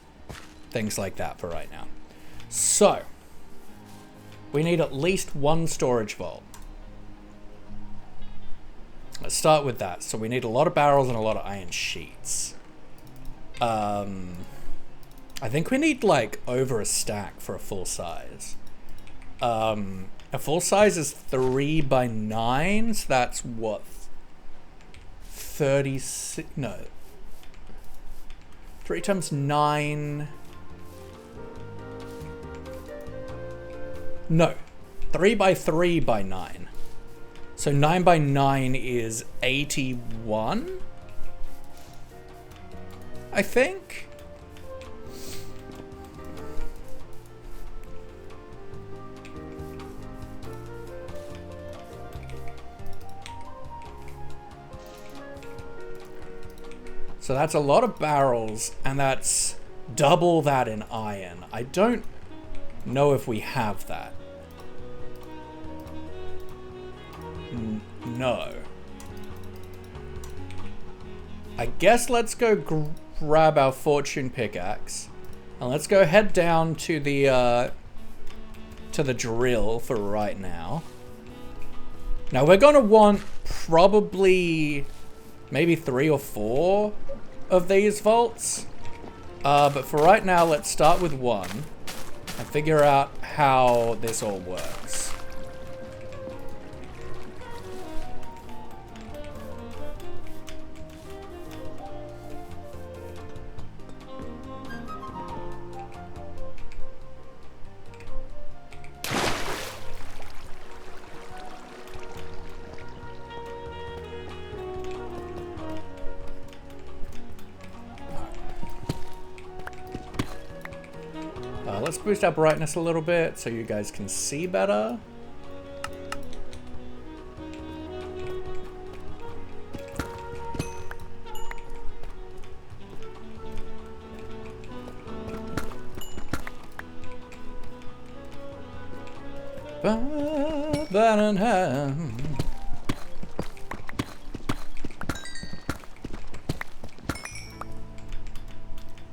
things like that for right now. So, we need at least one storage vault. Let's start with that. So we need a lot of barrels and a lot of iron sheets. I think we need like over a stack for a full size. A full size is 3 by 9, so that's what? 36, no. 3 times 9. No. 3 by 3 by 9. So 9 by 9 is 81? I think? So that's a lot of barrels, and that's double that in iron. I don't know if we have that. No. I guess let's go grab our fortune pickaxe, and let's go head down to the drill for right now. Now we're gonna want probably maybe 3 or 4 of these vaults, but for right now let's start with one and figure out how this all works. Let's boost our brightness a little bit so you guys can see better.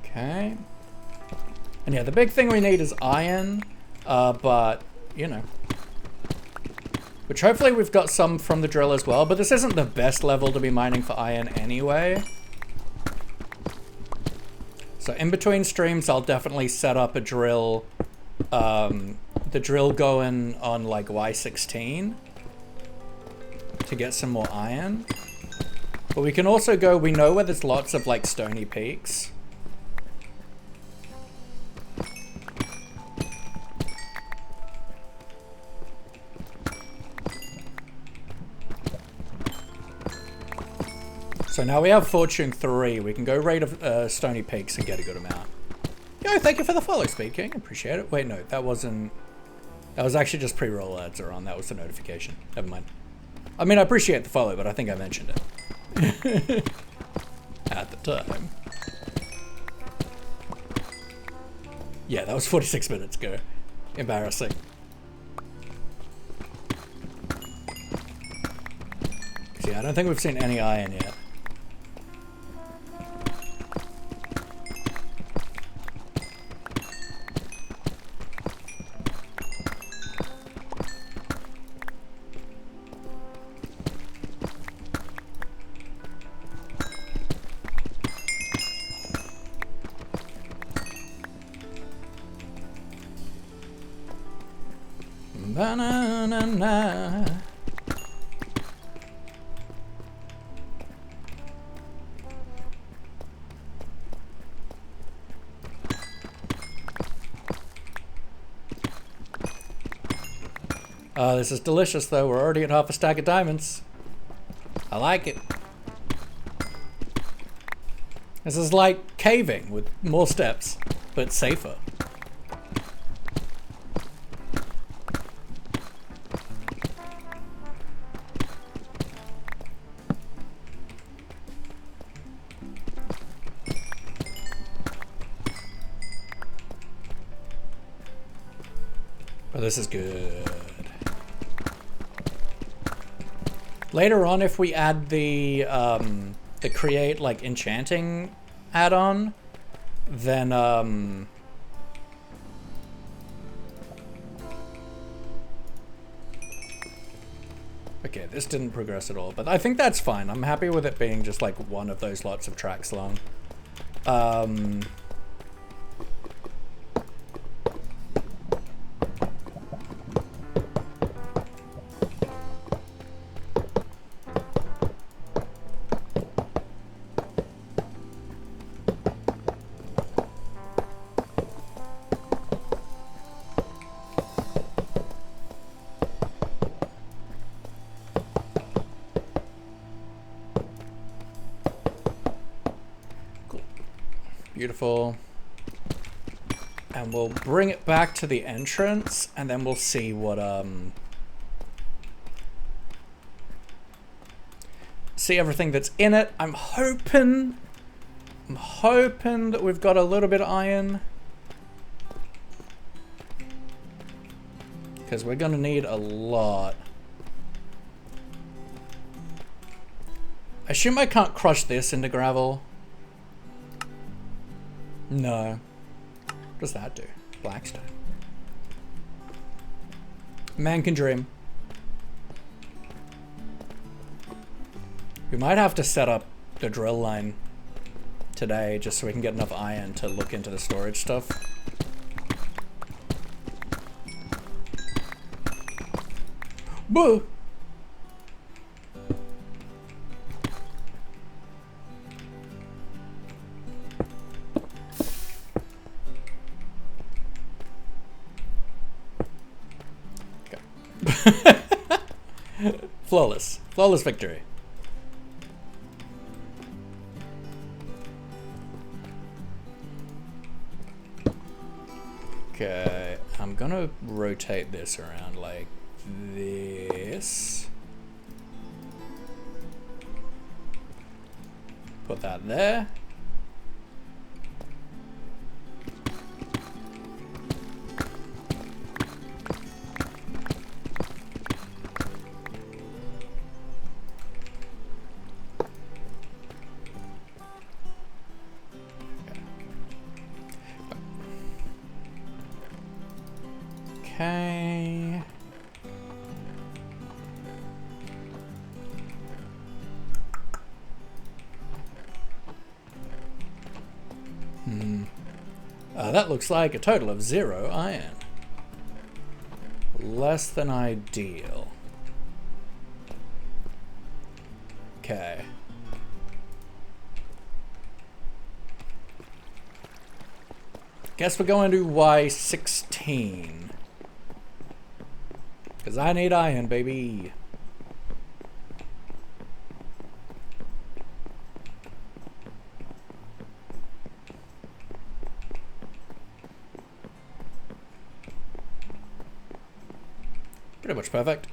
Okay. And yeah, the big thing we need is iron, but, you know. Which hopefully we've got some from the drill as well, but this isn't the best level to be mining for iron anyway. So in between streams, I'll definitely set up a drill, the drill going on like Y16 to get some more iron. But we can also go, we know where there's lots of like stony peaks. So now we have Fortune 3. We can go raid Stony Peaks and get a good amount. Yo, thank you for the follow, Speed King. Appreciate it. Wait, no, that wasn't... That was actually just pre-roll ads are on. That was the notification. Never mind. I mean, I appreciate the follow, but I think I mentioned it. At the time. Yeah, that was 46 minutes ago. Embarrassing. See, I don't think we've seen any iron yet. Ba-na-na-na. Oh, this is delicious though. We're already at half a stack of diamonds. I like it. This is like caving with more steps, but safer. Oh, this is good. Later on, if we add the create like enchanting add-on, then okay, this didn't progress at all, but I think that's fine. I'm happy with it being just like one of those lots of tracks long. Beautiful. And we'll bring it back to the entrance and then we'll see what see everything that's in it. I'm hoping that we've got a little bit of iron, because we're gonna need a lot. I assume I can't crush this into gravel. No. What does that do? Blackstone. Man can dream. We might have to set up the drill line today just so we can get enough iron to look into the storage stuff. Boo! Flawless. Flawless victory. Okay, I'm gonna rotate this around like this. Put that there. Okay. that looks like a total of 0 iron. Less than ideal. Okay. Guess we're going to Y16. Because I need iron, baby. Pretty much perfect.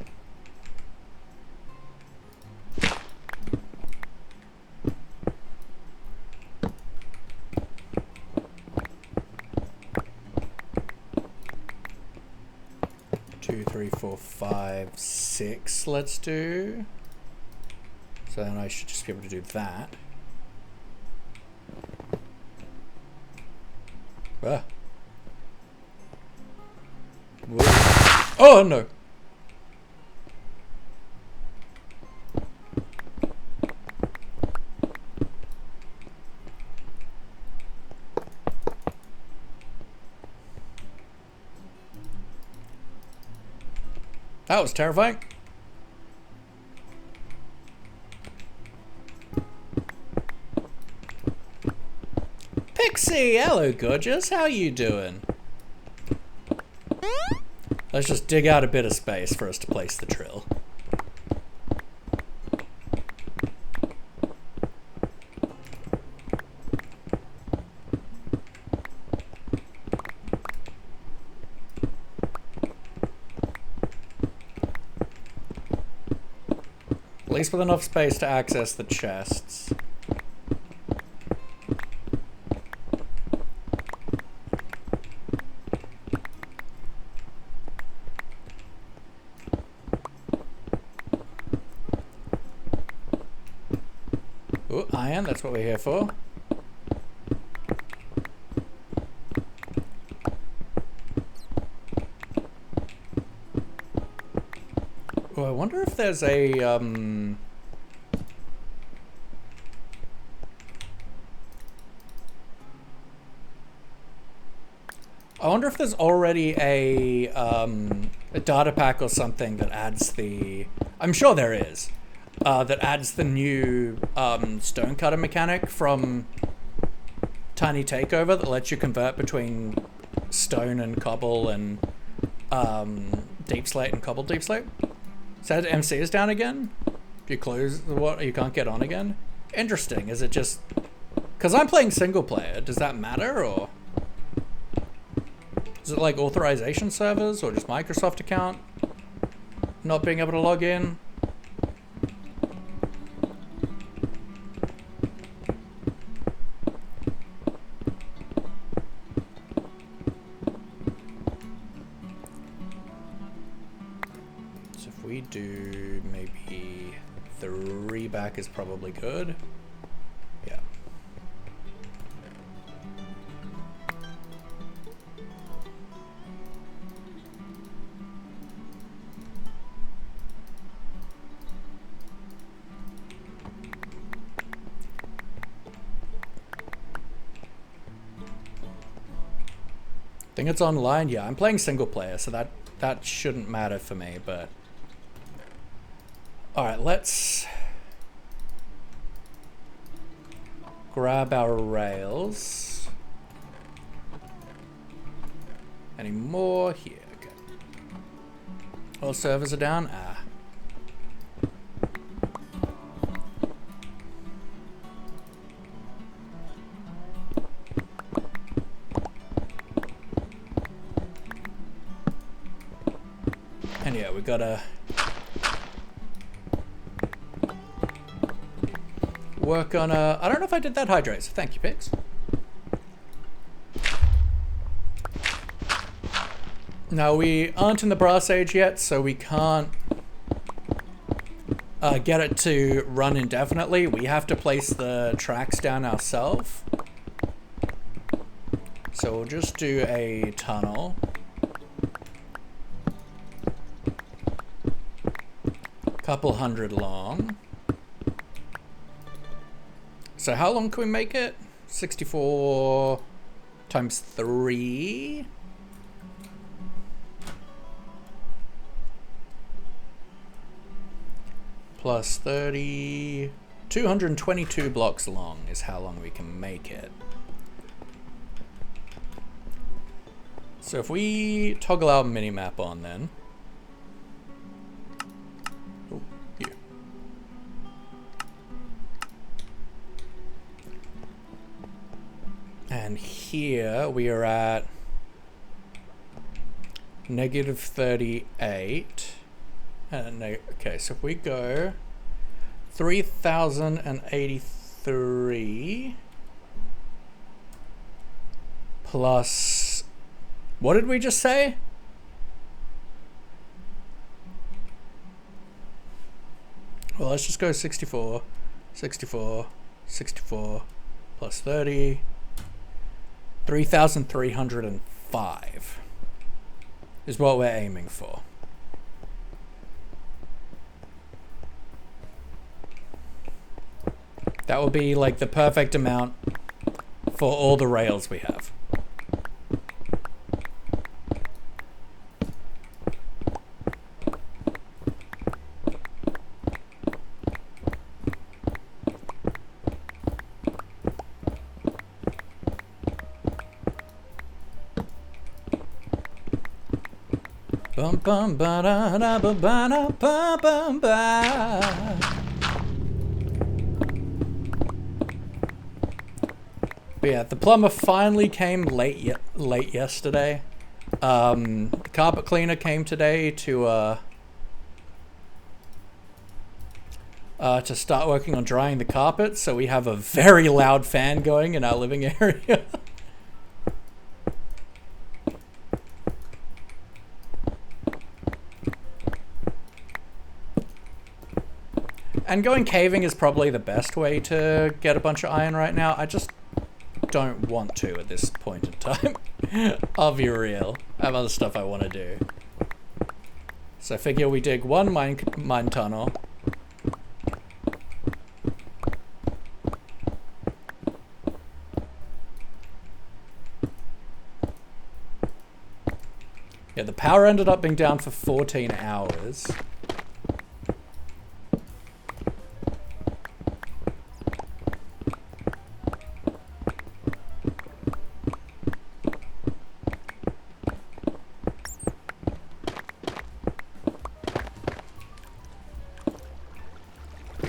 Two, three, four, five, six. Let's do. So then I should just be able to do that. Ah. Whoa. Oh no. That was terrifying. Pixie, hello gorgeous, how you doing? Let's just dig out a bit of space for us to place the drill. At least with enough space to access the chests. Ooh, iron, that's what we're here for. Oh, I wonder if there's a, I wonder if there's already a data pack or something that adds the... I'm sure there is. That adds the new stonecutter mechanic from Tiny Takeover that lets you convert between stone and cobble and deep slate and cobble deep slate. So MC is down again? If you close the water, you can't get on again? Interesting. Is it just... Because I'm playing single player. Does that matter, or... Is it like authorization servers, or just Microsoft account not being able to log in? We do maybe 3 back is probably good. Yeah. I think it's online. Yeah, I'm playing single player, so that shouldn't matter for me, but all right, let's grab our rails. Any more here? Okay. All servers are down. Ah. And yeah, we gotta work on a... I don't know if I did that hydrate, so thank you, Pix. Now, we aren't in the brass age yet, so we can't get it to run indefinitely. We have to place the tracks down ourselves. So we'll just do a tunnel. Couple hundred long. So how long can we make it? 64 times 3. Plus 30. 222 blocks long is how long we can make it. So if we toggle our minimap on then. Oh, here. And here we are at negative 38. Okay, so if we go 3,083 plus, what did we just say? Well, let's just go 64, 64, 64 plus 30, 3,305 is what we're aiming for. That will be like the perfect amount for all the rails we have. Bum bum ba da da ba ba da ba bum ba. But yeah, the plumber finally came late yesterday. The carpet cleaner came today to start working on drying the carpet, so we have a very loud fan going in our living area. And going caving is probably the best way to get a bunch of iron right now. I just don't want to at this point in time. I'll be real. I have other stuff I want to do. So I figure we dig one mine tunnel. Yeah, the power ended up being down for 14 hours.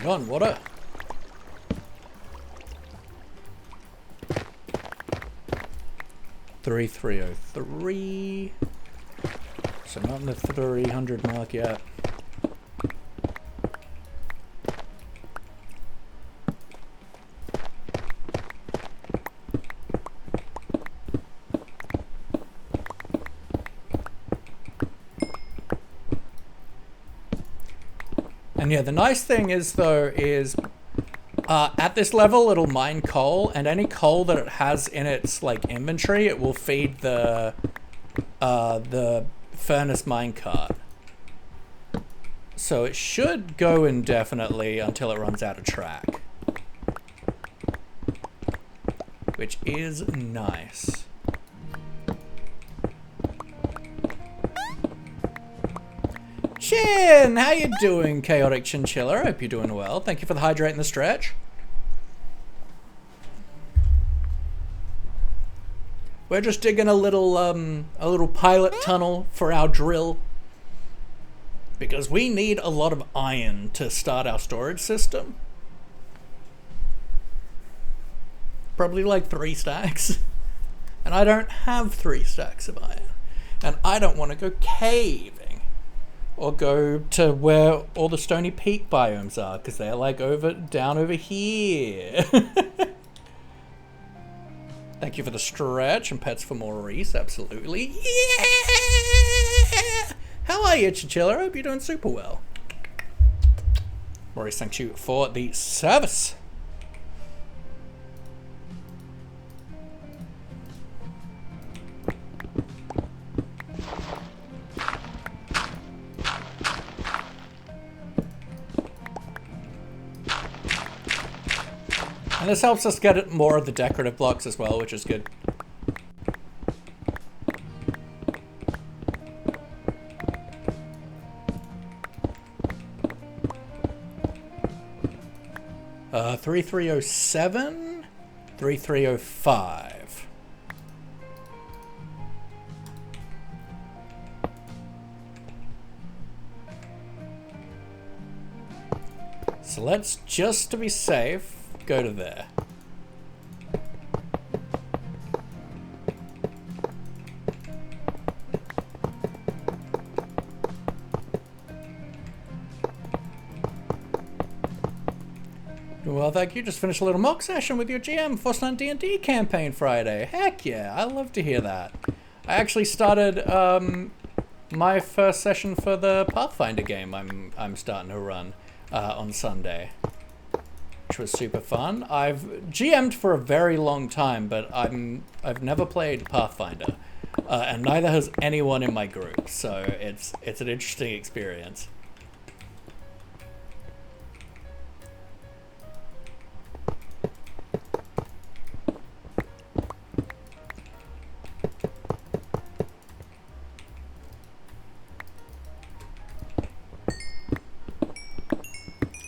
On water. $3,303. So not in the 300 mark yet. And yeah, the nice thing is though is at this level it'll mine coal, and any coal that it has in its like inventory it will feed the furnace minecart. So it should go indefinitely until it runs out of track, which is nice. Chin, how you doing, Chaotic Chinchilla? I hope you're doing well. Thank you for the hydrate and the stretch. We're just digging a little pilot tunnel for our drill because we need a lot of iron to start our storage system. Probably like 3 stacks. And I don't have 3 stacks of iron. And I don't want to go caving or go to where all the Stony Peak biomes are, because they're like down over here. Thank you for the stretch and pets for Maurice, absolutely. Yeah! How are you, Chinchilla? I hope you're doing super well. Maurice, thank you for the service. And this helps us get more of the decorative blocks as well, which is good. 3307, 3305. So let's, just to be safe, go to there. Well, thank you. Just finished a little mock session with your GM for Stunt D&D campaign Friday. Heck yeah, I love to hear that. I actually started my first session for the Pathfinder game I'm starting to run on Sunday, which was super fun. I've GM'd for a very long time, but I've never played Pathfinder, and neither has anyone in my group. So it's an interesting experience.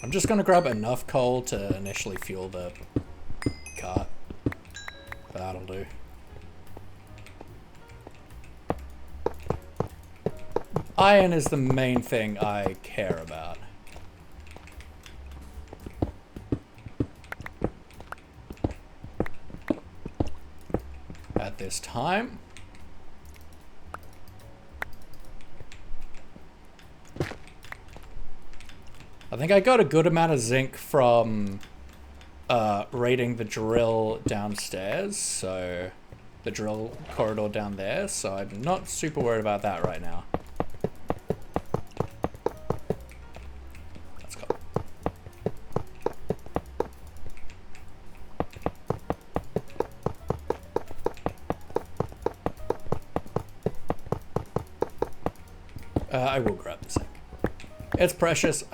I'm just gonna grab enough coal to initially fuel the cart. That'll do. Iron is the main thing I care about. At this time. I think I got a good amount of zinc from raiding the drill downstairs, so the drill corridor down there, so I'm not super worried about that right now. Let's go. I will grab the zinc. It's precious.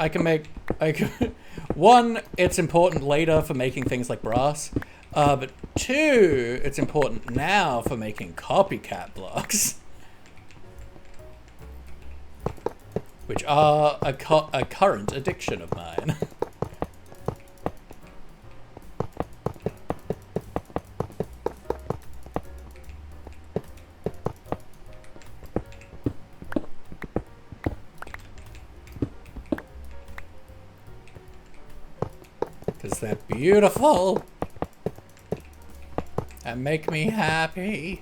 One, it's important later for making things like brass. But two, it's important now for making copycat blocks. Which are a current addiction of mine. Because they're beautiful and make me happy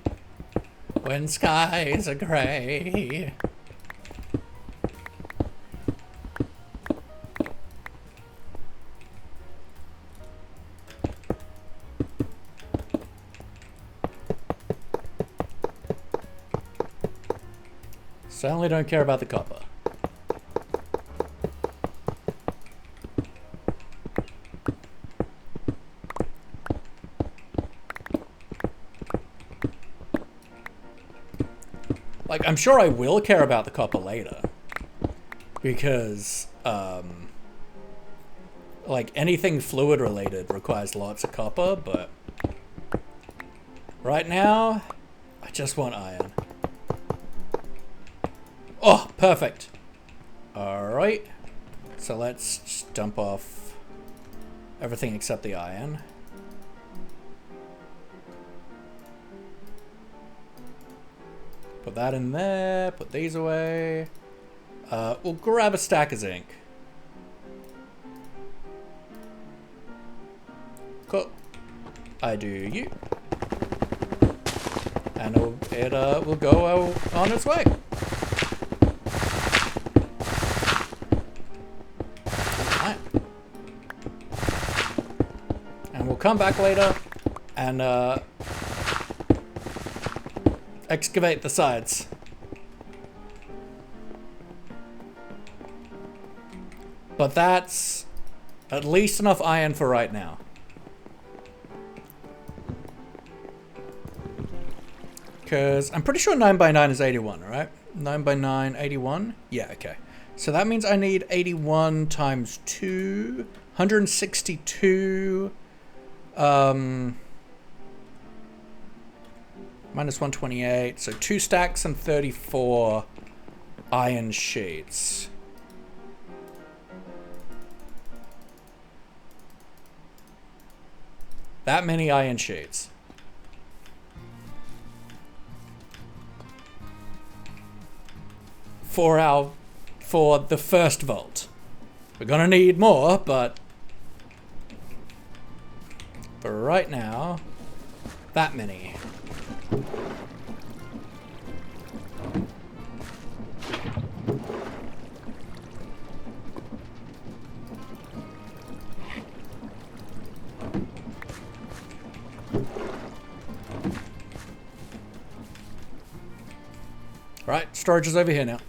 when skies are gray. Certainly don't care about the copper. Like, I'm sure I will care about the copper later. Because, like, anything fluid related requires lots of copper, but right now, I just want iron. Oh, perfect. Alright. So let's just dump off everything except the iron. Put that in there, put these away. We'll grab a stack of zinc. Cool. I do you. And it will go on its way. Right. And we'll come back later and excavate the sides. But that's at least enough iron for right now. Because I'm pretty sure 9x9 is 81, right? 9x9, 81? Yeah, okay. So that means I need 81 times 2, 162, minus 128, so 2 stacks and 34 iron sheets. That many iron sheets. For the first vault. We're gonna need more, but for right now, that many. Right, storage is over here now.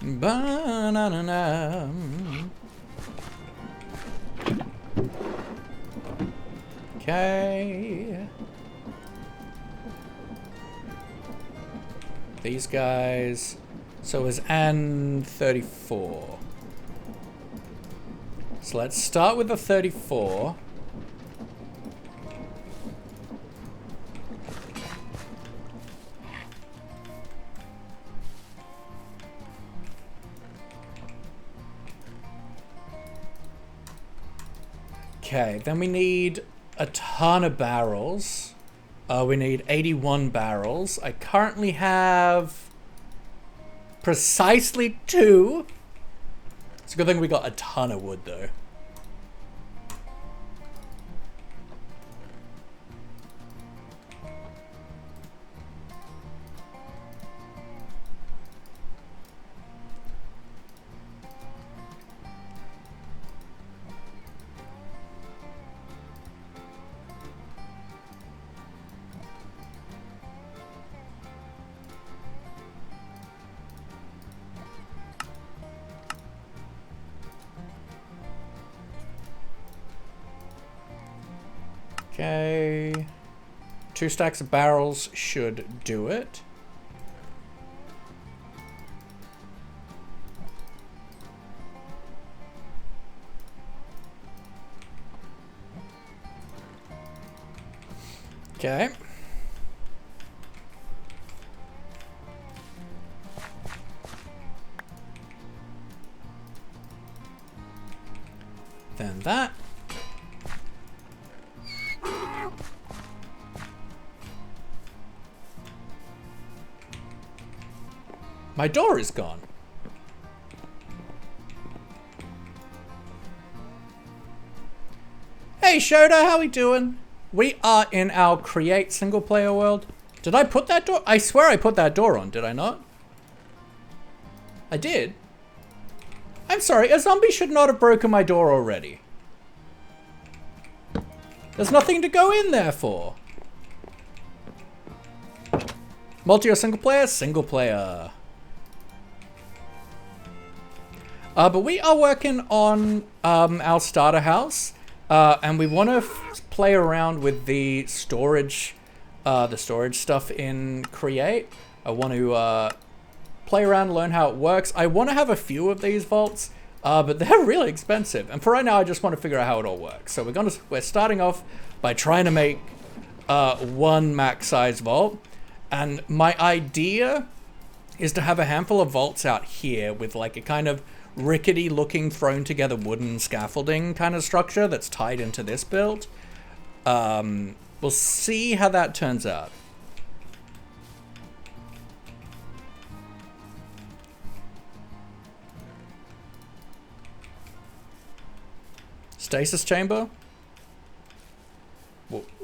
Ba-na-na-na. Okay. These guys. So is N34. So let's start with the 34. Okay, then we need a ton of barrels. We need 81 barrels. I currently have precisely 2. It's a good thing we got a ton of wood though. Okay, 2 stacks of barrels should do it. Okay. Then that. My door is gone. Hey Shoda, how we doing? We are in our create single player world. Did I put that door? I swear I put that door on, did I not? I did. I'm sorry, a zombie should not have broken my door already. There's nothing to go in there for. Multi or single player? Single player. But we are working on our starter house, and we want to play around with the storage stuff in Create. I want to play around, learn how it works. I want to have a few of these vaults, but they're really expensive. And for right now, I just want to figure out how it all works. So we're starting off by trying to make one max size vault, and my idea is to have a handful of vaults out here with like a kind of rickety looking thrown together wooden scaffolding kind of structure that's tied into this build. We'll see how that turns out. Stasis chamber?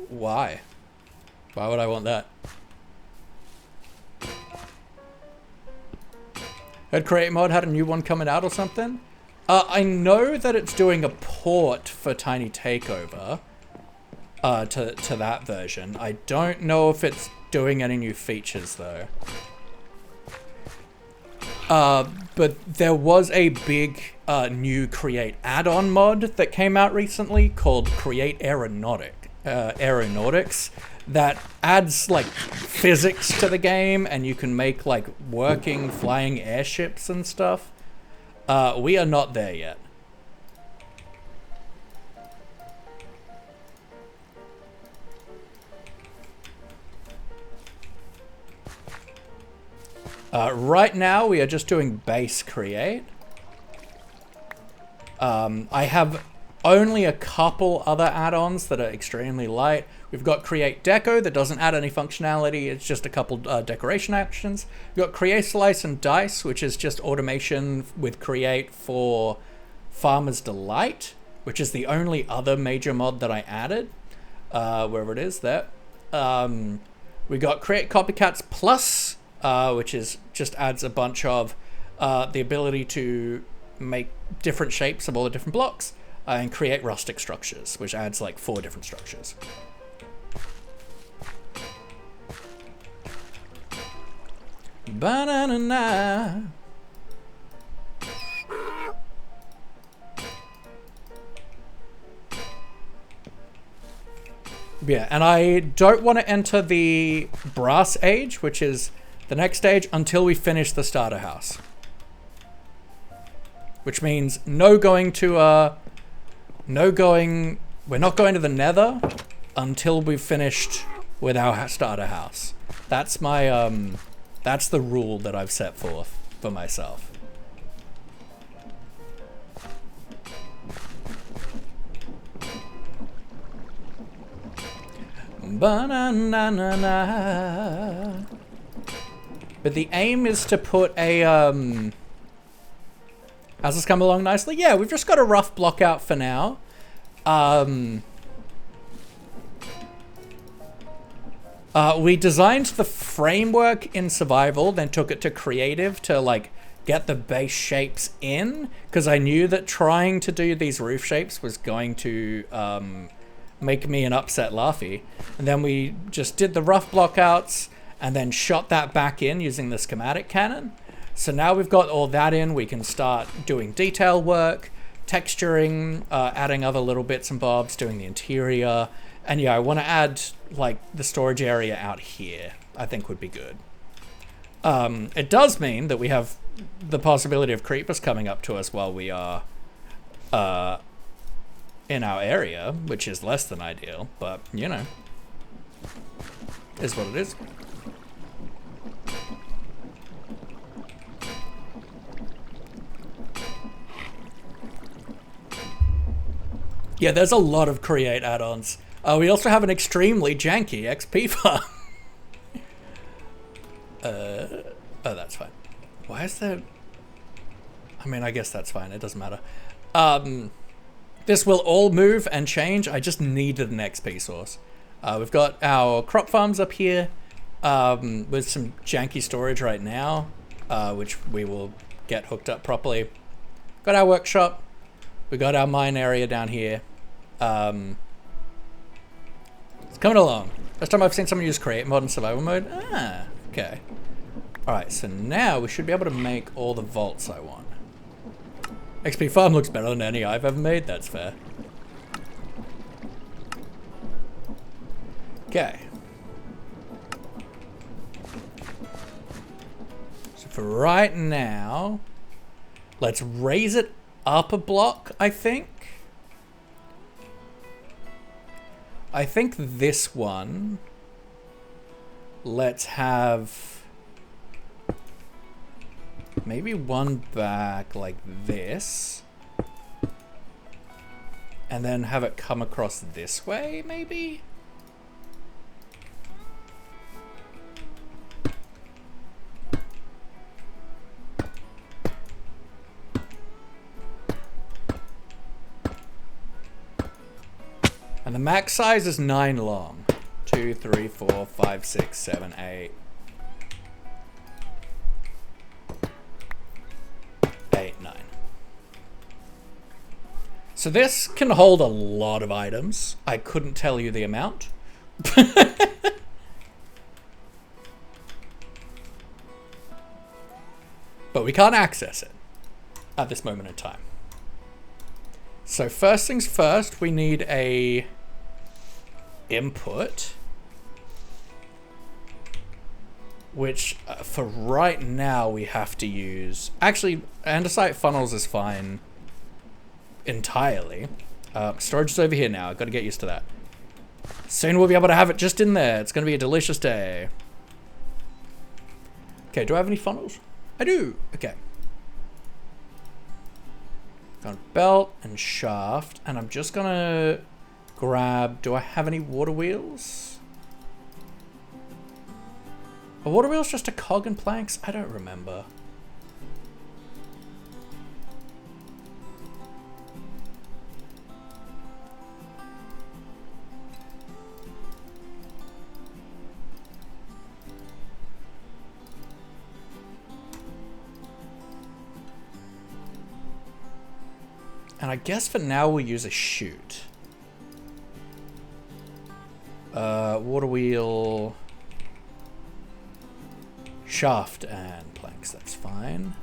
Why? Why would I want that? Heard Create Mod had a new one coming out or something? I know that it's doing a port for Tiny Takeover to that version. I don't know if it's doing any new features though. But there was a big new Create add-on mod that came out recently called Create Aeronautic. aeronautics that adds like physics to the game, and you can make like working flying airships and stuff. We are not there yet. Right now, we are just doing base create. I have only a couple other add-ons that are extremely light. We've got create deco that doesn't add any functionality. It's just a couple decoration actions. We've got create slice and dice, which is just automation with create for Farmer's Delight, which is the only other major mod that I added. Wherever it is there. We got create copycats plus, which is just adds a bunch of the ability to make different shapes of all the different blocks, and create rustic structures, which adds like 4 different structures. Banana. Yeah, and I don't want to enter the brass age, which is the next stage, until we finish the starter house. Which means we're not going to the nether until we've finished with our starter house. That's my, that's the rule that I've set forth for myself. Ba-na-na-na-na. But the aim is to put a, has this come along nicely? Yeah, we've just got a rough block out for now. We designed the framework in survival, then took it to creative to like get the base shapes in, because I knew that trying to do these roof shapes was going to make me an upset Laughy. And then we just did the rough blockouts and then shot that back in using the schematic cannon. So now we've got all that in, we can start doing detail work, texturing, adding other little bits and bobs, doing the interior. And yeah, I want to add like the storage area out here, I think would be good. It does mean that we have the possibility of creepers coming up to us while we are in our area, which is less than ideal, but you know, is what it is. Yeah, there's a lot of create add-ons. We also have an extremely janky XP farm. Oh, that's fine. Why is there... I mean, I guess that's fine. It doesn't matter. This will all move and change. I just needed an XP source. We've got our crop farms up here with some janky storage right now, which we will get hooked up properly. Got our workshop. We got our mine area down here. It's coming along. First time I've seen someone use create mode in survival mode. Ah, okay. Alright, so now we should be able to make all the vaults I want. XP farm looks better than any I've ever made, that's fair. Okay. So for right now, let's raise it up a block, I think. I think this one, let's have maybe one back like this, and then have it come across this way, maybe? And the max size is 9 long. 2, 3, 4, 5, 6, 7, 8. 8, 9. So this can hold a lot of items. I couldn't tell you the amount. But we can't access it at this moment in time. So first things first, we need a input, which for right now we have to use. Actually, andesite funnels is fine entirely. Storage is over here now. I've got to get used to that. Soon we'll be able to have it just in there. It's going to be a delicious day. Okay, do I have any funnels? I do. Okay. Got belt and shaft, and I'm just going to grab... Do I have any water wheels? Are water wheels just a cog and planks? I don't remember. And I guess for now we'll use a chute. Water wheel, shaft and planks, that's fine.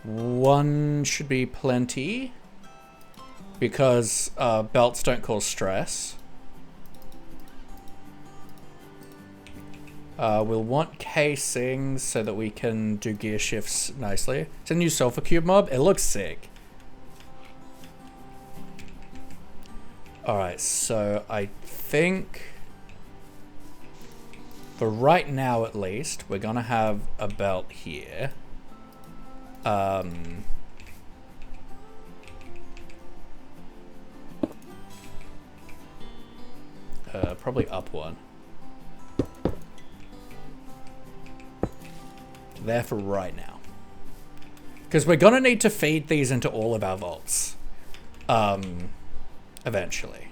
One should be plenty because belts don't cause stress. We'll want casings so that we can do gear shifts nicely. It's a new sulfur cube mob. It looks sick. Alright, so I think for right now at least, we're gonna have a belt here. Probably up one. There for right now, because we're gonna need to feed these into all of our vaults eventually.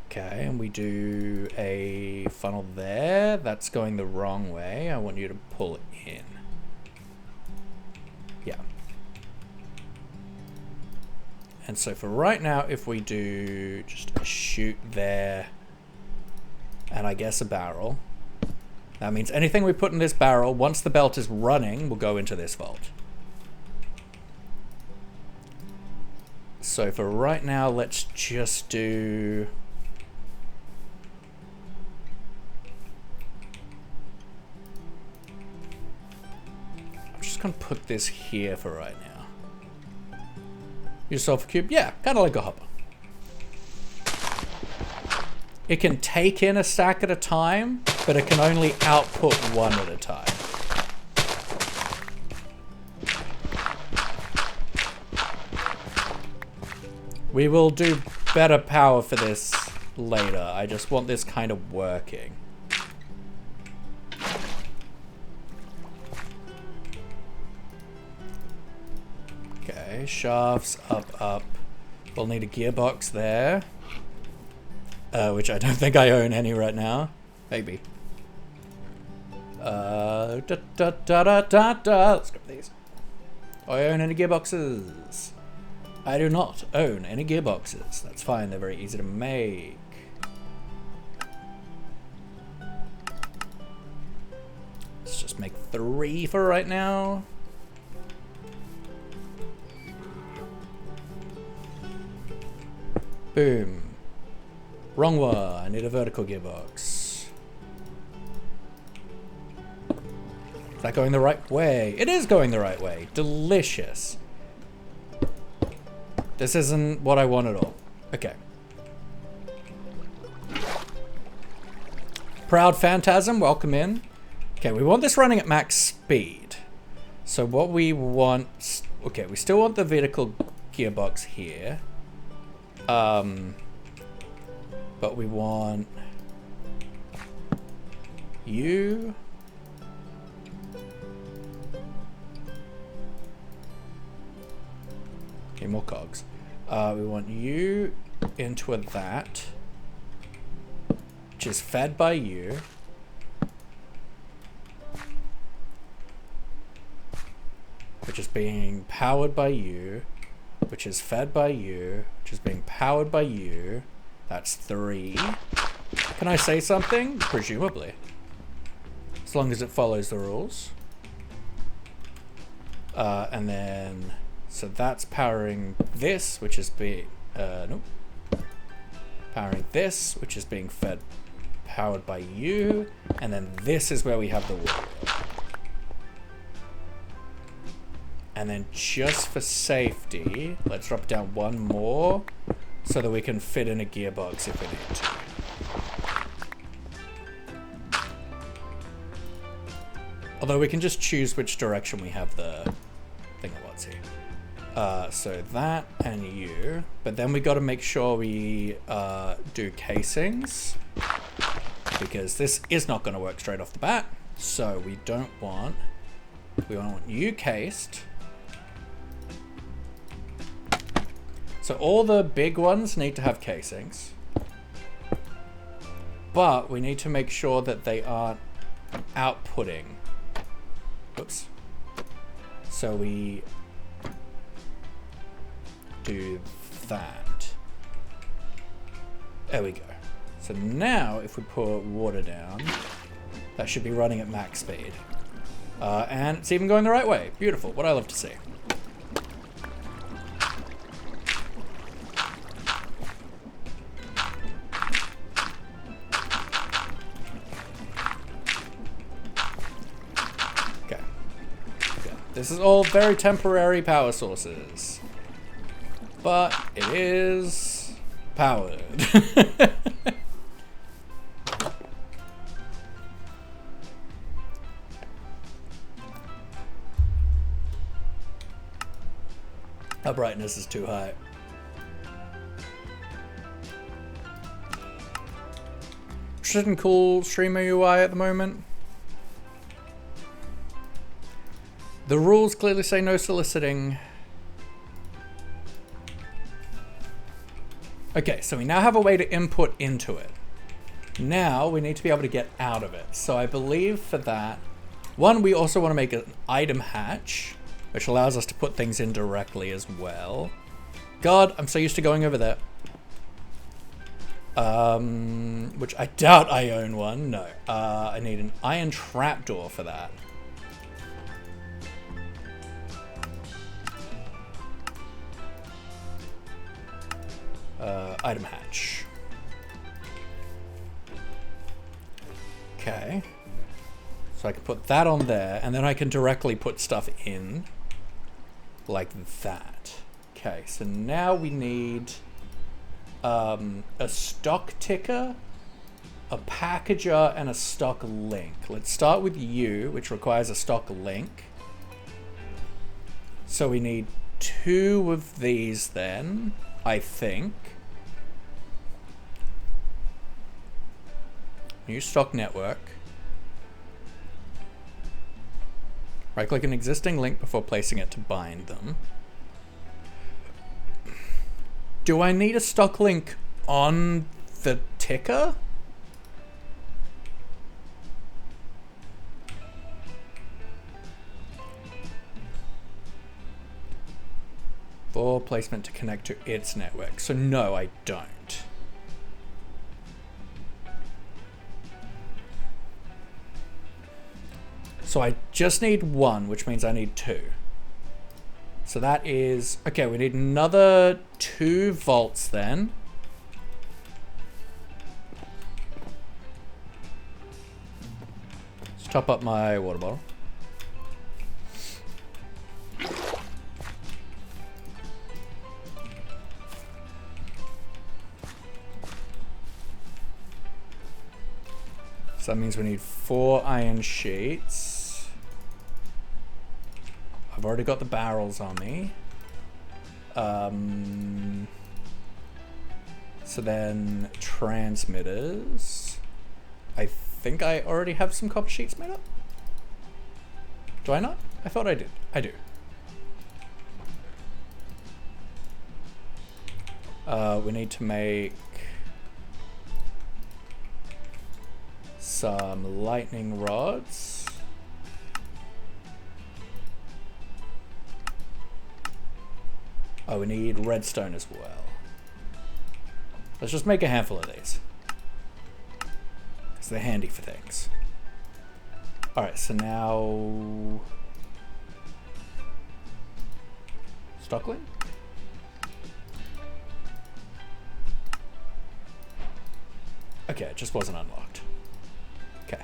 Okay, and we do a funnel there. That's going the wrong way. I want you to pull it in. Yeah. And so for right now, if we do just a chute there and I guess a barrel, that means anything we put in this barrel, once the belt is running, will go into this vault. So for right now, let's just do... I'm just gonna put this here for right now. Use sulfur cube? Yeah, kind of like a hopper. It can take in a stack at a time, but it can only output one at a time. We will do better power for this later. I just want this kind of working. Okay, shafts up. We'll need a gearbox there. Which I don't think I own any right now. Maybe. Let's grab these. Do I own any gearboxes? I do not own any gearboxes. That's fine, they're very easy to make. Let's just make 3 for right now. Boom. Wrong one. I need a vertical gearbox. Is that going the right way? It is going the right way. Delicious. This isn't what I want at all. Okay. Proud Phantasm, welcome in. Okay, we want this running at max speed. So what we want... Okay, we still want the vertical gearbox here. But we want you. Okay, more cogs. We want you into that, which is fed by you. Which is being powered by you. Which is fed by you. Which is being powered by you. That's 3. Can I say something? Presumably. As long as it follows the rules. And then, so that's powering this, which is being, nope. Powering this, which is being powered by you. And then this is where we have the water. And then just for safety, let's drop down one more so that we can fit in a gearbox if we need to. Although we can just choose which direction we have the thingamabobs here. So that and you. But then we got to make sure we do casings. Because this is not going to work straight off the bat. So we don't want... We want you cased. So all the big ones need to have casings. But we need to make sure that they aren't outputting. Oops. So we do that. There we go. So now if we put water down, that should be running at max speed. And it's even going the right way. Beautiful. What I love to see. This is all very temporary power sources. But it is powered. Our brightness is too high. Interested in cool streamer UI at the moment? The rules clearly say no soliciting. Okay, so we now have a way to input into it. Now we need to be able to get out of it. So I believe for that, one, we also want to make an item hatch, which allows us to put things in directly as well. God, I'm so used to going over there. Which I doubt I own one. No. I need an iron trapdoor for that. Item hatch. Okay. So I can put that on there, and then I can directly put stuff in like that. Okay, so now we need a stock ticker, a packager, and a stock link. Let's start with you, which requires a stock link. So we need 2 of these then, I think. New stock network. Right-click an existing link before placing it to bind them. Do I need a stock link on the ticker? For placement to connect to its network. So no, I don't. So I just need 1, which means I need 2. So that is... Okay, we need another 2 volts then. Let's top up my water bottle. So that means we need 4 iron sheets. I've already got the barrels on me. So then transmitters. I think I already have some copper sheets made up. Do I not? I thought I did. I do. We need to make some lightning rods. Oh, we need redstone as well. Let's just make a handful of these, because they're handy for things. Alright, so now Stockling? Okay, it just wasn't unlocked. Okay.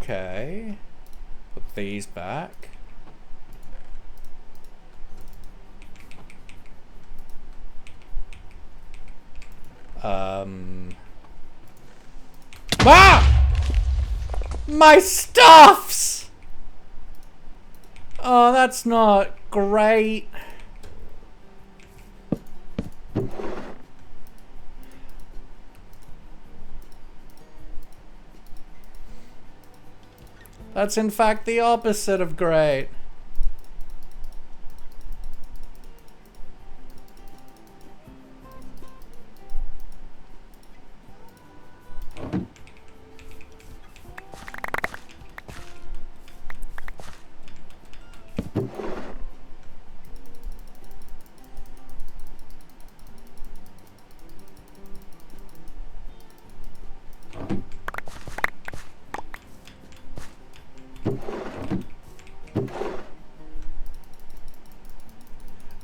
Okay. Put these back. My stuffs! Oh, that's not great. That's in fact the opposite of great.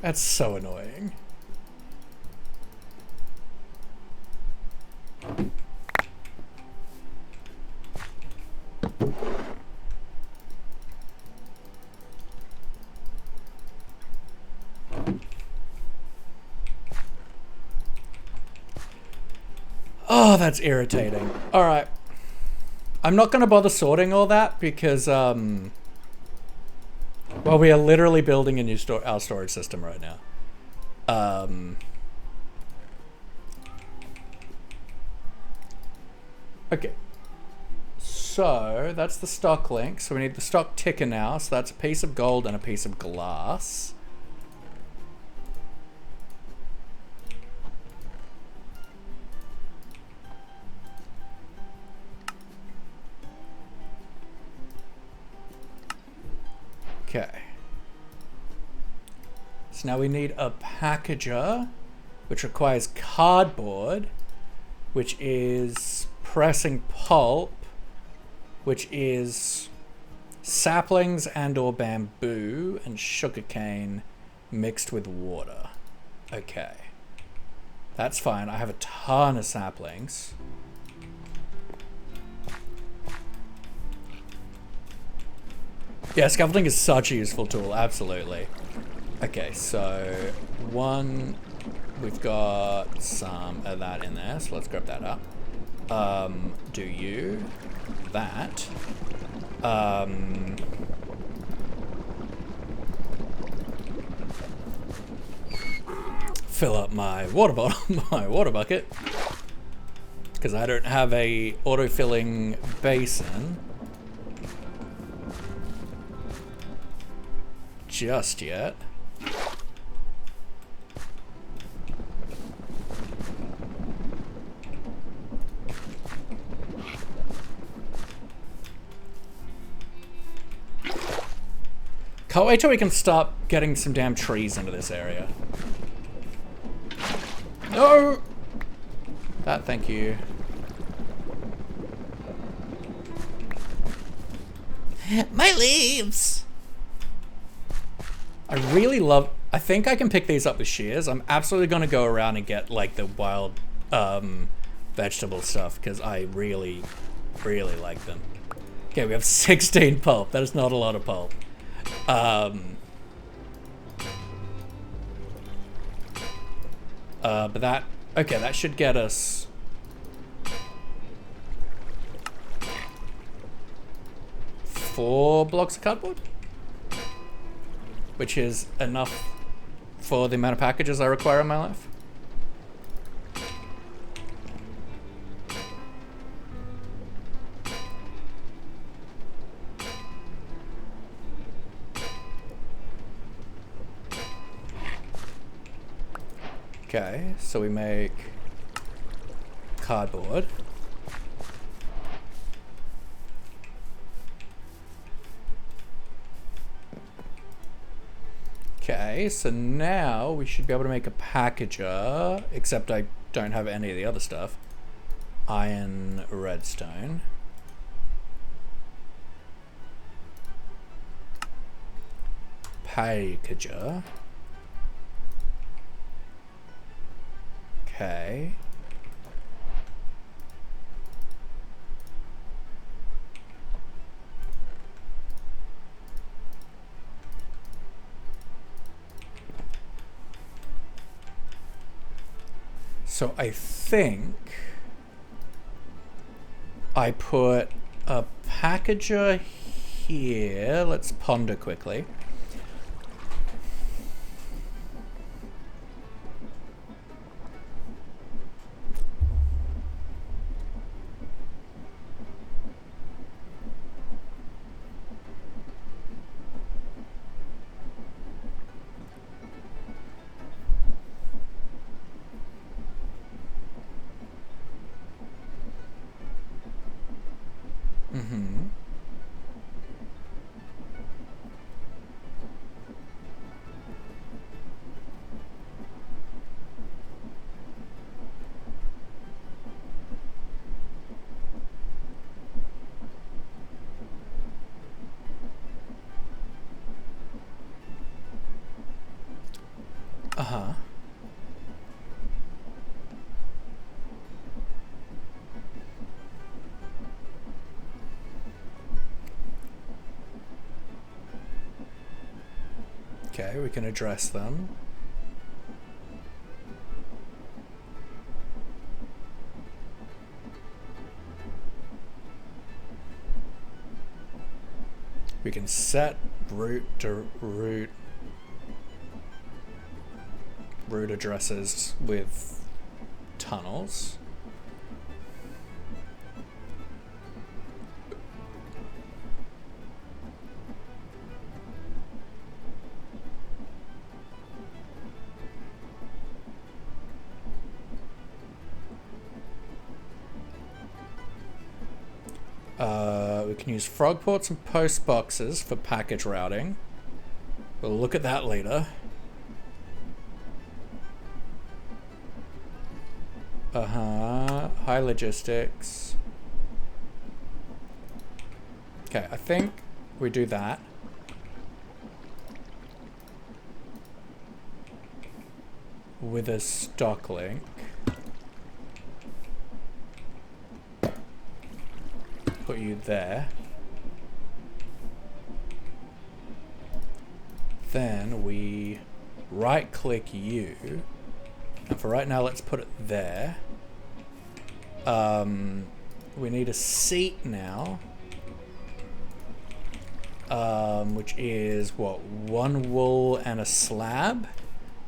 That's so annoying. Oh, that's irritating. All right. I'm not going to bother sorting all that because, well, we are literally building a new our storage system right now. Okay. So, that's the stock link. So we need the stock ticker now. So that's a piece of gold and a piece of glass. Okay. So now we need a packager, which requires cardboard, which is pressing pulp, which is saplings and or bamboo and sugarcane mixed with water. Okay. That's fine. I have a ton of saplings. Yeah, scaffolding is such a useful tool, absolutely. Okay, so we've got some of that in there, so let's grab that up. Do you, that. Fill up my water bottle, my water bucket, because I don't have a auto-filling basin just yet. Can't wait till we can start getting some damn trees into this area. No! That, thank you. My leaves! I really love... I think I can pick these up with shears. I'm absolutely going to go around and get, like, the wild vegetable stuff, because I really, really like them. Okay, we have 16 pulp. That is not a lot of pulp. But that... Okay, that should get us... 4 blocks of cardboard? Which is enough for the amount of packages I require in my life. Okay, so we make cardboard. Okay, so now we should be able to make a packager, except I don't have any of the other stuff. Iron, redstone. packager. Okay. So I think I put a packager here. Let's ponder quickly. Uh-huh. Okay, we can address them. We can set root addresses with tunnels. We can use frog ports and post boxes for package routing. We'll look at that later. High logistics. Okay, I think we do that. With a stock link. Put you there. Then we right click you. And for right now, let's put it there. We need a seat now. Which is what? One wool and a slab.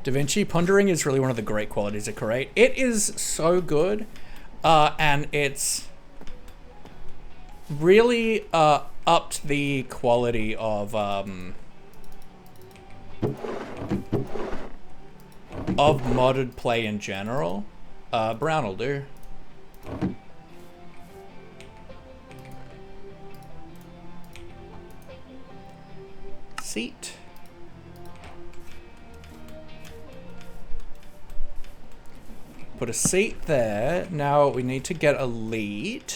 DaVinci pondering is really one of the great qualities of Create. It is so good. And it's really upped the quality of modded play in general. Brown will do. Seat. Put a seat there. Now we need to get a lead.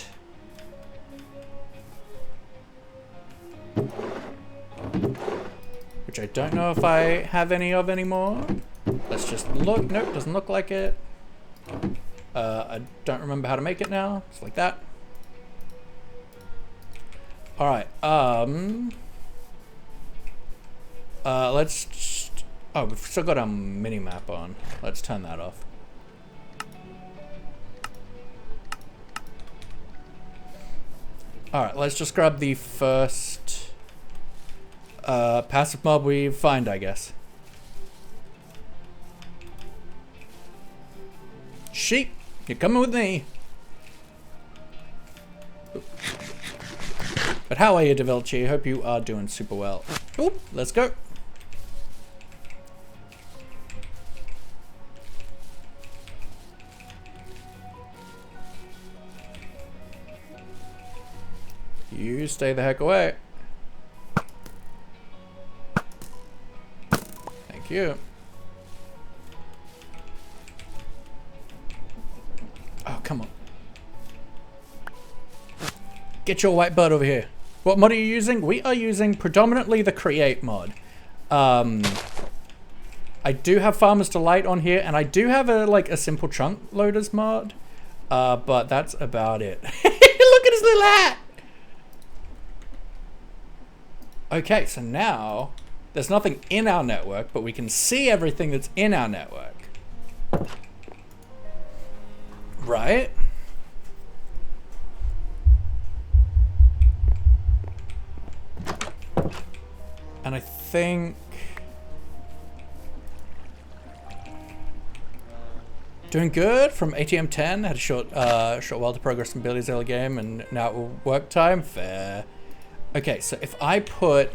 Which I don't know if I have any of anymore. Let's just look. Nope, doesn't look like it. I don't remember how to make it now. It's like that. Alright, let's just, oh, we've still got a mini-map on. Let's turn that off. Alright, let's just grab the first passive mob we find, I guess. Sheep, you're coming with me. But how are you, DaVinci? Hope you are doing super well. Oop, let's go. You stay the heck away. Thank you. Oh, come on. Get your white butt over here. What mod are you using? We are using predominantly the Create mod. I do have Farmer's Delight on here, and I do have a simple chunk loaders mod, but that's about it. Look at his little hat. Okay, so now there's nothing in our network, but we can see everything that's in our network. Right? And I think doing good from ATM 10. Had a short while to progress in Billy's early game, and now work time. Fair. Okay, so if I put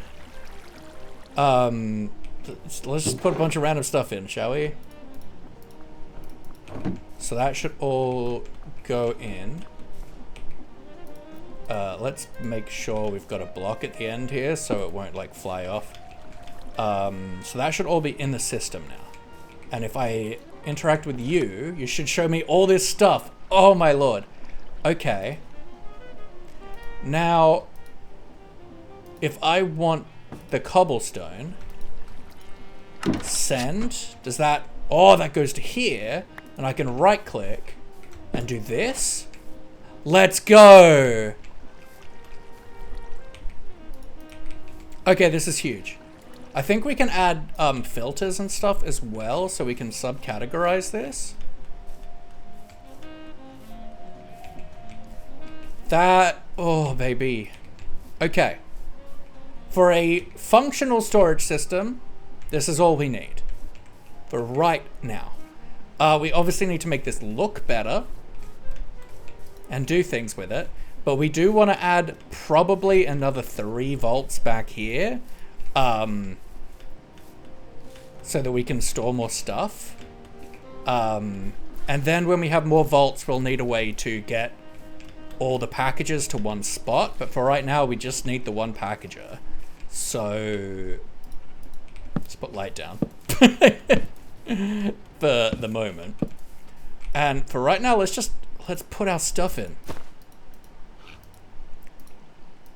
let's just put a bunch of random stuff in, shall we? So that should all go in. Let's make sure we've got a block at the end here so it won't like fly off. So that should all be in the system now. And if I interact with you, you should show me all this stuff. Oh my lord. Okay. Now, if I want the cobblestone, send, does that, oh, that goes to here, and I can right click and do this. Let's go. Okay, this is huge. I think we can add filters and stuff as well, so we can subcategorize this. That, oh baby. Okay. For a functional storage system, this is all we need. For right now. We obviously need to make this look better and do things with it, but we do want to add probably another 3 volts back here, so that we can store more stuff. And then when we have more volts, we'll need a way to get all the packages to one spot, but for right now we just need the one packager. So let's put light down for the moment. And for right now, let's put our stuff in.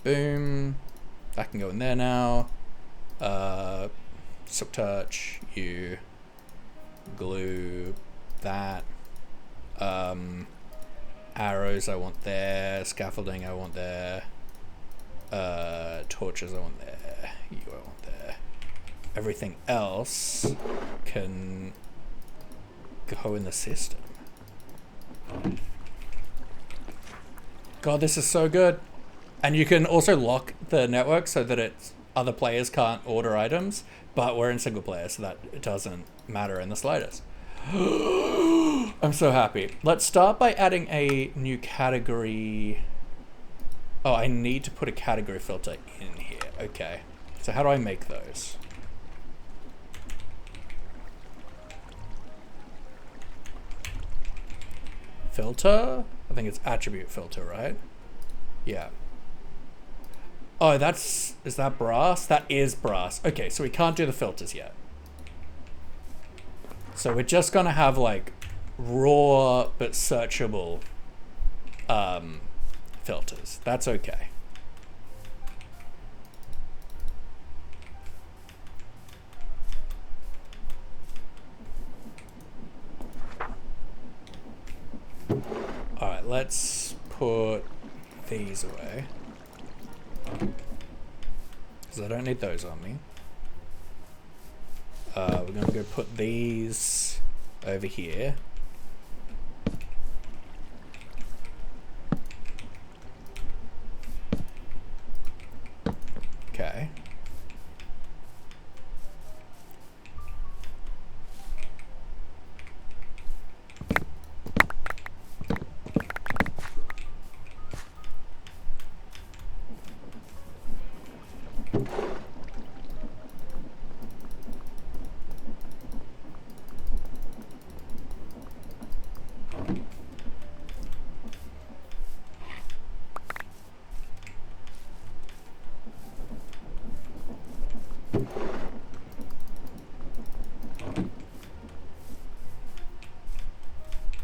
Boom. That can go in there now. Silk touch, you glue that. Arrows I want there, scaffolding I want there, torches I want there, you I want there. Everything else can go in the system. God, this is so good. And you can also lock the network so that other players can't order items, but we're in single player, so that it doesn't matter in the slightest. I'm so happy. Let's start by adding a new category. Oh, I need to put a category filter in here. Okay. So how do I make those? Filter? I think it's attribute filter, right? Yeah. Oh, is that brass? That is brass. Okay, so we can't do the filters yet. So we're just gonna have like raw but searchable filters. That's okay. All right, let's put these away, because I don't need those on me. We're gonna go put these over here. Okay.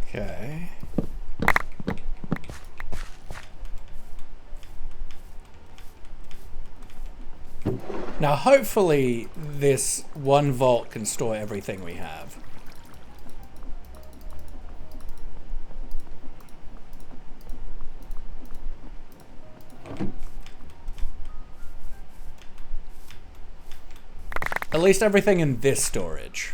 Okay. Now hopefully this one vault can store everything we have. At least everything in this storage.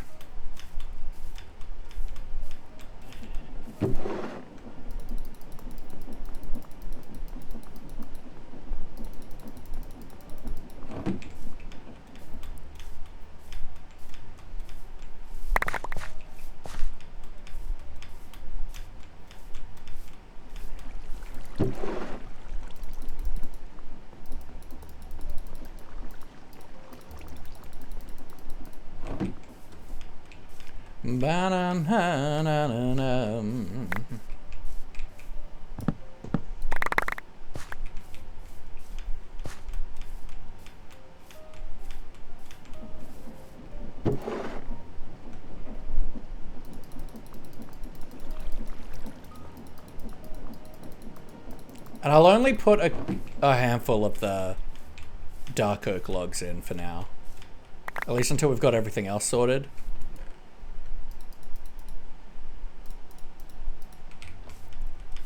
Ba-na-na-na-na-na. And I'll only put a handful of the dark oak logs in for now. At least until we've got everything else sorted.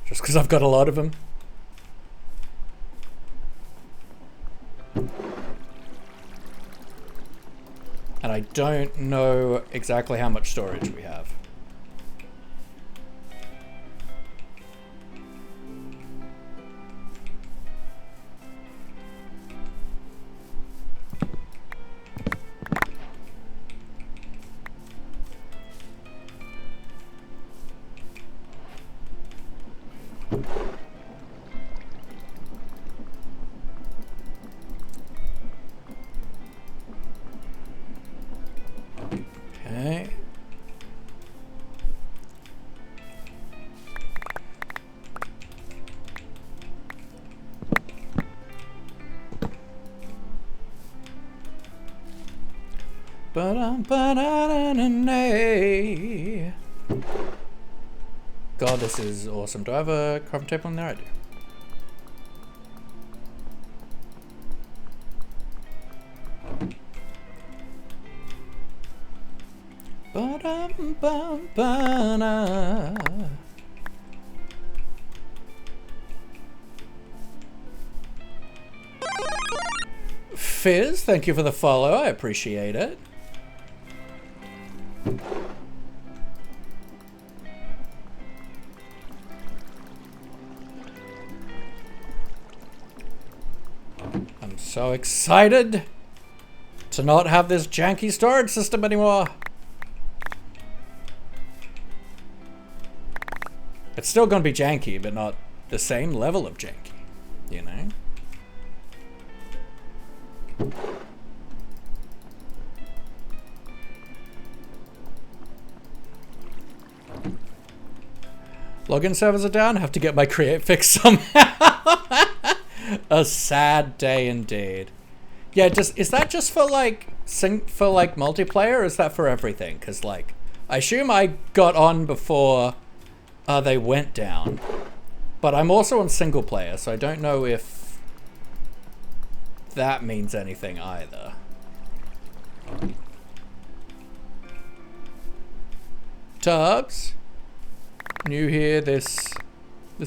Just because I've got a lot of them. And I don't know exactly how much storage we have. Okay. Ba-dum-ba-da-da-da-da. God, this is awesome. Do I have a crumb table in there? I do. Ba-dum-bum-ba-da. Fizz, thank you for the follow. I appreciate it. I'm so excited to not have this janky storage system anymore. It's still going to be janky, but not the same level of janky, you know? Login servers are down. Have to get my create fixed somehow. A sad day indeed. Yeah, is that just for like multiplayer, or is that for everything? Because like, I assume I got on before they went down, but I'm also on single player, so I don't know if that means anything either. Tubbs, new here. This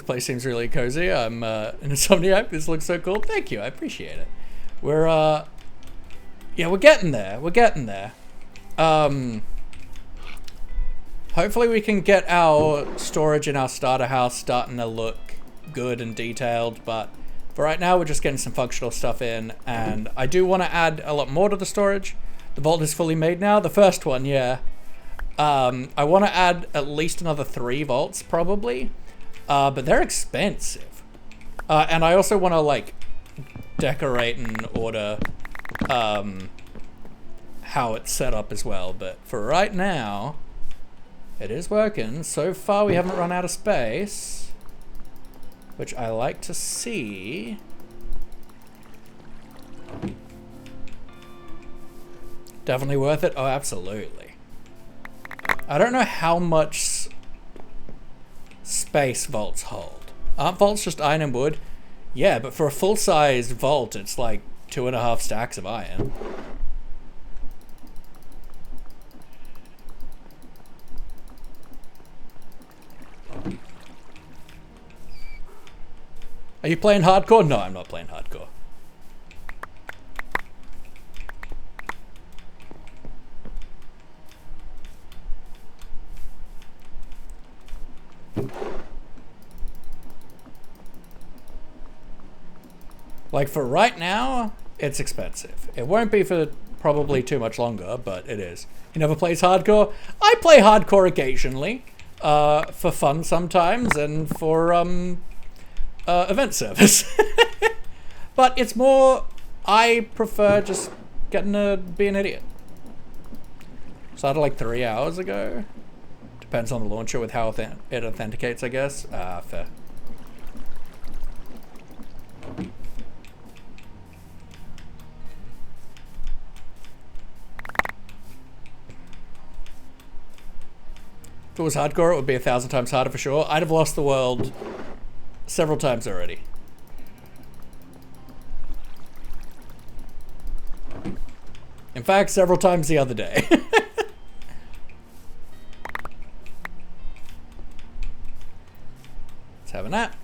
place seems really cozy. I'm an insomniac. This looks so cool. Thank you. I appreciate it. We're yeah, we're getting there. We're getting there. Hopefully we can get our storage in our starter house starting to look good and detailed, but for right now we're just getting some functional stuff in, and I do want to add a lot more to the storage. The vault is fully made now. The first one, yeah. I want to add at least another 3 vaults probably, but they're expensive. And I also want to like decorate and order how it's set up as well, but for right now it is working. So far we haven't run out of space, which I like to see. Definitely worth it. Oh, absolutely. I don't know how much space vaults hold. Aren't vaults just iron and wood? Yeah, but for a full-size vault, it's like 2.5 stacks of iron. Are you playing hardcore? No, I'm not playing hardcore. Like for right now, it's expensive. It won't be for probably too much longer, but it is. He never plays hardcore. I play hardcore occasionally, for fun sometimes, and for event service. But it's more, I prefer just getting to be an idiot. Started like 3 hours ago. Depends on the launcher with how it authenticates, I guess. Fair. If it was hardcore, it would be 1,000 times harder for sure. I'd have lost the world several times already. In fact, several times the other day. Let's have a nap.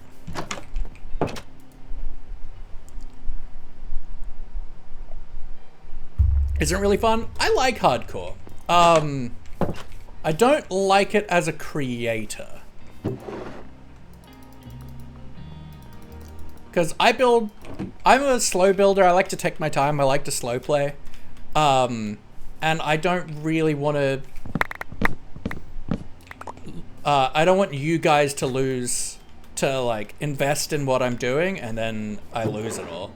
Isn't it really fun? I like hardcore. I don't like it as a creator. Because I'm a slow builder. I like to take my time. I like to slow play. And I don't really want to... I don't want you guys to lose... to, like, invest in what I'm doing, and then I lose it all.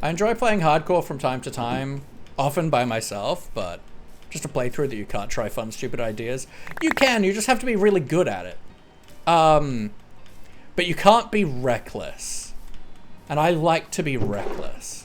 I enjoy playing hardcore from time to time. Often by myself, but just a playthrough that you can't try fun, stupid ideas. You can, you just have to be really good at it. But you can't be reckless. And I like to be reckless.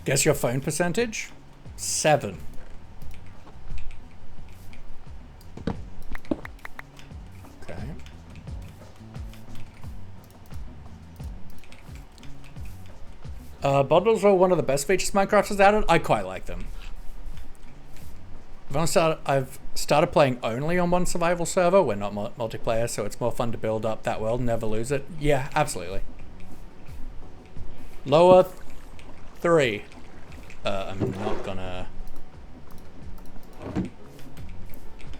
Guess your phone percentage? 7. Okay. Bundles are one of the best features Minecraft has added. I quite like them. I've started playing only on one survival server. We're not multiplayer, so it's more fun to build up that world and never lose it. Yeah, absolutely. Lower 3. I'm not gonna...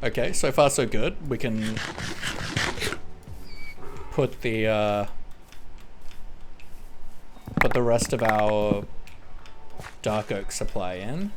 Okay, so far so good. We can put the rest of our dark oak supply in.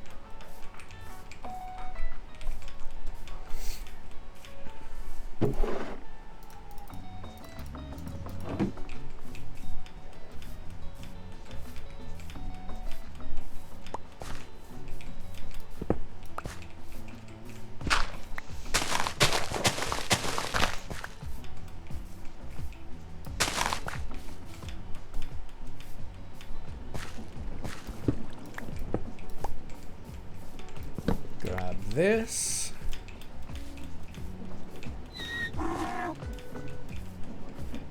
This.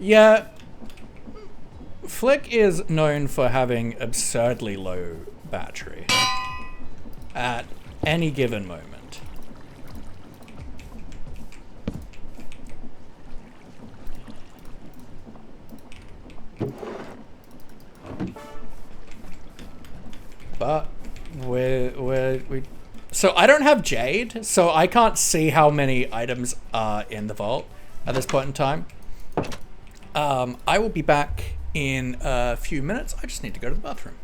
Yeah, Flick is known for having absurdly low battery at any given moment. But we so I don't have Jade, so I can't see how many items are in the vault at this point in time. I will be back in a few minutes. I just need to go to the bathroom.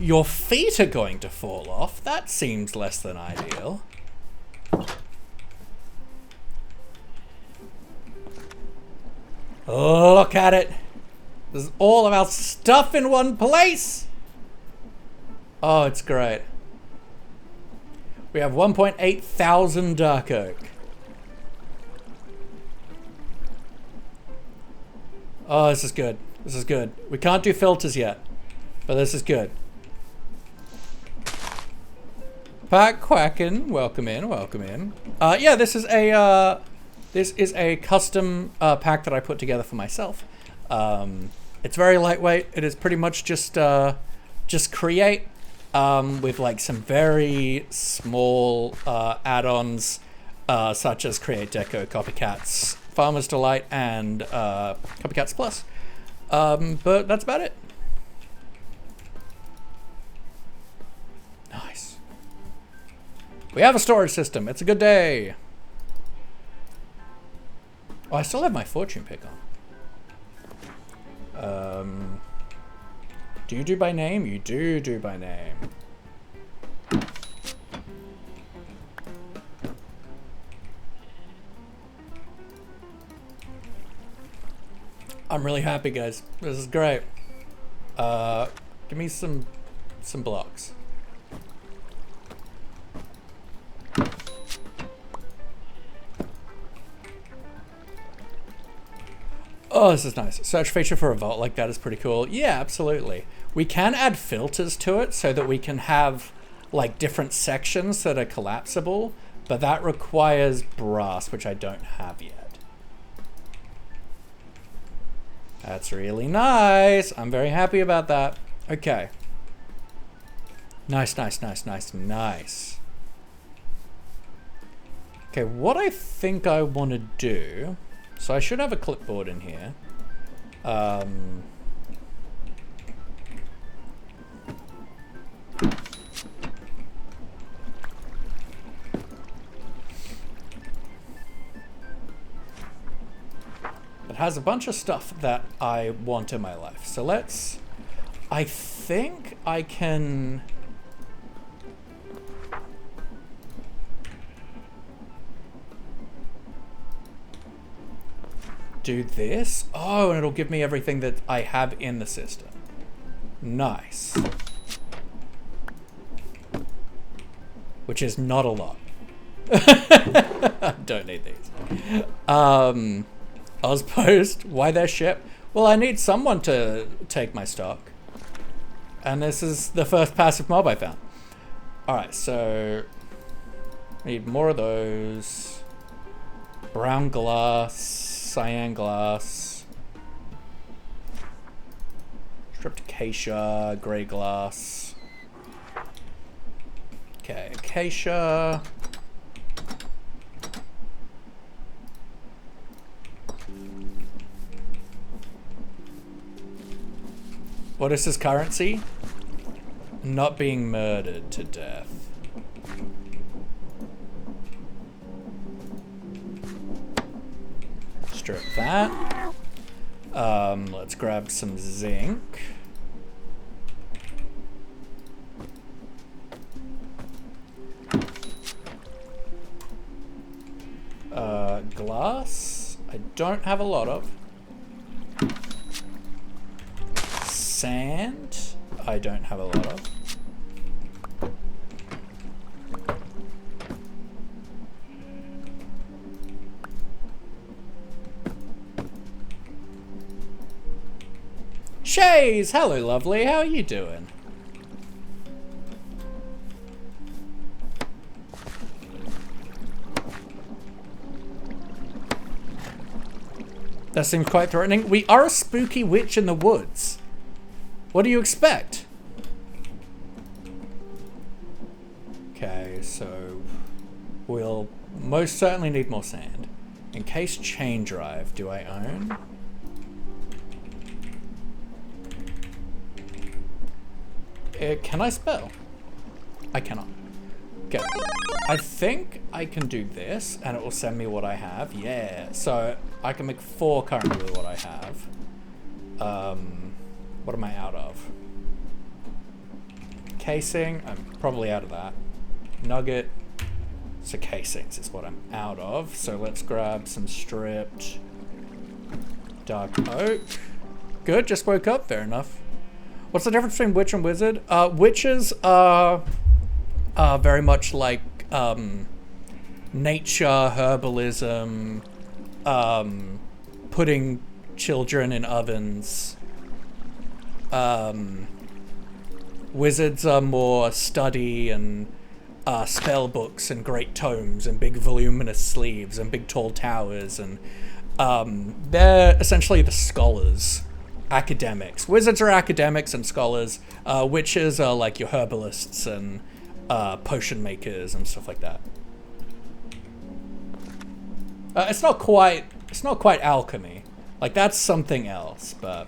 Your feet are going to fall off. That seems less than ideal. Look at it. There's all of our stuff in one place. Oh, it's great. We have 1.8 thousand dark oak. Oh, this is good. This is good. We can't do filters yet, but this is good. Pat Quacken, welcome in, welcome in. Yeah, this is a custom pack that I put together for myself. It's very lightweight. It is pretty much just create with like some very small add-ons such as Create Deco, Copycats, Farmer's Delight, and Copycats Plus. But that's about it. Nice. We have a storage system. It's a good day. Oh, I still have my fortune pick on. Do you do by name? You do by name. I'm really happy, guys. This is great. Give me some blocks. Oh, this is nice. Search feature for a vault like that is pretty cool. Yeah, absolutely. We can add filters to it so that we can have like different sections that are collapsible, but that requires brass, which I don't have yet. That's really nice. I'm very happy about that. Okay. Nice, nice, nice, nice, nice. Okay, what I think I want to do... So I should have a clipboard in here. It has a bunch of stuff that I want in my life. So let's... I think I can... do this. Oh, and it'll give me everything that I have in the system. Nice. Which is not a lot. I don't need these. Ozpost, why their ship? Well, I need someone to take my stock. And this is the first passive mob I found. Alright, so... need more of those. Brown glass. Cyan glass, stripped acacia, grey glass. Okay, acacia. What is his currency? Not being murdered to death. Strip that. Let's grab some zinc. Glass. I don't have a lot of. Sand. I don't have a lot of. Shays! Hello, lovely. How are you doing? That seems quite threatening. We are a spooky witch in the woods. What do you expect? Okay, so we'll most certainly need more sand. Encased chain drive, do I own? Can I spell? I cannot. Okay. I think I can do this and it will send me what I have. Yeah. So I can make 4 currently with what I have. What am I out of? casing. I'm probably out of that. Nugget. So casings is what I'm out of. So let's grab some stripped dark oak. Good, just woke up. Fair enough. What's the difference between witch and wizard? Witches are very much like nature, herbalism, putting children in ovens. Wizards are more study and spell books and great tomes and big voluminous sleeves and big tall towers, and they're essentially the scholars, academics. Wizards are academics and scholars. Witches are like your herbalists and potion makers and stuff like that. It's not quite alchemy. Like, that's something else, but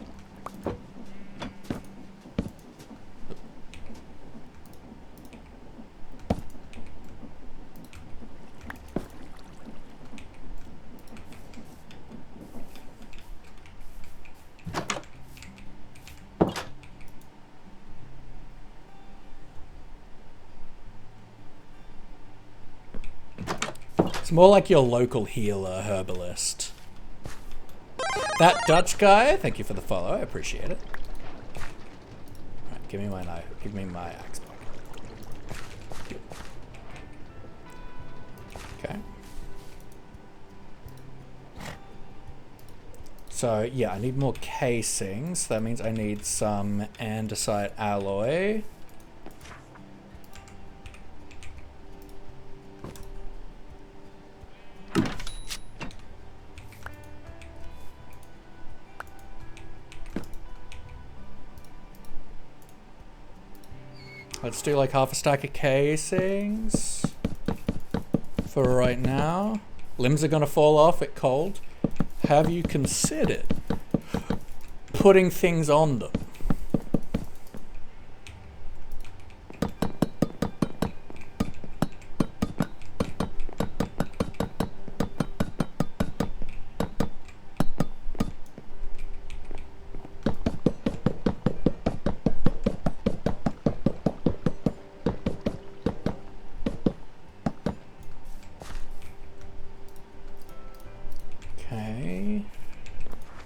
it's more like your local healer herbalist. That Dutch guy, thank you for the follow, I appreciate it. Alright, give me my knife, give me my axe block. Okay. So yeah, I need more casings. That means I need some andesite alloy. Let's do like half a stack of casings for right now. Limbs are gonna fall off at cold. Have you considered putting things on them?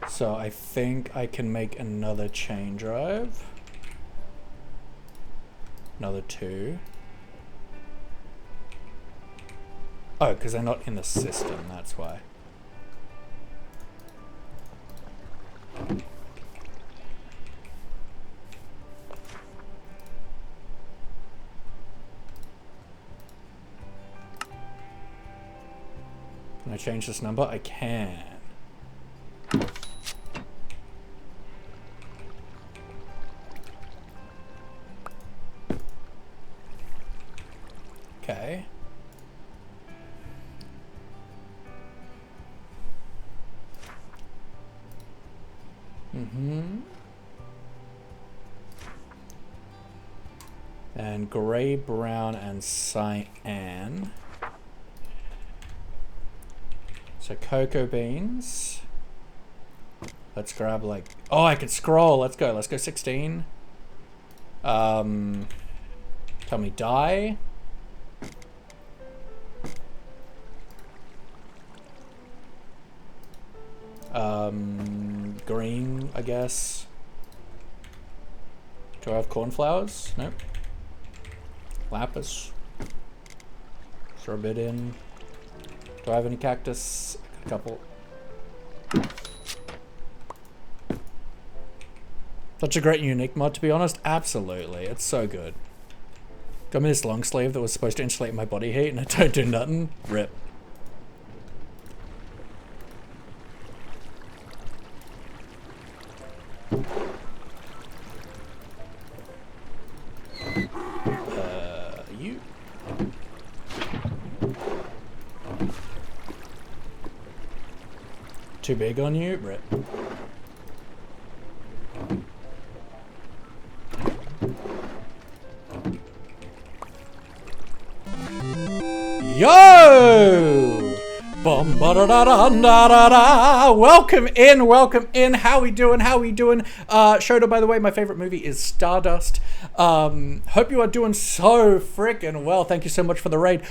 So I think I can make another chain drive. Another 2. Oh, because they're not in the system, that's why. Can I change this number? I can. Okay. And gray, brown, and cyan. So cocoa beans. Let's grab like, oh, I can scroll. Let's go 16. Tell me dye. Green, I guess. Do I have cornflowers? Nope. Lapis. Throw a bit in. Do I have any cactus? A couple. Such a great and unique mod, to be honest. Absolutely. It's so good. Got me this long sleeve that was supposed to insulate my body heat and I don't do nothing. Rip. You. Too big on you? Rip. Yo! Bum, ba-da-da-da-da-da-da. Welcome in, welcome in. How we doing? How we doing? Shoto, by the way, my favorite movie is Stardust. Hope you are doing so freaking well. Thank you so much for the raid.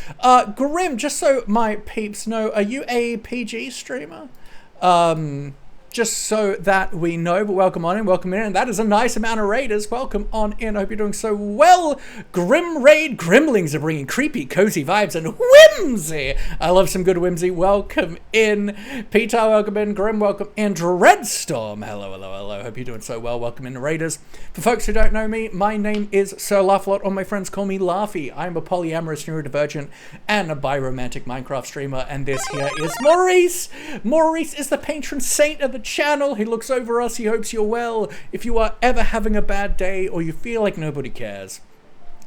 Grim, just so my peeps know, are you a PG streamer? Just so that we know, but welcome on in, welcome in, and that is a nice amount of raiders. Welcome on in, I hope you're doing so well. Grim Raid Grimlings are bringing creepy, cozy vibes and whimsy. I love some good whimsy. Welcome in. Peter, welcome in. Grim, welcome in. Dreadstorm, hello, hello, hello. Hope you're doing so well. Welcome in, raiders. For folks who don't know me, my name is Sir Laughlot, or my friends call me Laughy. I'm a polyamorous, neurodivergent, and a biromantic Minecraft streamer, and this here is Maurice. Maurice is the patron saint of the channel. He looks over us. He hopes you're well. If you are ever having a bad day or you feel like nobody cares,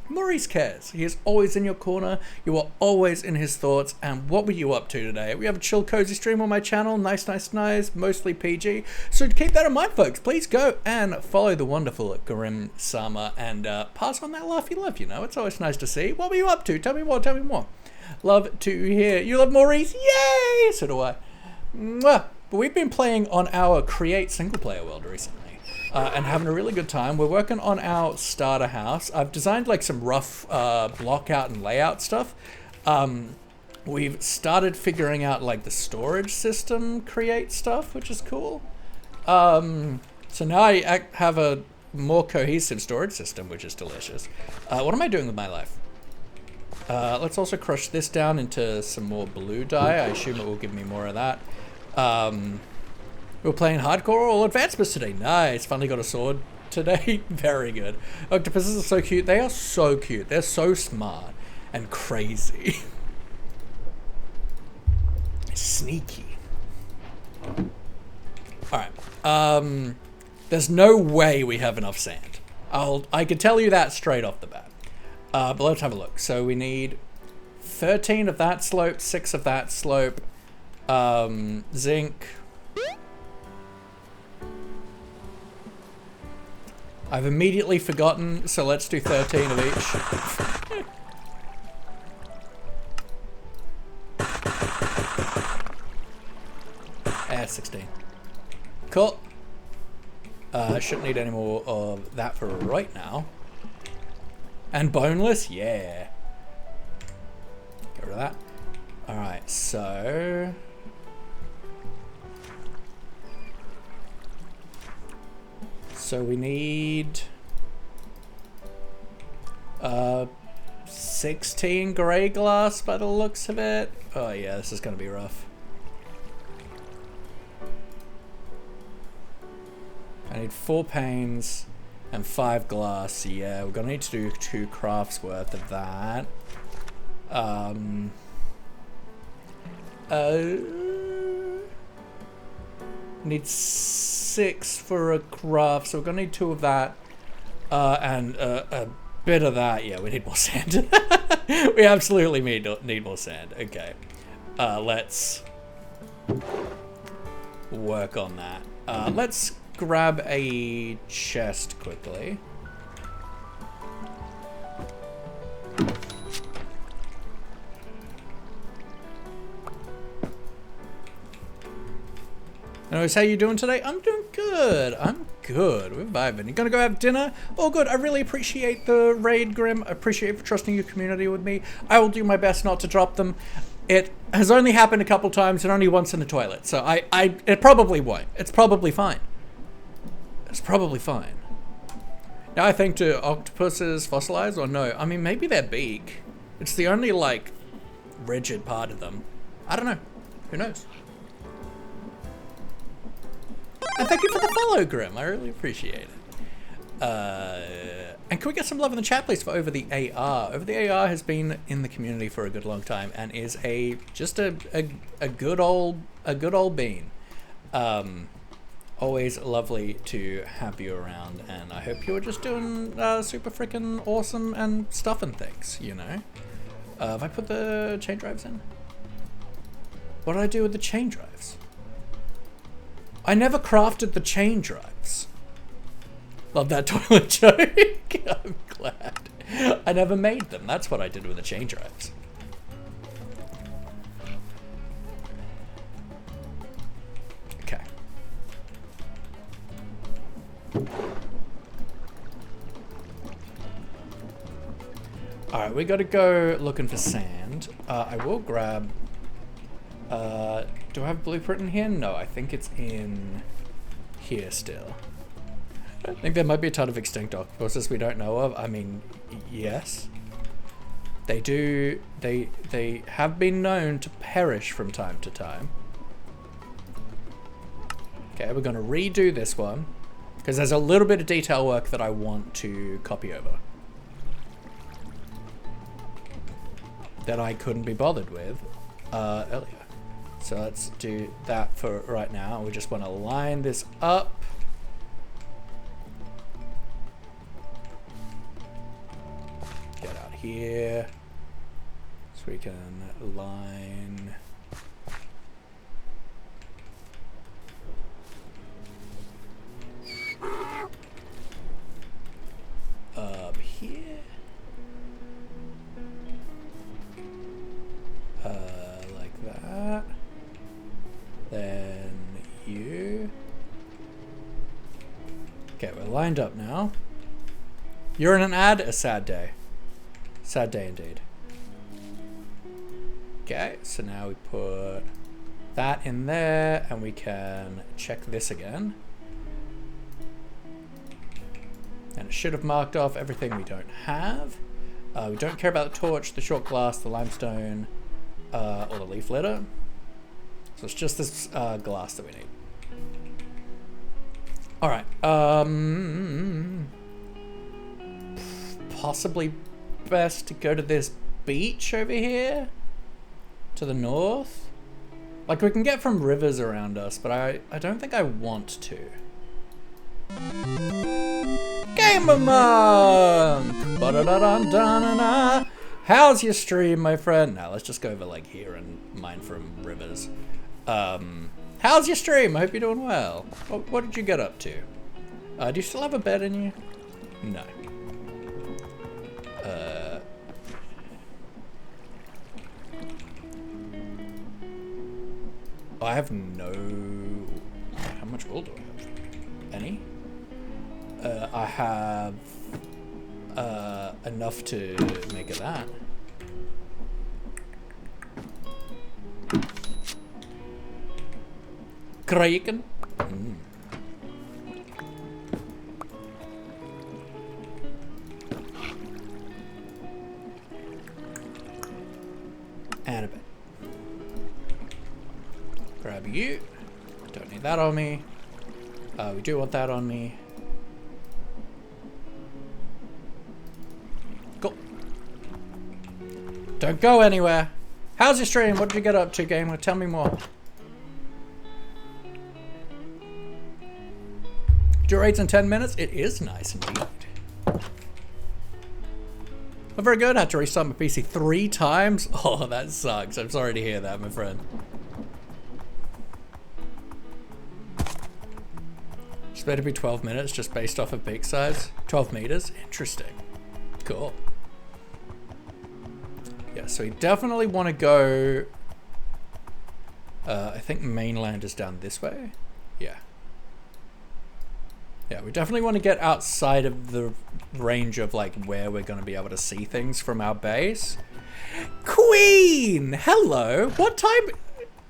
Maurice cares. He is always in your corner. You are always in his thoughts. And what were you up to today? We have a chill, cozy stream on my channel. Nice, nice, nice. Mostly PG. So keep that in mind, folks. Please go and follow the wonderful Grim Sama and pass on that laughy love. You know, it's always nice to see. What were you up to? Tell me more. Tell me more. Love to hear. You love Maurice? Yay! So do I. Mwah. But we've been playing on our Create single player world recently and having a really good time. We're working on our starter house. I've designed like some rough block out and layout stuff. We've started figuring out like the storage system Create stuff, which is cool. So now I have a more cohesive storage system, which is delicious. What am I doing with my life? Let's also crush this down into some more blue dye. I assume it will give me more of that. We're playing hardcore all advancements today. Nice. Finally got a sword today. Very good. Octopuses are so cute. They are so cute. They're so smart and crazy. Sneaky. Alright. There's no way we have enough sand. I can tell you that straight off the bat. But let's have a look. So we need 13 of that slope, 6 of that slope. Zinc. I've immediately forgotten, so let's do 13 of each. 16. Cool. I shouldn't need any more of that for right now. And boneless? Yeah. Get rid of that. Alright, so... we need 16 grey glass by the looks of it. Oh yeah, this is gonna be rough. I need 4 panes and 5 glass. Yeah, we're gonna need to do 2 crafts worth of that. Need 6 for a craft, so we're gonna need 2 of that, and a bit of that. Yeah, we need more sand. We absolutely need more sand. Okay, let's work on that. Let's grab a chest quickly. Anyways, how you doing today? I'm doing good. I'm good. We're vibing. You gonna go have dinner? Oh, good. I really appreciate the raid, Grim. I appreciate you for trusting your community with me. I will do my best not to drop them. It has only happened a couple times and only once in the toilet, so it probably won't. It's probably fine. It's probably fine. Now I think, do octopuses fossilize or no? I mean, maybe their beak. It's the only, like, rigid part of them. I don't know. Who knows? And thank you for the follow, Grim. I really appreciate it. And can we get some love in the chat, please, for Over the AR? Over the AR has been in the community for a good long time and is just a good old bean. Always lovely to have you around, and I hope you're just doing super freaking awesome and stuff and things. You know. Have I put the chain drives in? What did I do with the chain drives? I never crafted the chain drives. Love that toilet joke. I'm glad. I never made them. That's what I did with the chain drives. Alright, we gotta go looking for sand. I will grab... do I have a blueprint in here? No, I think it's in here still. I think there might be a ton of extinct octopuses we don't know of. I mean, yes. They do... They have been known to perish from time to time. Okay, we're gonna redo this one. Because there's a little bit of detail work that I want to copy over. That I couldn't be bothered with earlier. So let's do that for right now. We just want to line this up. Get out here. So we can line... up here. Like that. Then you. Okay, we're lined up now. You're in an ad? A sad day. Sad day indeed. Okay, so now we put that in there and we can check this again. And it should have marked off everything we don't have. We don't care about the torch, the short glass, the limestone, or the leaf litter. So it's just this glass that we need. All right. Possibly best to go to this beach over here to the north. Like we can get from rivers around us, but I don't think I want to. Gamer Monk! Ba-da-da-dum-da-na-na. How's your stream, my friend? Now let's just go over like here and mine from rivers. How's your stream? I hope you're doing well. What did you get up to? Do you still have a bed in you? No. I have no... How much wool do I have? Any? I have enough to make of that. Kraken. And a bit. Grab you. Don't need that on me. We do want that on me. Go. Don't go anywhere. How's your stream? What did you get up to, gamer? Tell me more. Durates in 10 minutes? It is nice indeed. I'm very good. I had to restart my PC 3 times. Oh, that sucks. I'm sorry to hear that, my friend. It's better to be 12 minutes just based off of peak size. 12 meters? Interesting. Cool. Yeah, so we definitely want to go... I think mainland is down this way. Yeah. Yeah, we definitely want to get outside of the range of like where we're going to be able to see things from our base. Queen! Hello! What time?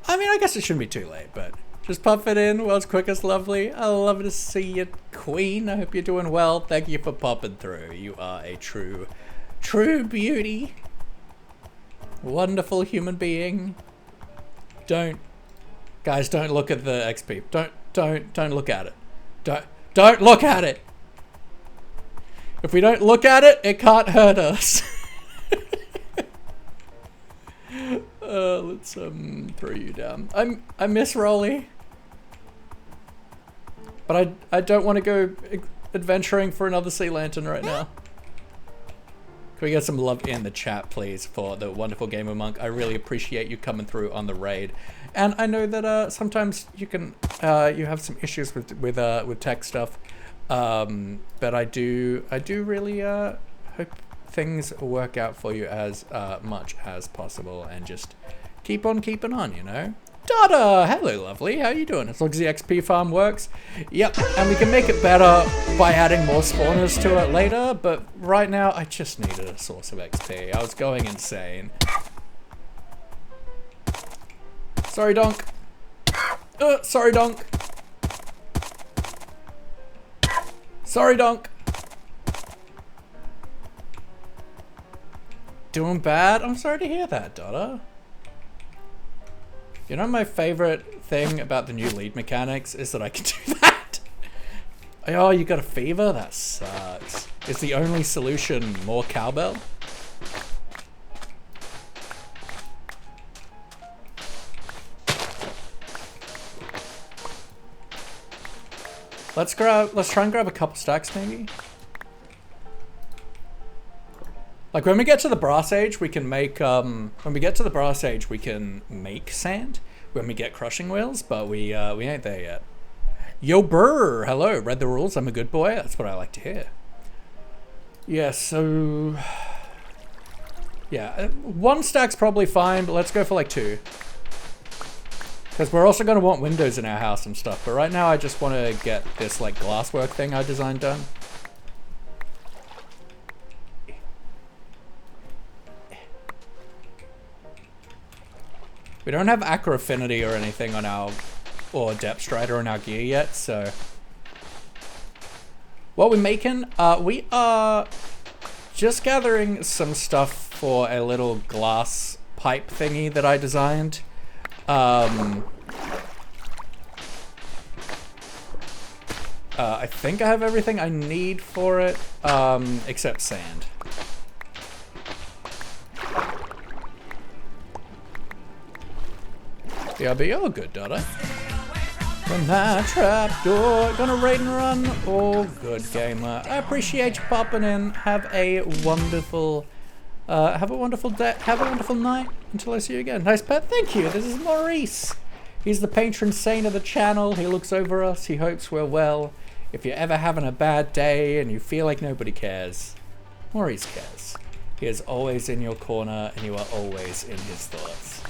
I mean, I guess it shouldn't be too late, but just pop it in. World's quickest lovely. I love to see you, Queen. I hope you're doing well. Thank you for popping through. You are a true beauty. Wonderful human being. Guys, don't look at the XP. Don't look at it. Don't look at it. If we don't look at it, it can't hurt us. Let's throw you down. I miss Rolly, but I don't want to go adventuring for another sea lantern right now. Can we get some love in the chat, please, for the wonderful Gamer Monk? I really appreciate you coming through on the raid, and I know that sometimes you can you have some issues with tech stuff, but I do really hope things work out for you as much as possible, and just keep on keeping on, you know. Dada! Hello, lovely. How you doing? As long as the XP farm works. Yep, and we can make it better by adding more spawners to it later, but right now I just needed a source of XP. I was going insane. Sorry, Donk. Sorry, Donk. Sorry, Donk. Doing bad? I'm sorry to hear that, Dada. You know, my favorite thing about the new lead mechanics is that I can do that. Oh, you got a fever? That sucks. Is the only solution more cowbell? Let's try and grab a couple stacks maybe. Like when we get to the brass age, we can make we can make sand when we get crushing wheels, but we ain't there yet. Yo brr, hello, read the rules, I'm a good boy, that's what I like to hear. Yeah, so yeah, 1 stack's probably fine, but let's go for like 2. Because we're also gonna want windows in our house and stuff, but right now I just want to get this like glasswork thing I designed done. We don't have Acro Affinity or anything on our, or Depth Strider on our gear yet, so. What we're making, we are just gathering some stuff for a little glass pipe thingy that I designed. I think I have everything I need for it, except sand. Yeah, but you're good, Dada. From that trap door, gonna raid and run. All good, gamer. I appreciate you popping in. Have a wonderful day. Have a wonderful night. Until I see you again. Nice pet. Thank you. This is Maurice. He's the patron saint of the channel. He looks over us. He hopes we're well. If you're ever having a bad day and you feel like nobody cares, Maurice cares. He is always in your corner and you are always in his thoughts.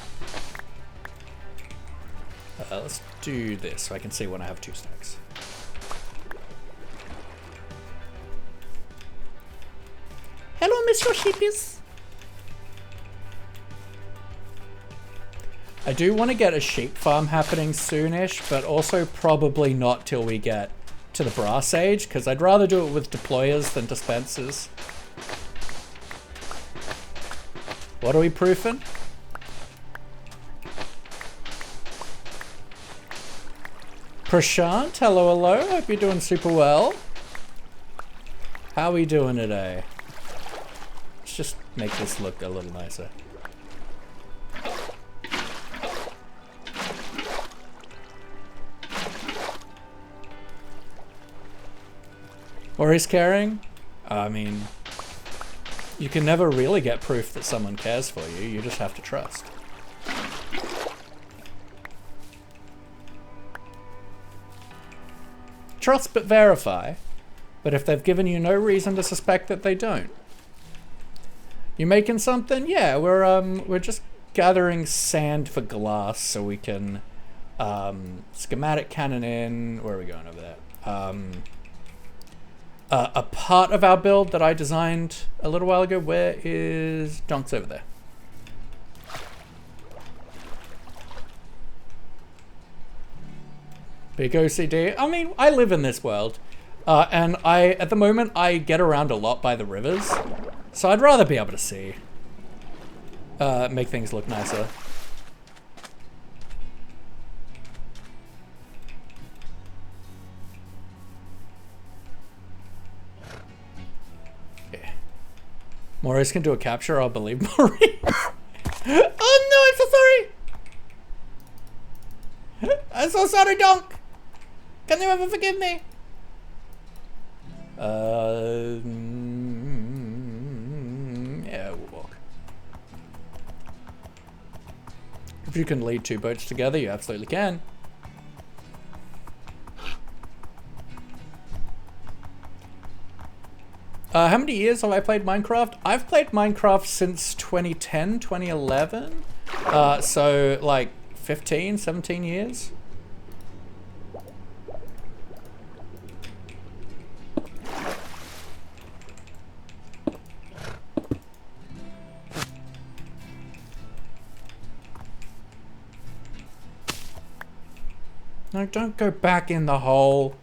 Let's do this so I can see when I have 2 stacks. Hello, Mr. Sheepies. I do want to get a sheep farm happening soonish, but also probably not till we get to the brass age, because I'd rather do it with deployers than dispensers. What are we proofing? Prashant, hello, hello. Hope you're doing super well. How are we doing today? Let's just make this look a little nicer. Or is caring? I mean, you can never really get proof that someone cares for you. You just have to trust. Trust but verify, but if they've given you no reason to suspect that they don't. You making something? Yeah, we're just gathering sand for glass so we can schematic cannon in. Where are we going over there? A part of our build that I designed a little while ago. Where is Donk's over there? Big OCD. I mean, I live in this world, and at the moment, I get around a lot by the rivers, so I'd rather be able to see, make things look nicer. Yeah. Maurice can do a capture, I'll believe Maurice. Oh no, I'm so sorry! I'm so sorry, Donk! Can you ever forgive me? Yeah, we'll walk. If you can lead 2 boats together, you absolutely can. How many years have I played Minecraft? I've played Minecraft since 2010, 2011. So like 15, 17 years? No, don't go back in the hole.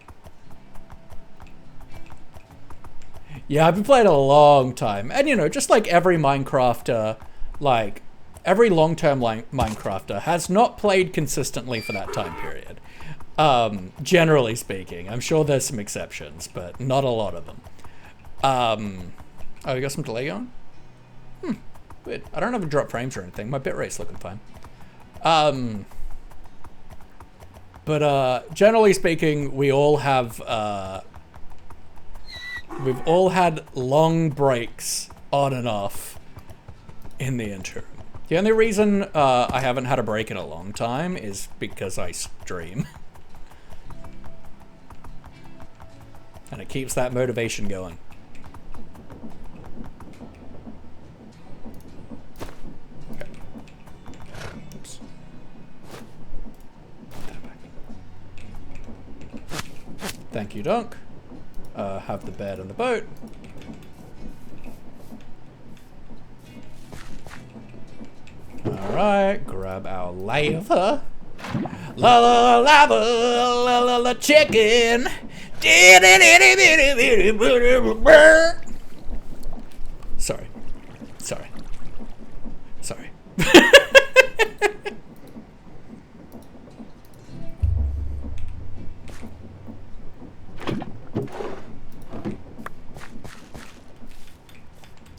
Yeah, I've been playing a long time. And, you know, just like every Minecrafter, like, every long-term Minecrafter has not played consistently for that time period. Generally speaking. I'm sure there's some exceptions, but not a lot of them. Oh, you got some delay going? Weird. I don't have a drop frames or anything. My bitrate's looking fine. But generally speaking, we all have, we've all had long breaks on and off in the interim. The only reason I haven't had a break in a long time is because I stream. And it keeps that motivation going. Okay. Oops. Thank you, Dunk. Have the bed and the boat. Alright, grab our lava. La la lava, la la la chicken. Sorry. Sorry. Sorry.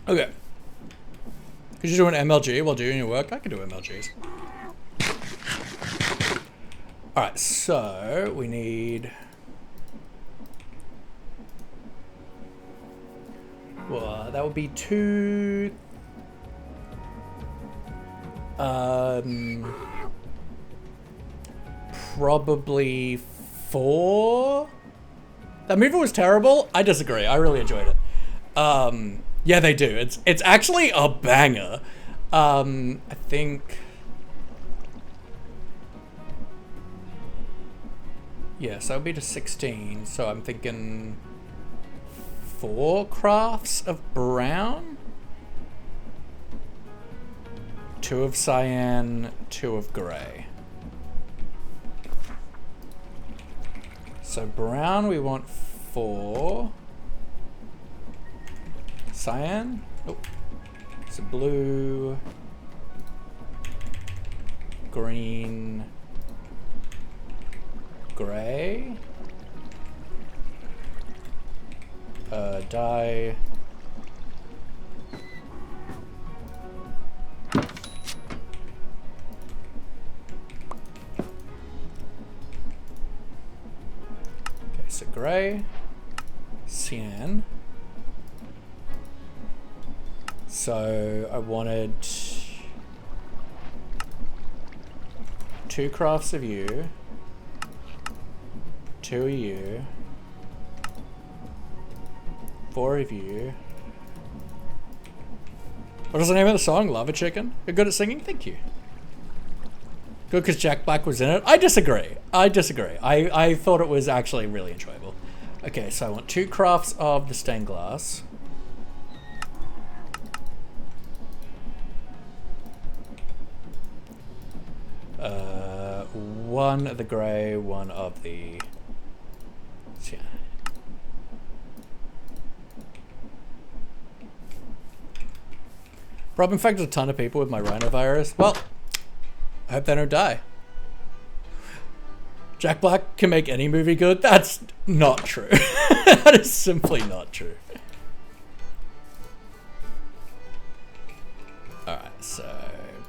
Okay. Because you're doing MLG while doing your work, I can do MLGs. Alright, so we need... Well, that would be 2... Probably 4? That movie was terrible? I disagree. I really enjoyed it. Yeah, they do. It's actually a banger. I think... Yes, that would be to 16. So I'm thinking 4 crafts of brown, 2 of cyan, 2 of gray. So brown we want 4. Cyan? Oh. So blue, green, gray. Dye. Okay, so gray, cyan. So I wanted 2 crafts of you, 2 of you, 4 of you. What was the name of the song? Lava Chicken? You're good at singing? Thank you. Good because Jack Black was in it? I disagree. I disagree. I thought it was actually really enjoyable. Okay, so I want 2 crafts of the stained glass. One of the grey, 1 of the cyan. Rob infected a ton of people with my rhinovirus. Well, I hope they don't die. Jack Black can make any movie good? That's not true. That is simply not true. Alright, so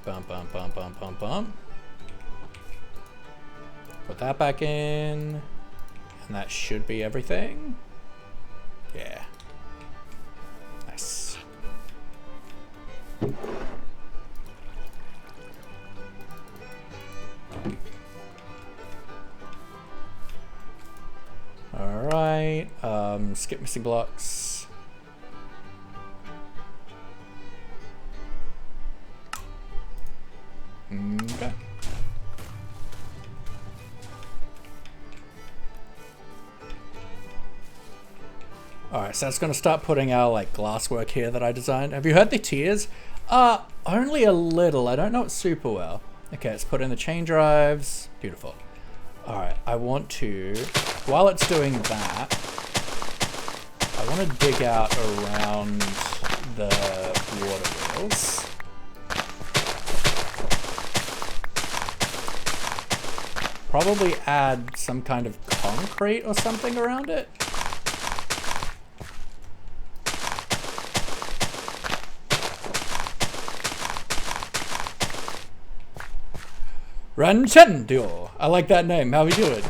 bump. Put that back in. And that should be everything. Yeah. Nice. Alright, skip missing blocks. Okay. Alright, so it's going to start putting our like glasswork here that I designed. Have you heard the tears? Only a little. I don't know it super well. Okay, let's put in the chain drives. Beautiful. Alright, I want to, while it's doing that, I want to dig out around the water wheels. Probably add some kind of concrete or something around it. Rancendio. I like that name. How we doing?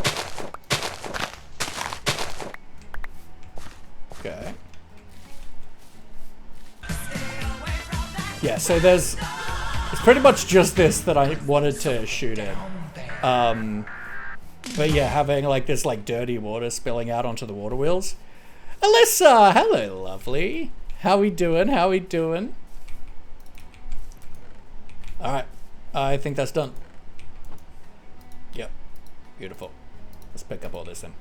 Okay. Yeah, so it's pretty much just this that I wanted to shoot in. But yeah, having like this like dirty water spilling out onto the water wheels. Alyssa, hello, lovely. How we doing? How we doing? All right, I think that's done. Yep, beautiful. Let's pick up all this then.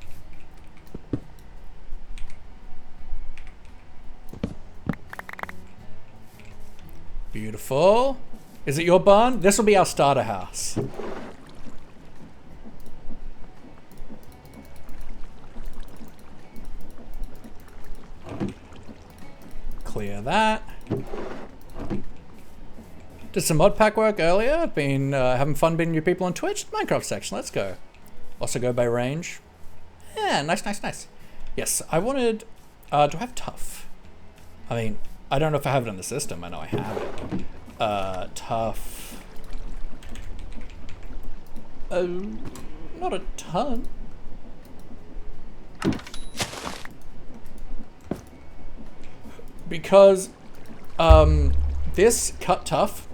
Beautiful. Is it your barn? This will be our starter house. Clear that. Did some mod pack work earlier. Been having fun beating new people on Twitch. Minecraft section, let's go. Also go by range. Yeah, nice. Yes, I wanted, do I have tough? I mean, I don't know if I have it in the system. I know I have it. Tough. Not a ton. Because this cut tough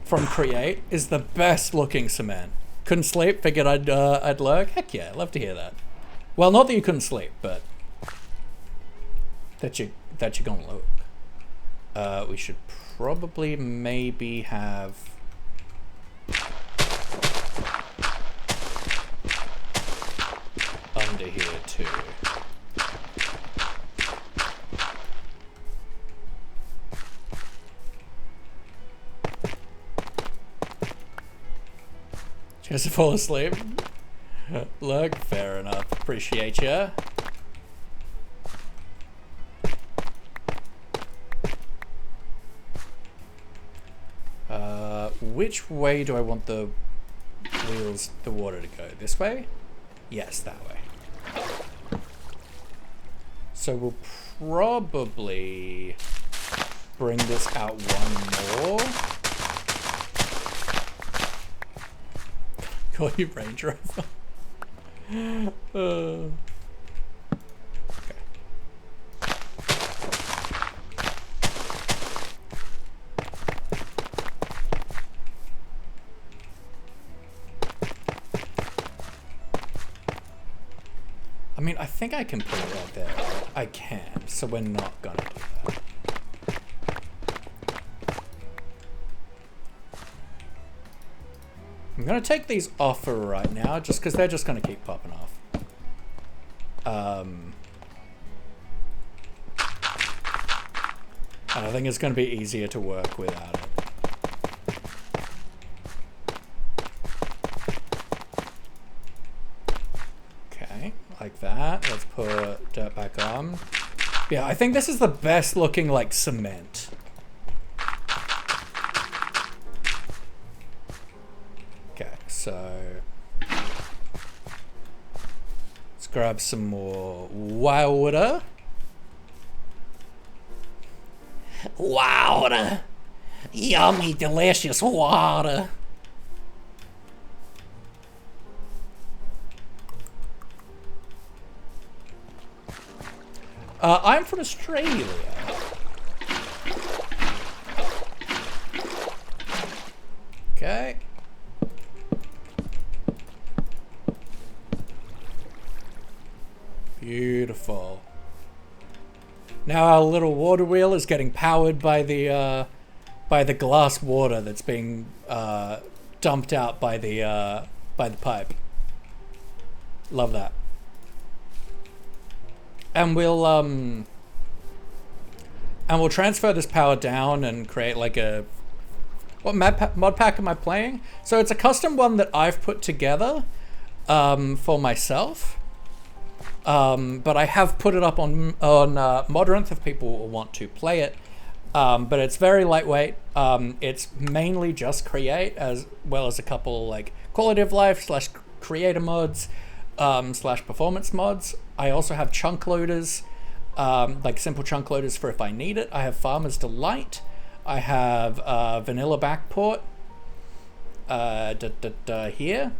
from Create is the best looking cement. Couldn't sleep, figured I'd lurk. Heck yeah, love to hear that. Well, not that you couldn't sleep, but that you're gonna look. We should probably maybe have under here too. Just to fall asleep. Look, fair enough. Appreciate ya. Which way do I want the wheels, the water to go? This way? Yes, that way. So we'll probably bring this out one more. Call you Range Rover. Okay. I mean, I think I can put it right there. I can, so we're not gonna do that. I'm gonna take these off for right now, just because they're just gonna keep popping off. And I think it's gonna be easier to work without it. Okay, like that. Let's put dirt back on. Yeah, I think this is the best looking like cement. So let's grab some more water. Water. Yummy, delicious water. I'm from Australia. Okay. Beautiful. Now our little water wheel is getting powered by the glass water that's being dumped out by the pipe. Love that. and we'll transfer this power down and create like a... What mod pack am I playing? So it's a custom one that I've put together for myself. But I have put it up on Modrinth if people want to play it. But it's very lightweight. It's mainly just create, as well as a couple like quality of life / creator mods / performance mods. I also have chunk loaders, like simple chunk loaders for if I need it. I have Farmer's Delight. I have vanilla backport here.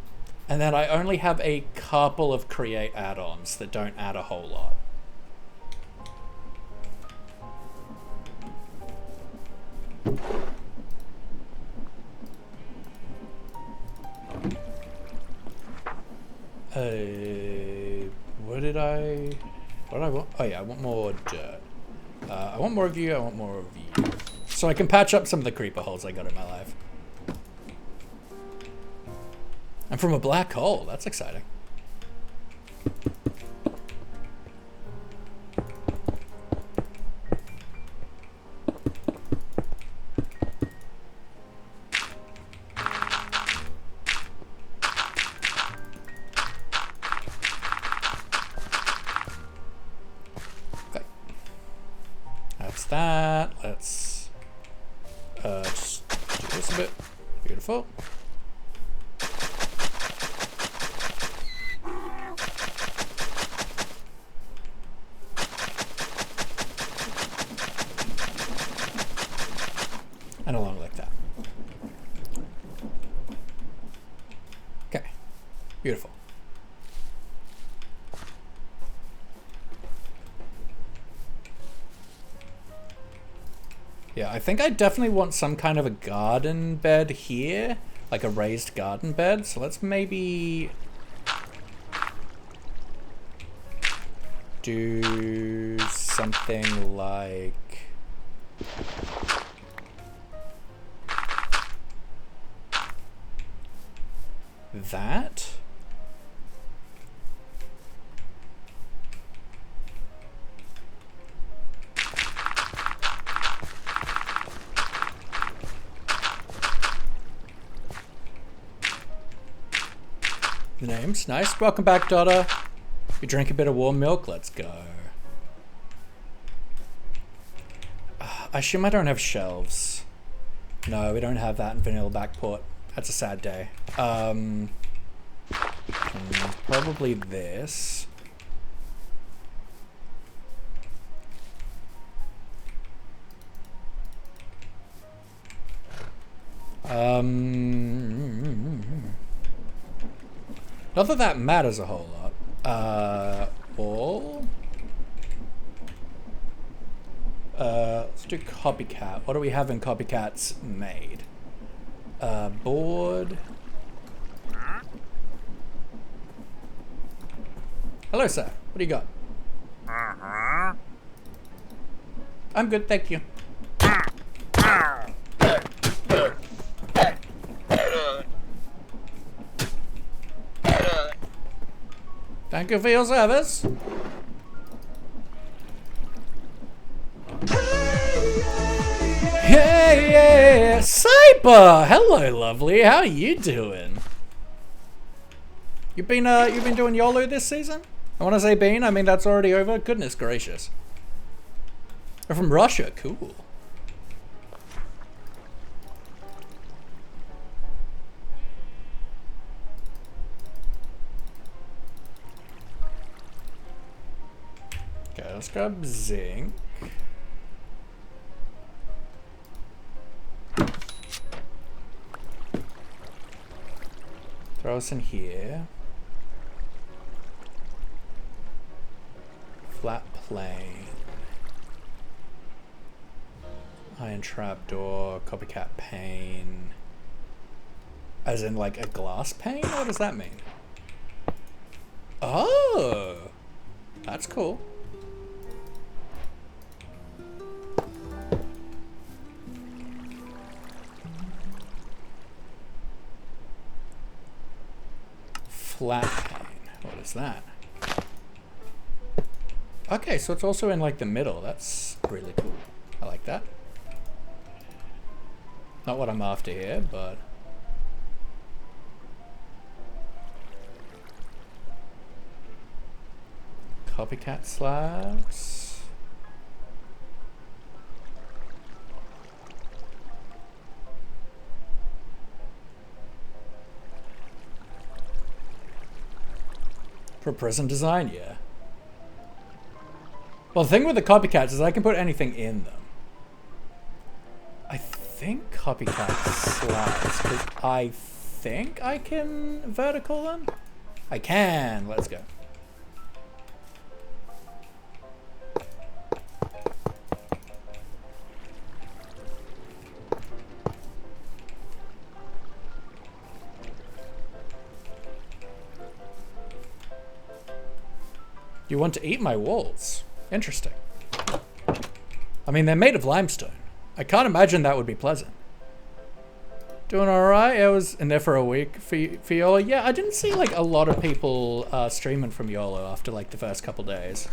And then I only have a couple of create add-ons that don't add a whole lot. What did I want? Oh yeah, I want more dirt. I want more of you, I want more of you. So I can patch up some of the creeper holes I got in my life. I'm from a black hole. That's exciting. Okay. That's that. Let's just do this a bit. Beautiful. And along like that. Okay, beautiful. Yeah, I think I definitely want some kind of a garden bed here, like a raised garden bed. So let's maybe do something like... that. The name's nice. Welcome back, Donna. You drink a bit of warm milk? Let's go. I assume I don't have shelves. No, we don't have that in vanilla backport. That's a sad day. Probably this. Not that that matters a whole lot. All. Let's do copycat. What do we have in copycats made? Board. Hello, sir. What do you got? I'm good, thank you. Thank you for your service. Hey, Cyber! Hello, lovely. How are you doing? You've been doing YOLO this season? I want to say been. I mean, that's already over. Goodness gracious. You're from Russia. Cool. Okay, let's grab zinc. Throw us in here. Flat plane. Iron trapdoor, copycat pane. As in like a glass pane? What does that mean? Oh! That's cool. Flat pane. What is that? Okay, so it's also in like the middle. That's really cool. I like that. Not what I'm after here, but... Copycat slabs. For prison design, yeah. Well, the thing with the copycats is I can put anything in them. I think copycat slabs, because I think I can vertical them? I can. Let's go. You want to eat my walls? Interesting. I mean, they're made of limestone. I can't imagine that would be pleasant. Doing alright? I was in there for a week for YOLO. Yeah, I didn't see like a lot of people streaming from YOLO after like the first couple days.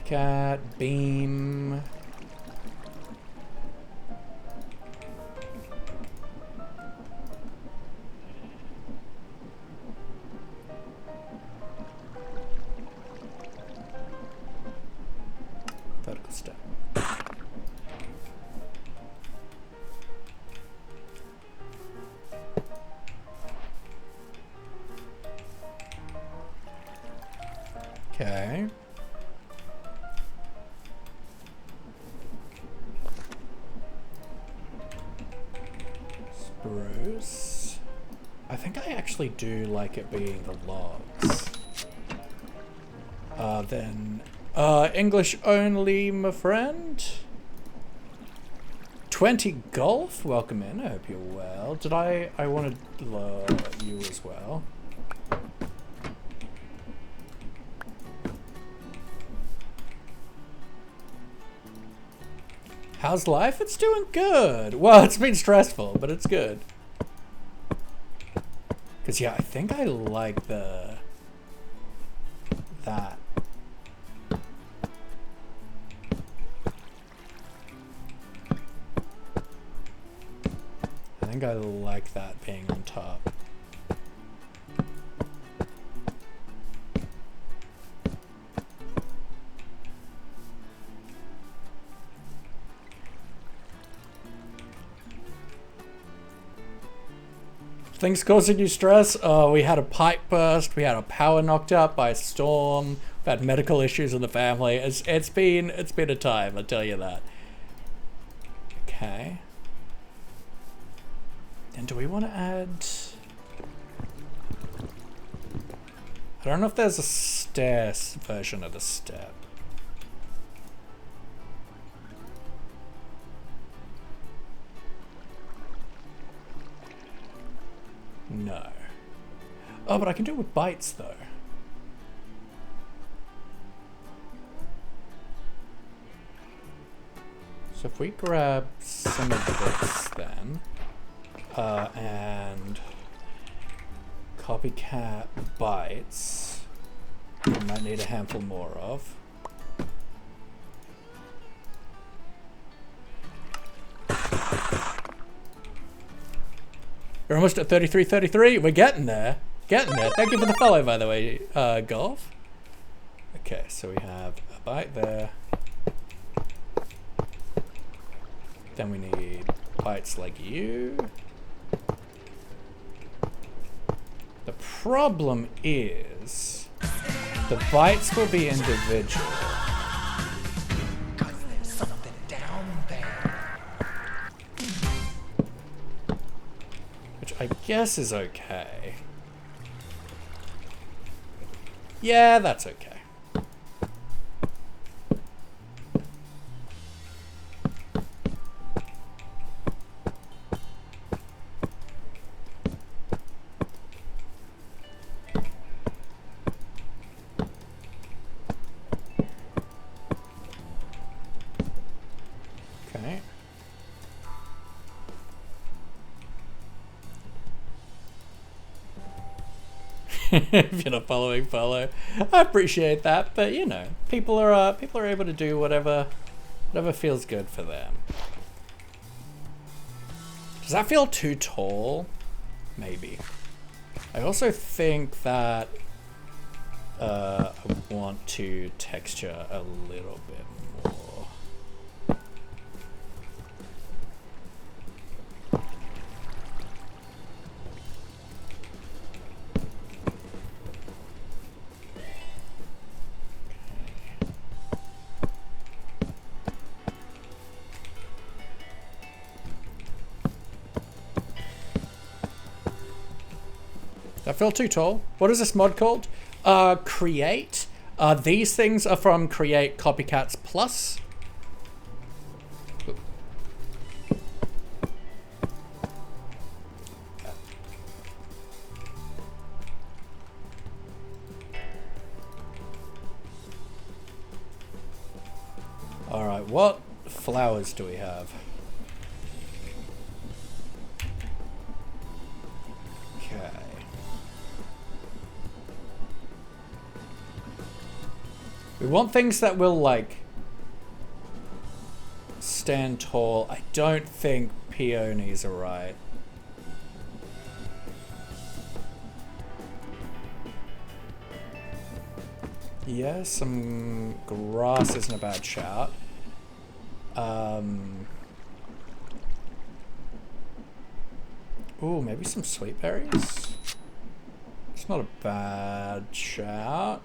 Cat, beam. Vertical step. Okay. Spruce. I think I actually do like it being the logs. Then English only, my friend. 20 golf, welcome in. I hope you're well. Did I wanted you as well. How's life? It's doing good. Well, it's been stressful, but it's good. Cause yeah, I think I like that. I think I like that being on top. Things causing you stress? We had a pipe burst. We had our power knocked out by a storm. We've had medical issues in the family. It's been a time, I'll tell you that. Okay. Then do we want to add? I don't know if there's a stairs version of the step. No. Oh, but I can do it with bites, though. So if we grab some of this, then, and copycat bites, we might need a handful more of. We're almost at 33. We're getting there. Getting there. Thank you for the follow, by the way, Golf. Okay, so we have a bite there. Then we need bites like you. The problem is the bites will be individual. I guess is okay. Yeah, that's okay. Okay. If you're not following, follow. I appreciate that, but you know, people are able to do whatever feels good for them. Does that feel too tall? Maybe. I also think that I want to texture a little bit more. That feel too tall? What is this mod called? Create. These things are from Create Copycats Plus. Alright, what flowers do we have? Okay. We want things that will, like, stand tall. I don't think peonies are right. Yeah, some grass isn't a bad shout. Ooh, maybe some sweet berries? It's not a bad shout.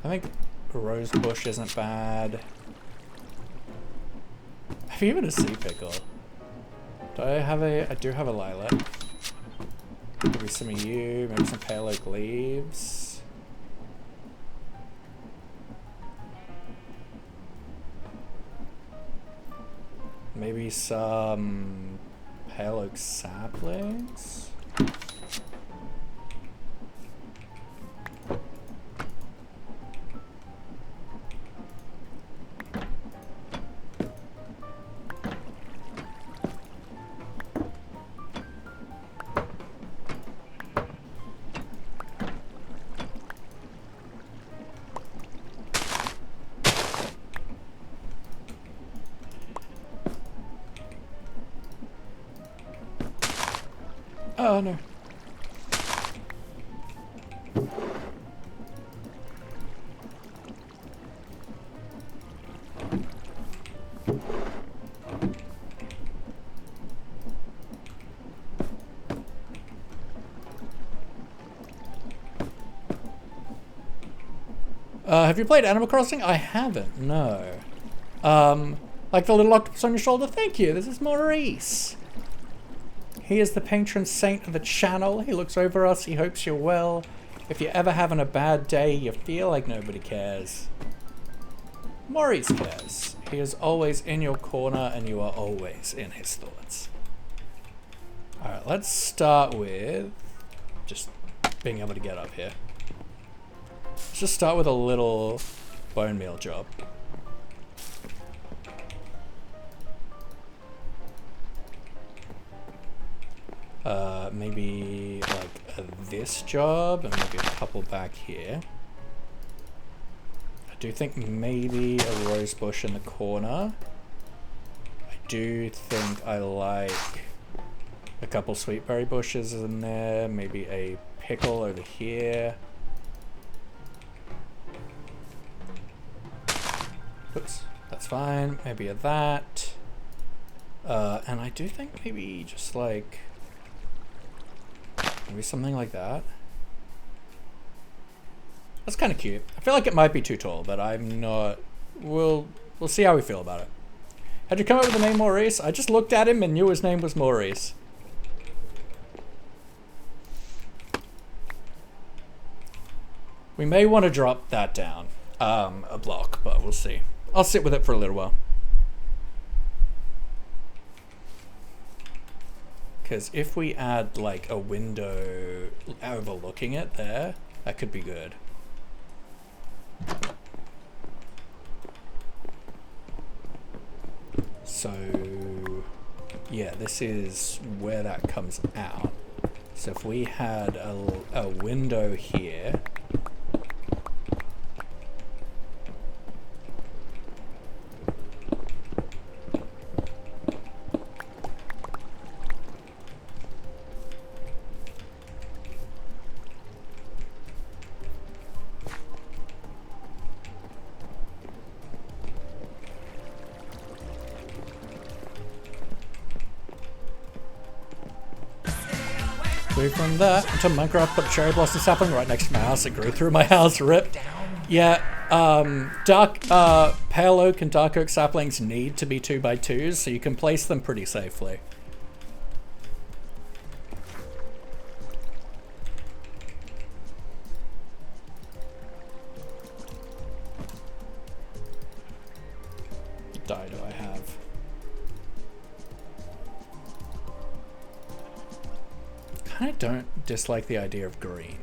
I think a rose bush isn't bad. Have you even a sea pickle? Do I have a... I do have a lilac. Maybe some of you, maybe some pale oak leaves. Maybe some pale oak saplings. Oh no. Have you played Animal Crossing? I haven't, no. Like the little octopus on your shoulder? Thank you, this is Maurice. He is the patron saint of the channel. He looks over us, he hopes you're well. If you're ever having a bad day, you feel like nobody cares. Maurice cares. He is always in your corner and you are always in his thoughts. Alright, let's start with just being able to get up here. Let's just start with a little bone meal job. Maybe like this job and maybe a couple back here. I do think maybe a rose bush in the corner. I do think I like a couple sweetberry bushes in there, maybe a pickle over here. Oops, that's fine. Maybe a that. And I do think maybe just like maybe something like that. That's kind of cute. I feel like it might be too tall, but I'm not. We'll see how we feel about it. How'd you come up with the name Maurice? I just looked at him and knew his name was Maurice. We may want to drop that down a block, but we'll see. I'll sit with it for a little while. Because if we add like a window overlooking it there, that could be good. So yeah, this is where that comes out. So if we had a window here, from that until Minecraft put a cherry blossom sapling right next to my house. It grew through my house. Rip. Yeah, pale oak and dark oak saplings need to be 2x2s, so you can place them pretty safely. What dye do I have? I don't dislike the idea of green.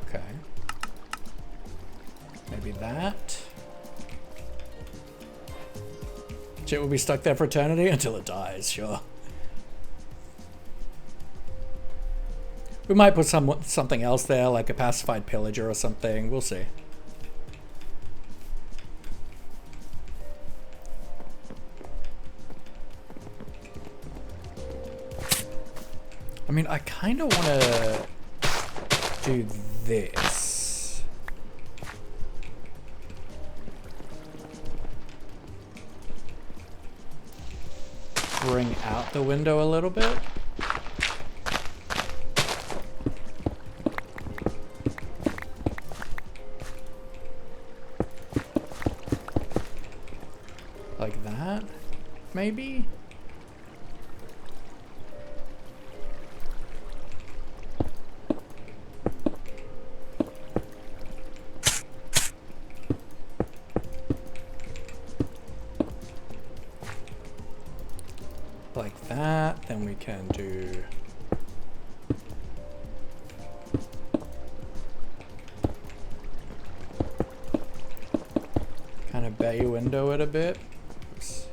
Okay. Maybe that. Shit will be stuck there for eternity until it dies, sure. We might put something else there, like a pacified pillager or something. We'll see. I mean, I kind of want to do this. Bring out the window a little bit. Like that, maybe? Like that, then we can do kind of bay window it a bit. Oops.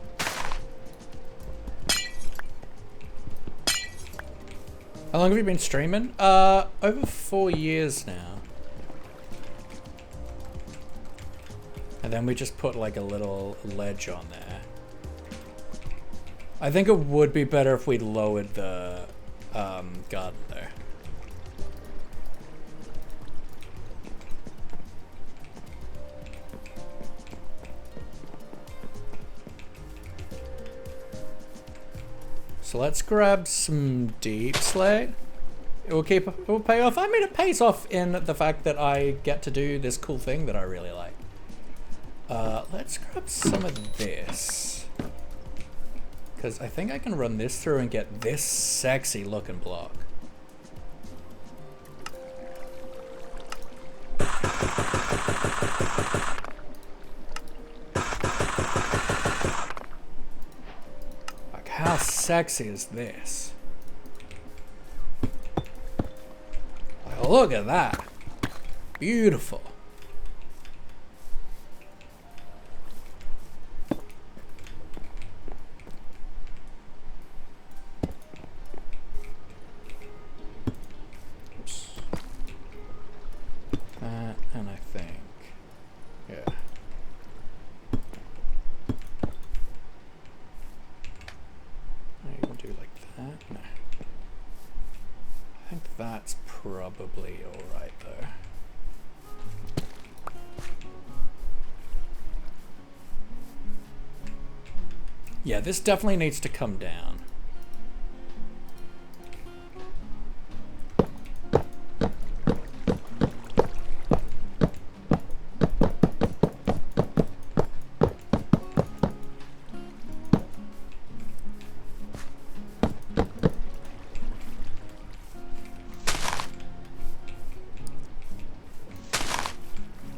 How long have you been streaming? Over 4 years now. And then we just put like a little ledge on there. I think it would be better if we lowered the garden there. So let's grab some deep slate. It will pay off. I mean, it pays off in the fact that I get to do this cool thing that I really like. Let's grab some of this. Because I think I can run this through and get this sexy looking block. Like, how sexy is this? Like, look at that. Beautiful. Probably alright though. Yeah, this definitely needs to come down.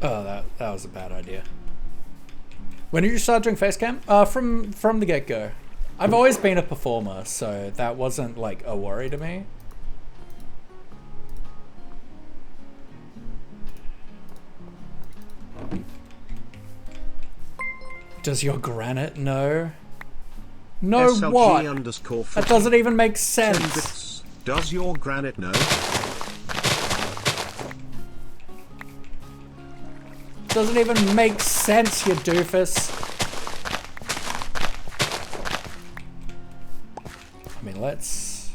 Oh, that was a bad idea. When did you start doing face cam? From the get-go. I've always been a performer, so that wasn't like a worry to me. Does your granite know? Know SLG what? _ That doesn't even make sense. Does your granite know? Doesn't even make sense, you doofus. I mean, let's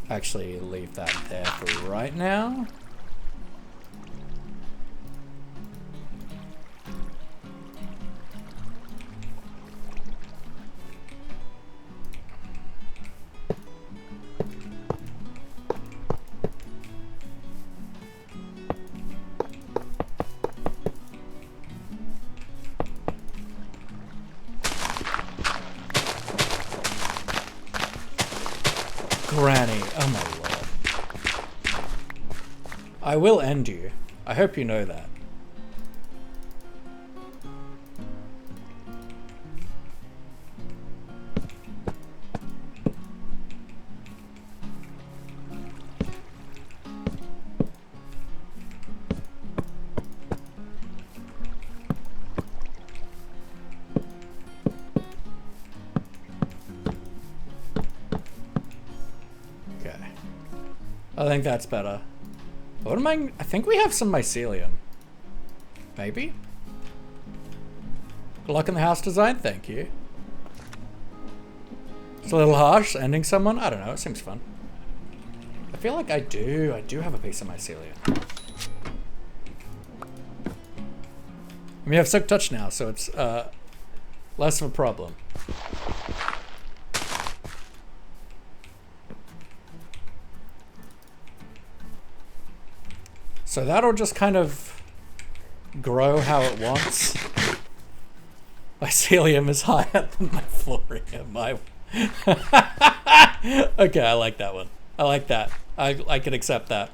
actually leave that there for right now. Granny, oh my lord. I will end you. I hope you know that. I think that's better. What am I think we have some mycelium. Maybe? Good luck in the house design, thank you. It's a little harsh, ending someone? I don't know, it seems fun. I feel like I do have a piece of mycelium. I mean, I have Silk Touch now, so it's less of a problem. So that'll just kind of grow how it wants. Mycelium is higher than my florium. Okay, I like that one. I like that. I can accept that.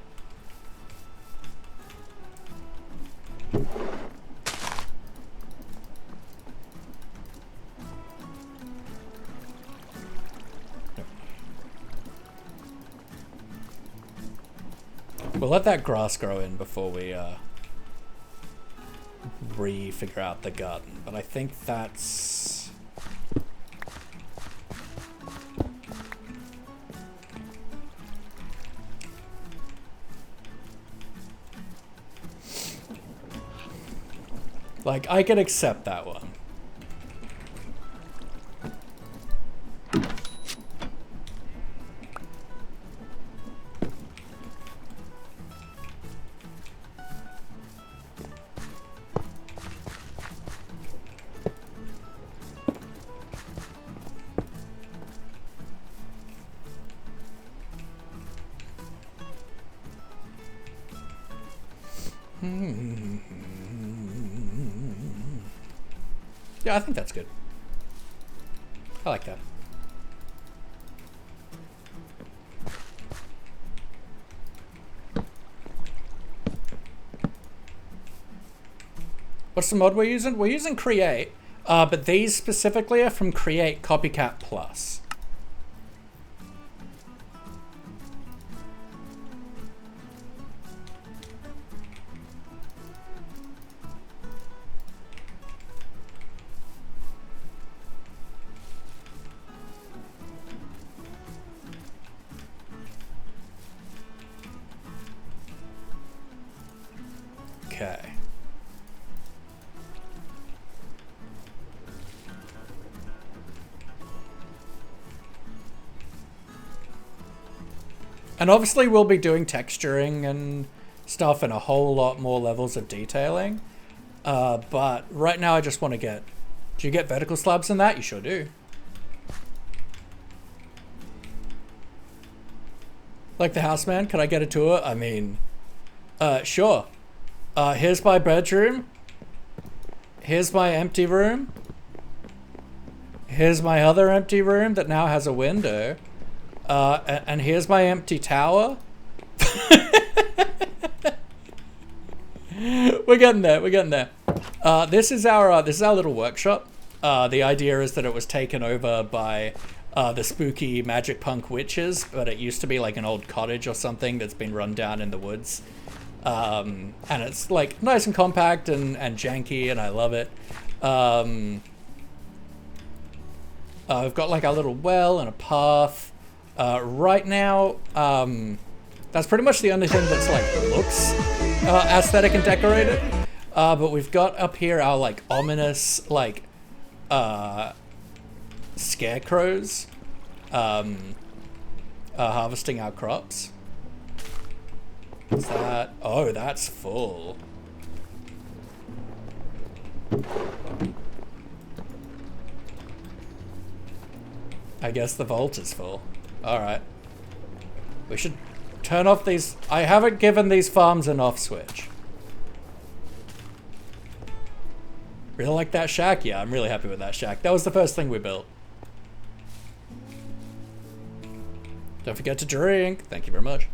We'll let that grass grow in before we re-figure out the garden, but I think that's... Like, I can accept that one. Yeah, I think that's good. I like that. What's the mod we're using? We're using Create, but these specifically are from Create Copycat Plus. Okay. And obviously we'll be doing texturing and stuff and a whole lot more levels of detailing. But right now I just want to get... Do you get vertical slabs in that? You sure do. Like the house man, could I get a tour? I mean, sure. Here's my bedroom. Here's my empty room. Here's my other empty room that now has a window. And here's my empty tower. We're getting there. We're getting there. This is our little workshop. The idea is that it was taken over by the spooky magic punk witches, but it used to be like an old cottage or something that's been run down in the woods. And it's like nice and compact and janky, and I love it. We've got like our little well and a path. Right now, that's pretty much the only thing that's like looks aesthetic and decorated. But we've got up here our like ominous like scarecrows harvesting our crops. What's that? Oh, that's full. I guess the vault is full. Alright. We should turn off these. I haven't given these farms an off switch. Really like that shack? Yeah, I'm really happy with that shack. That was the first thing we built. Don't forget to drink. Thank you very much.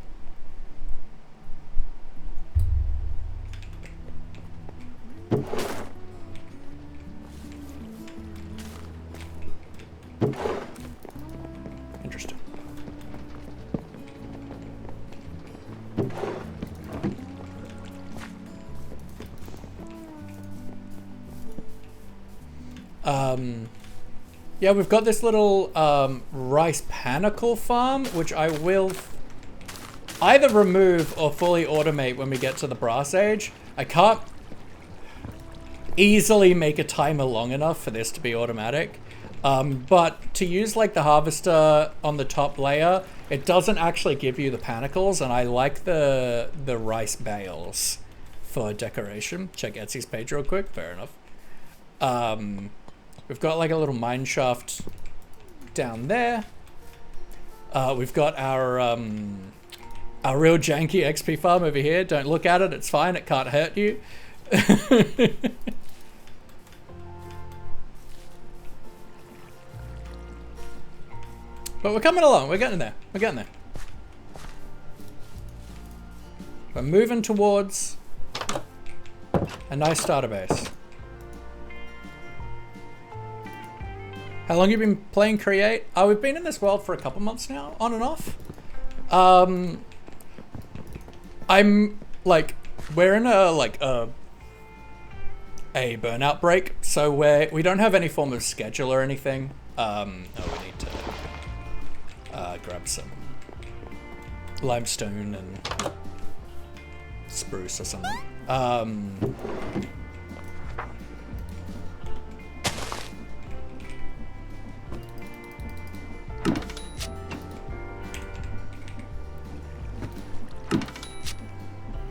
Interesting. Yeah, we've got this little rice panicle farm, which I will either remove or fully automate when we get to the brass age. I can't easily make a timer long enough for this to be automatic. But to use like the harvester on the top layer, it doesn't actually give you the panicles, and I like the rice bales for decoration. Check Etsy's page real quick. Fair enough. We've got like a little mine shaft down there. We've got our real janky XP farm over here. Don't look at it. It's fine. It can't hurt you. But we're coming along. We're getting there. We're getting there. We're moving towards a nice starter base. How long have you been playing Create? We've been in this world for a couple months now, on and off. I'm like, we're in a burnout break, so we don't have any form of schedule or anything. Oh, we need to grab some limestone and spruce or something.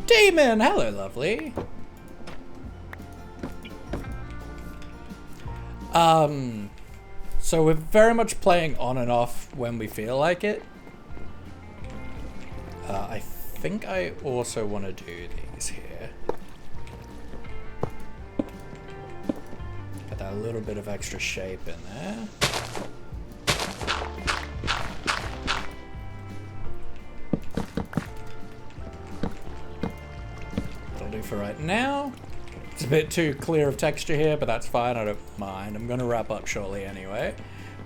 Demon! Hello, lovely. So we're very much playing on and off when we feel like it. I think I also want to do these here. Get that little bit of extra shape in there. For right now. It's a bit too clear of texture here, but that's fine. I don't mind. I'm going to wrap up shortly anyway.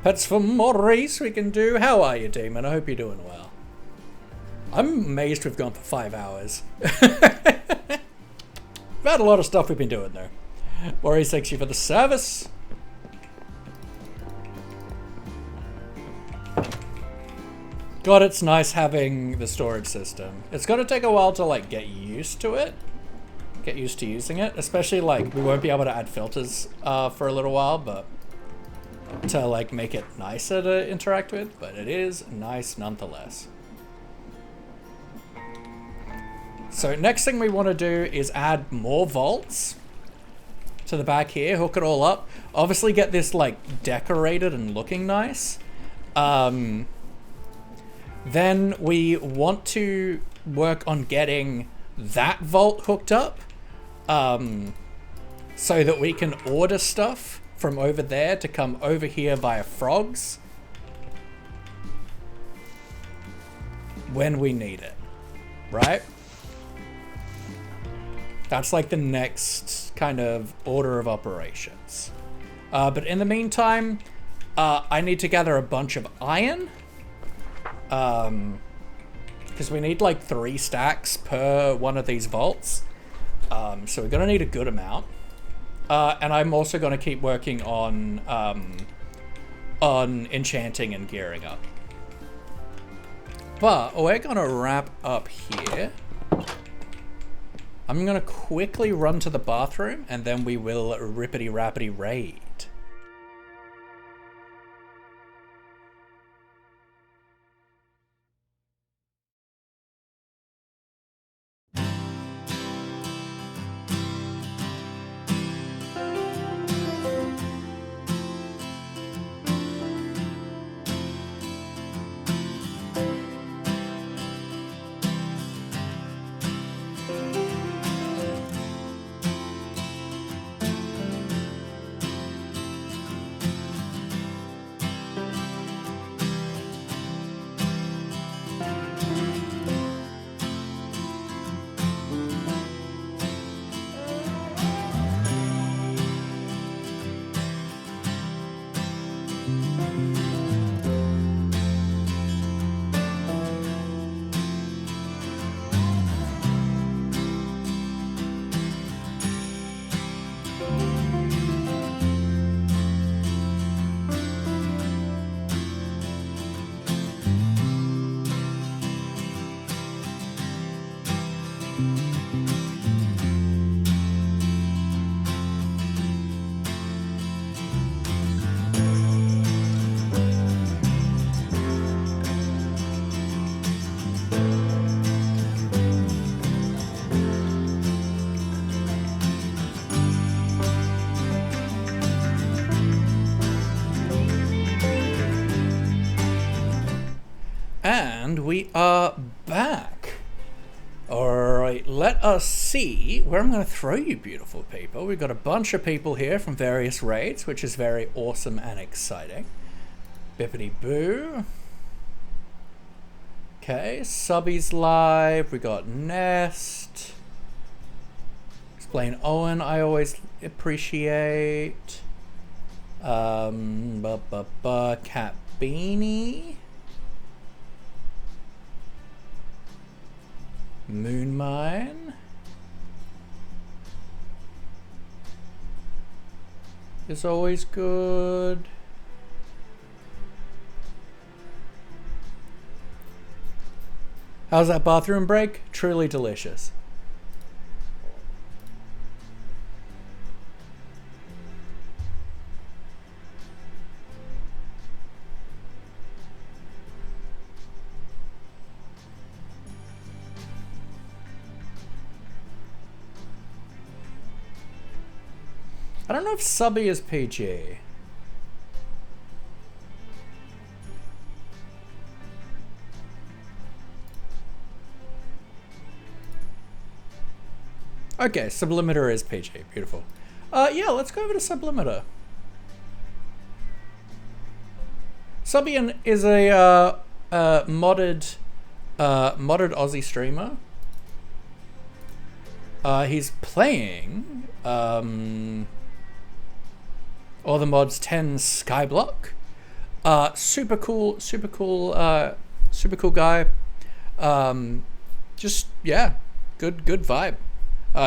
Pets for Maurice we can do. How are you, Demon? I hope you're doing well. I'm amazed we've gone for 5 hours. We've had a lot of stuff we've been doing there. Maurice, thanks you for the service. God, it's nice having the storage system. It's going to take a while to like get used to it. Get used to using it, especially like we won't be able to add filters for a little while, but to like make it nicer to interact with, but it is nice nonetheless. So next thing we want to do is add more vaults to the back here, hook it all up, obviously get this like decorated and looking nice. Then we want to work on getting that vault hooked up. So that we can order stuff from over there to come over here via frogs when we need it, right? That's like the next kind of order of operations. But in the meantime, I need to gather a bunch of iron. Because we need like 3 stacks per one of these vaults. So we're gonna need a good amount. And I'm also gonna keep working on enchanting and gearing up. But we're gonna wrap up here. I'm gonna quickly run to the bathroom and then we will rippity-rappity raid. And we are back. Alright, let us see where I'm going to throw you beautiful people. We've got a bunch of people here from various raids, which is very awesome and exciting. Bippity boo. Okay, Subby's live. We got Nest. Explain Owen, I always appreciate. Cat Beanie. Moon Mine is always good. How's that bathroom break? Truly delicious. I don't know if Subby is PG. Okay, Sublimiter is PG. Beautiful. Yeah, let's go over to Sublimiter. Subian is a modded Aussie streamer. He's playing all the mods 10 Skyblock. Super cool guy. Just yeah, good vibe.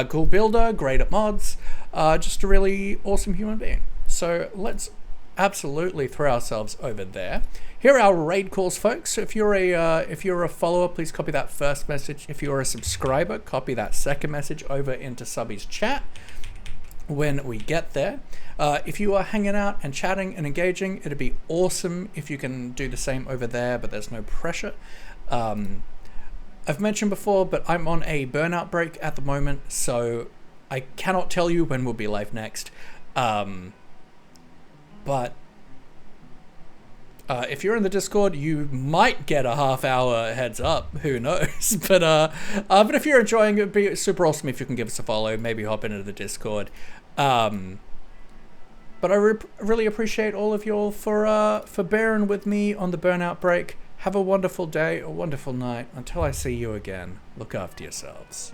Cool builder, great at mods. Just a really awesome human being. So let's absolutely throw ourselves over there. Here are our raid calls, folks. So if you're a follower, please copy that first message. If you're a subscriber, copy that second message over into Subby's chat when we get there. If you are hanging out and chatting and engaging, it'd be awesome if you can do the same over there, but there's no pressure. I've mentioned before, but I'm on a burnout break at the moment, so I cannot tell you when we'll be live next. But if you're in the Discord, you might get a half-hour heads up. Who knows? But if you're enjoying it, it'd be super awesome if you can give us a follow. Maybe hop into the Discord. But I really appreciate all of you all for bearing with me on the burnout break. Have a wonderful day, a wonderful night. Until I see you again, look after yourselves.